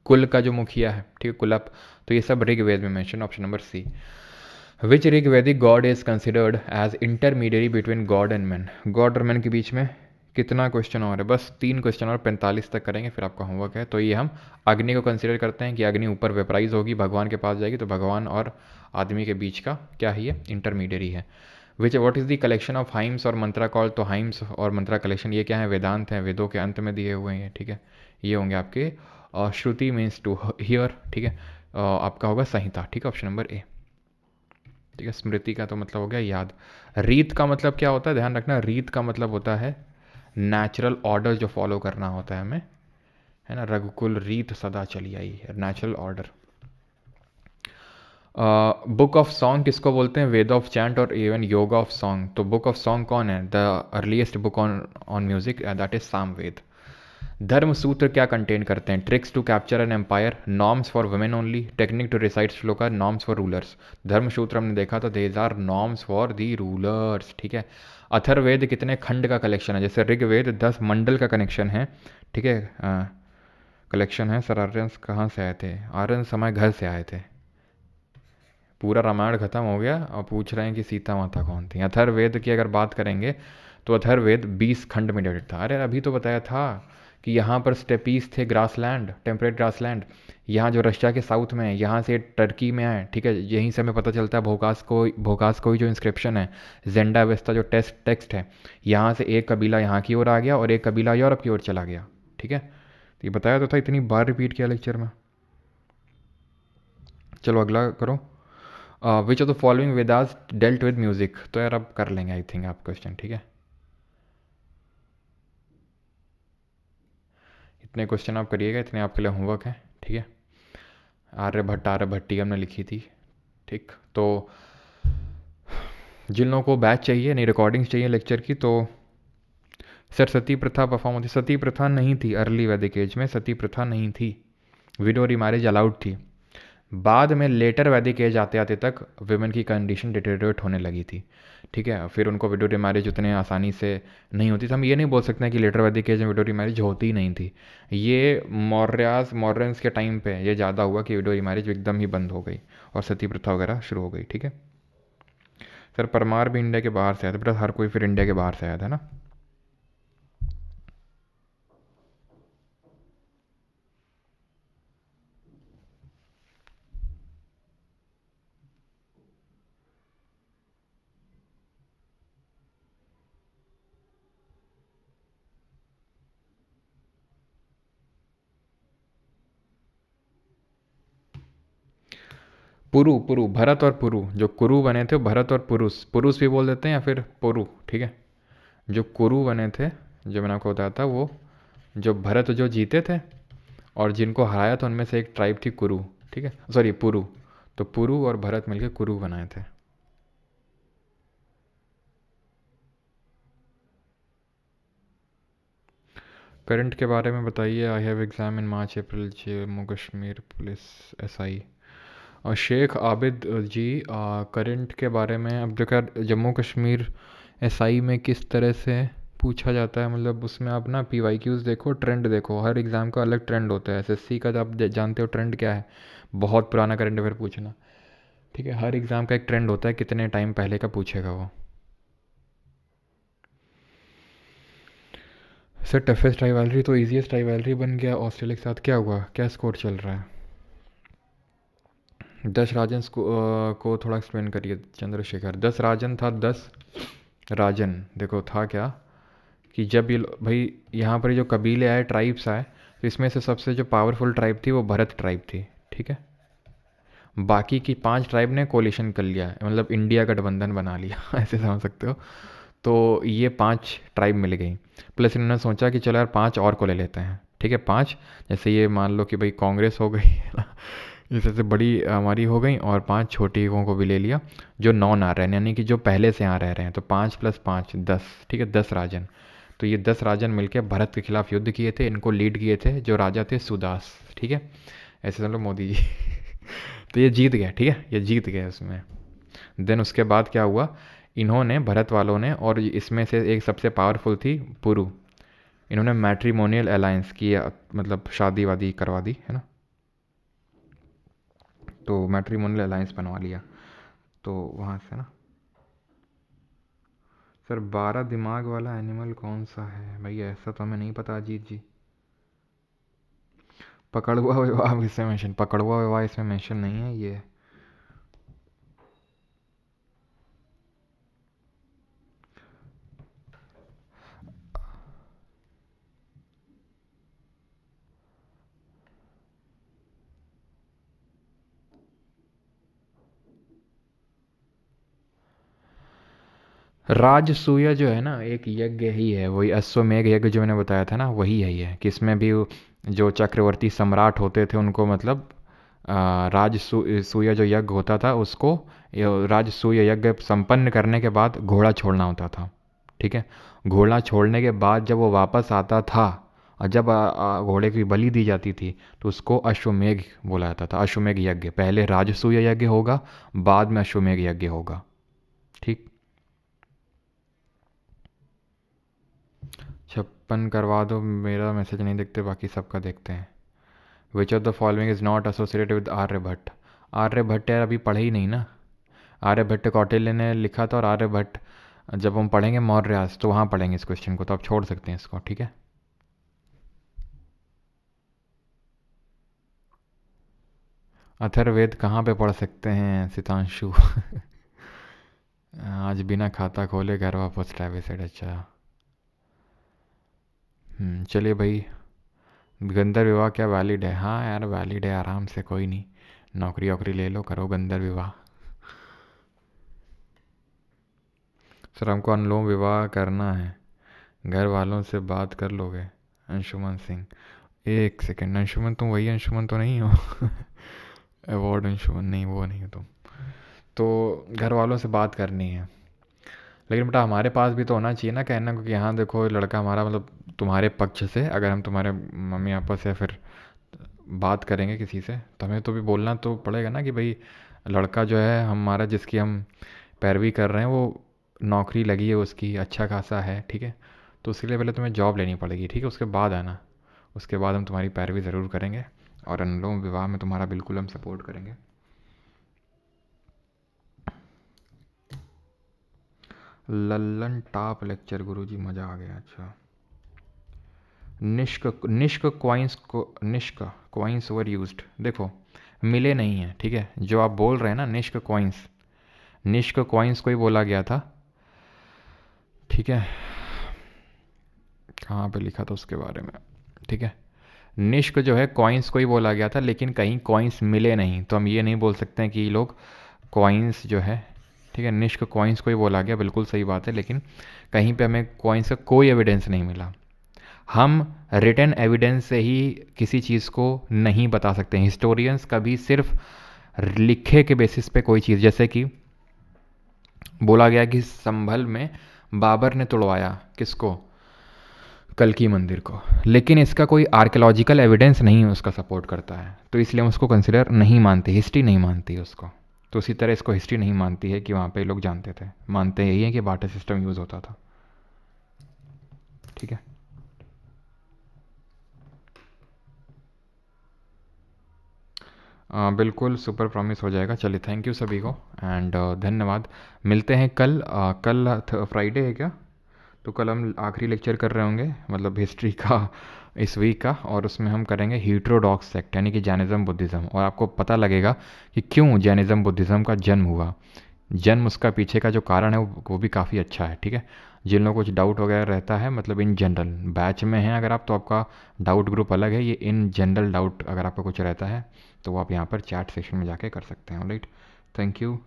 कुल का जो मुखिया है, ठीक है, कुलप। तो ये सब ऋग्वेद में mention. Option number C. Which Rigvedic god is considered as intermediate between god and man. God और मैन के बीच में कितना क्वेश्चन और है? बस 3 क्वेश्चन और 45 तक करेंगे, फिर आपका होमवर्क है। तो ये हम अग्नि को कंसिडर करते हैं कि अग्नि ऊपर वेपराइज होगी, भगवान के पास जाएगी, तो भगवान और आदमी के बीच का क्या है? ये इंटरमीडिएरी है। विच what is the collection of hymns और मंत्रा कॉल। तो हाइम्स और मंत्रा कलेक्शन ये क्या है? वेदांत है, वेदों के अंत में दिए हुए हैं, ठीक है। ये होंगे आपके श्रुति मीन्स टू हियर, ठीक है। आपका होगा संहिता, ठीक है, ऑप्शन नंबर ए। ठीक है, स्मृति का तो मतलब हो गया याद। रीत का मतलब क्या होता है, ध्यान रखना, रीत का मतलब होता है नेचुरल ऑर्डर जो फॉलो करना होता है हमें, है ना, रघुकुल रीत सदा चली आई, natural order. Book of song किसको बोलते हैं, वेद ऑफ चैंट और इवन योग ऑफ सॉन्ग। तो बुक ऑफ सॉन्ग कौन है, the earliest book on on music, that is Samaveda. Dharma Sutra क्या कंटेन करते हैं, tricks to capture an empire, norms for women only, technique to recite shloka, norms for rulers. Dharma Sutra हमने देखा था, these are norms for the rulers, ठीक है। अथर्ववेद कितने खंड का कलेक्शन है, जैसे ऋग्वेद 10 मंडल का कनेक्शन है, ठीक है, कलेक्शन है। सर आर्यंस कहाँ से आए थे, आर्यंस हमारे घर से आए थे। पूरा रामायण खत्म हो गया और पूछ रहे हैं कि सीता माता कौन थी। अथर्ववेद की अगर बात करेंगे तो अथर्ववेद 20 खंड में डिवाइडेड था। अरे अभी तो बताया था कि यहाँ पर स्टेपीज थे, ग्रासलैंड, टेम्परेट ग्रासलैंड, यहाँ जो रशिया के साउथ में है, यहाँ से टर्की में है, ठीक है। यहीं से हमें पता चलता है भोकास को जो इंस्क्रिप्शन है, जेंडा वेस्टा जो टेक्स्ट है, यहाँ से एक कबीला यहाँ की ओर आ गया और एक कबीला यूरोप की ओर चला गया, ठीक है। तो ये बताया तो था, इतनी बार रिपीट किया लेक्चर में। चलो अगला करो। विच of the following Vedas dealt with music. तो यार अब कर लेंगे आई थिंक आप क्वेश्चन, ठीक है। इतने क्वेश्चन आप करिएगा, इतने आपके लिए होमवर्क है, ठीक है। आर्यभट्टी हमने लिखी थी, ठीक। तो जिन लोगों को बैच चाहिए, नहीं रिकॉर्डिंग्स चाहिए लेक्चर की, तो सर सती प्रथा परफॉर्म होती, सती प्रथा नहीं थी अर्ली वैदिक एज में, सती प्रथा नहीं थी, विडो रिमैरिज अलाउड थी। बाद में लेटर वैदिक एज आते आते तक वुमेन की कंडीशन डिटेरियोरेट होने लगी थी, ठीक है। फिर उनको विडो रिमैरिज उतने आसानी से नहीं होती थी। हम ये नहीं बोल सकते हैं कि लेटर वैदिक एज में विडो रिमैरिज होती ही नहीं थी। ये मौर्यंस के टाइम पे ये ज़्यादा हुआ कि विडो रिमैरिज एकदम ही बंद हो गई और सती प्रथा वगैरह शुरू हो गई, ठीक है। सर परमार भी इंडिया के बाहर से आया था, बेटा हर कोई फिर इंडिया के बाहर से आया था ना। पुरु पुरु भरत और पुरु, जो कुरु बने थे भरत और पुरुष, पुरुष भी बोल देते हैं या फिर पुरु, ठीक है। जो कुरु बने थे, जो मैंने आपको बताया था, वो जो भरत जो जीते थे और जिनको हराया था उनमें से एक ट्राइब थी कुरु, ठीक है, सॉरी पुरु। तो पुरु और भरत मिलकर कुरु बनाए थे। करंट के बारे में बताइए। I have exam in March April, Jammu Kashmir police SI. और शेख आबिद जी, करंट के बारे में अब देखा, जम्मू कश्मीर एसआई में किस तरह से पूछा जाता है, मतलब उसमें आप ना पीवाईक्यूज़ देखो, ट्रेंड देखो, हर एग्ज़ाम का अलग ट्रेंड होता है। एसएससी का तो आप जानते हो ट्रेंड क्या है, बहुत पुराना करंट अफेयर पूछना, ठीक है। हर एग्ज़ाम का एक ट्रेंड होता है, कितने टाइम पहले का पूछेगा वो। सर टफेस्ट राइवलरी तो इजीएस्ट राइवलरी बन गया, ऑस्ट्रेलिया के साथ क्या हुआ, क्या स्कोर चल रहा है। दस राजन को थोड़ा एक्सप्लेन करिए चंद्रशेखर। 10 राजन था, 10 राजन देखो था क्या, कि जब ये भाई यहाँ पर जो कबीले आए, ट्राइब्स आए, तो इसमें से सबसे जो पावरफुल ट्राइब थी वो भरत ट्राइब थी, ठीक है। बाकी की 5 ट्राइब ने कोलिशन कर लिया, मतलब इंडिया गठबंधन बना लिया ऐसे समझ सकते हो। तो ये 5 ट्राइब मिल गई, प्लस इन्होंने सोचा कि चलो यार 5 और को ले लेते हैं, ठीक है। 5 जैसे ये मान लो कि भाई कांग्रेस हो गई ये सबसे बड़ी हमारी हो गई, और 5 छोटी को भी ले लिया जो नॉन आ रहे हैं, यानी कि जो पहले से यहाँ रह रहे हैं। तो 5 + 5 10, ठीक है, 10 राजन। तो ये 10 राजन मिलकर भारत के खिलाफ युद्ध किए थे, इनको लीड किए थे जो राजा थे सुदास, ठीक है। ऐसे समझ लो मोदी जी तो ये जीत गया, ठीक है, ये जीत गए उसमें। देन उसके बाद क्या हुआ, इन्होंने भरत वालों ने, और इसमें से एक सबसे पावरफुल थी पुरु, इन्होंने मैट्रीमोनियल अलायंस किया, मतलब शादी वादी करवा दी, है ना। तो मैट्रीमोनियल अलायंस बनवा लिया, तो वहाँ से ना। सर 12 दिमाग वाला एनिमल कौन सा है भाई, ऐसा तो हमें नहीं पता अजीत जी। पकड़ुआ विवाह इसमें मेंशन, पकड़ुआ विवाह इसमें मेंशन नहीं है ये। राजसूय जो है ना एक यज्ञ ही है, वही अश्वमेघ यज्ञ जो मैंने बताया था ना, वही है ये, कि इसमें भी जो चक्रवर्ती सम्राट होते थे उनको मतलब राजसूय जो यज्ञ होता था उसको, राजसूय यज्ञ संपन्न करने के बाद घोड़ा छोड़ना होता था। ठीक है, घोड़ा छोड़ने के बाद जब वो वापस आता था और जब घोड़े की बलि दी जाती थी तो उसको अश्वमेघ बोला जाता था। अश्वमेघ यज्ञ, पहले राजसूय यज्ञ होगा, बाद में अश्वमेघ यज्ञ होगा। ठीक, 56 करवा दो, मेरा मैसेज नहीं देखते, बाकी सबका देखते हैं। Which of the following is not associated with Aryabhata. Aryabhata यार अभी पढ़े ही नहीं ना। आर्यभट्ट कौटिल्य ने लिखा था, और आर्यभट्ट जब हम पढ़ेंगे मौर्यास तो वहाँ पढ़ेंगे इस क्वेश्चन को, तो आप छोड़ सकते हैं इसको। ठीक है, अथर्ववेद कहाँ पे पढ़ सकते हैं सितांशु? आज बिना खाता खोले घर वापस ट्रैविस। अच्छा, चलिए भाई, गंधर्व विवाह क्या वैलिड है? हाँ यार वैलिड है, आराम से, कोई नहीं, नौकरी वोकरी ले लो, करो गंधर्व विवाह। सर हमको अनुलोम विवाह करना है, घर वालों से बात कर लोगे? अंशुमन सिंह, एक सेकेंड, अंशुमन तुम वही अंशुमन तो नहीं हो? अवार्ड अंशुमन नहीं, वो नहीं हो तुम। तो घर वालों से बात करनी है, लेकिन बेटा हमारे पास भी तो होना चाहिए ना कहना, क्योंकि यहाँ देखो लड़का हमारा मतलब तुम्हारे पक्ष से, अगर हम तुम्हारे मम्मी पापा से फिर बात करेंगे किसी से तो हमें तो भी बोलना तो पड़ेगा ना कि भाई लड़का जो है हमारा, जिसकी हम पैरवी कर रहे हैं, वो नौकरी लगी है उसकी, अच्छा खासा है। ठीक है, तो उसके लिए पहले तुम्हें जॉब लेनी पड़ेगी। ठीक है, उसके बाद आना, उसके बाद हम तुम्हारी पैरवी ज़रूर करेंगे, और अनुलोम विवाह में तुम्हारा बिल्कुल हम सपोर्ट करेंगे। लल्लन टॉप लेक्चर गुरुजी, मज़ा आ गया। अच्छा, निष्क कॉइन्स वर यूज्ड, देखो मिले नहीं हैं। ठीक है, जो आप बोल रहे हैं ना निष्क कॉइन्स को ही बोला गया था। ठीक है, कहाँ पे लिखा था उसके बारे में? ठीक है, निष्क जो है कॉइन्स को ही बोला गया था, लेकिन कहीं कॉइन्स मिले नहीं, तो हम ये नहीं बोल सकते हैं कि ये लोग कॉइन्स जो है, ठीक है, निष्क कॉइन्स को ही बोला गया, बिल्कुल सही बात है, लेकिन कहीं पे हमें कॉइन्स का कोई एविडेंस नहीं मिला। हम रिटन एविडेंस से ही किसी चीज़ को नहीं बता सकते हैं। हिस्टोरियंस कभी सिर्फ लिखे के बेसिस पे कोई चीज़, जैसे कि बोला गया कि संभल में बाबर ने तोड़वाया किसको? कल्कि मंदिर को, लेकिन इसका कोई आर्कियोलॉजिकल एविडेंस नहीं उसका सपोर्ट करता है, तो इसलिए हम उसको कंसिडर नहीं मानते, हिस्ट्री नहीं मानती उसको। तो उसी तरह इसको हिस्ट्री नहीं मानती है कि वहाँ पे लोग जानते थे, मानते यही है कि बाटर सिस्टम यूज़ होता था। ठीक है, बिल्कुल सुपर प्रॉमिस हो जाएगा। चलिए, थैंक यू सभी को, एंड धन्यवाद। मिलते हैं कल। कल फ्राइडे है क्या? तो कल हम आखिरी लेक्चर कर रहे होंगे, मतलब हिस्ट्री का इस वीक का, और उसमें हम करेंगे हीट्रोडॉक्स सेक्ट, यानी कि जैनिज़्म बुद्धिज़्म, और आपको पता लगेगा कि क्यों जैनिज़्म बुद्धिज़्म का जन्म हुआ। जन्म, उसका पीछे का जो कारण है वो भी काफ़ी अच्छा है। ठीक है, जिन लोगों को कुछ डाउट वगैरह रहता है, मतलब इन जनरल बैच में हैं अगर आप, तो आपका डाउट ग्रुप अलग है, ये इन जनरल डाउट अगर आपका कुछ रहता है तो वो आप यहाँ पर चैट सेक्शन में जाके कर सकते हैं। Right, thank you.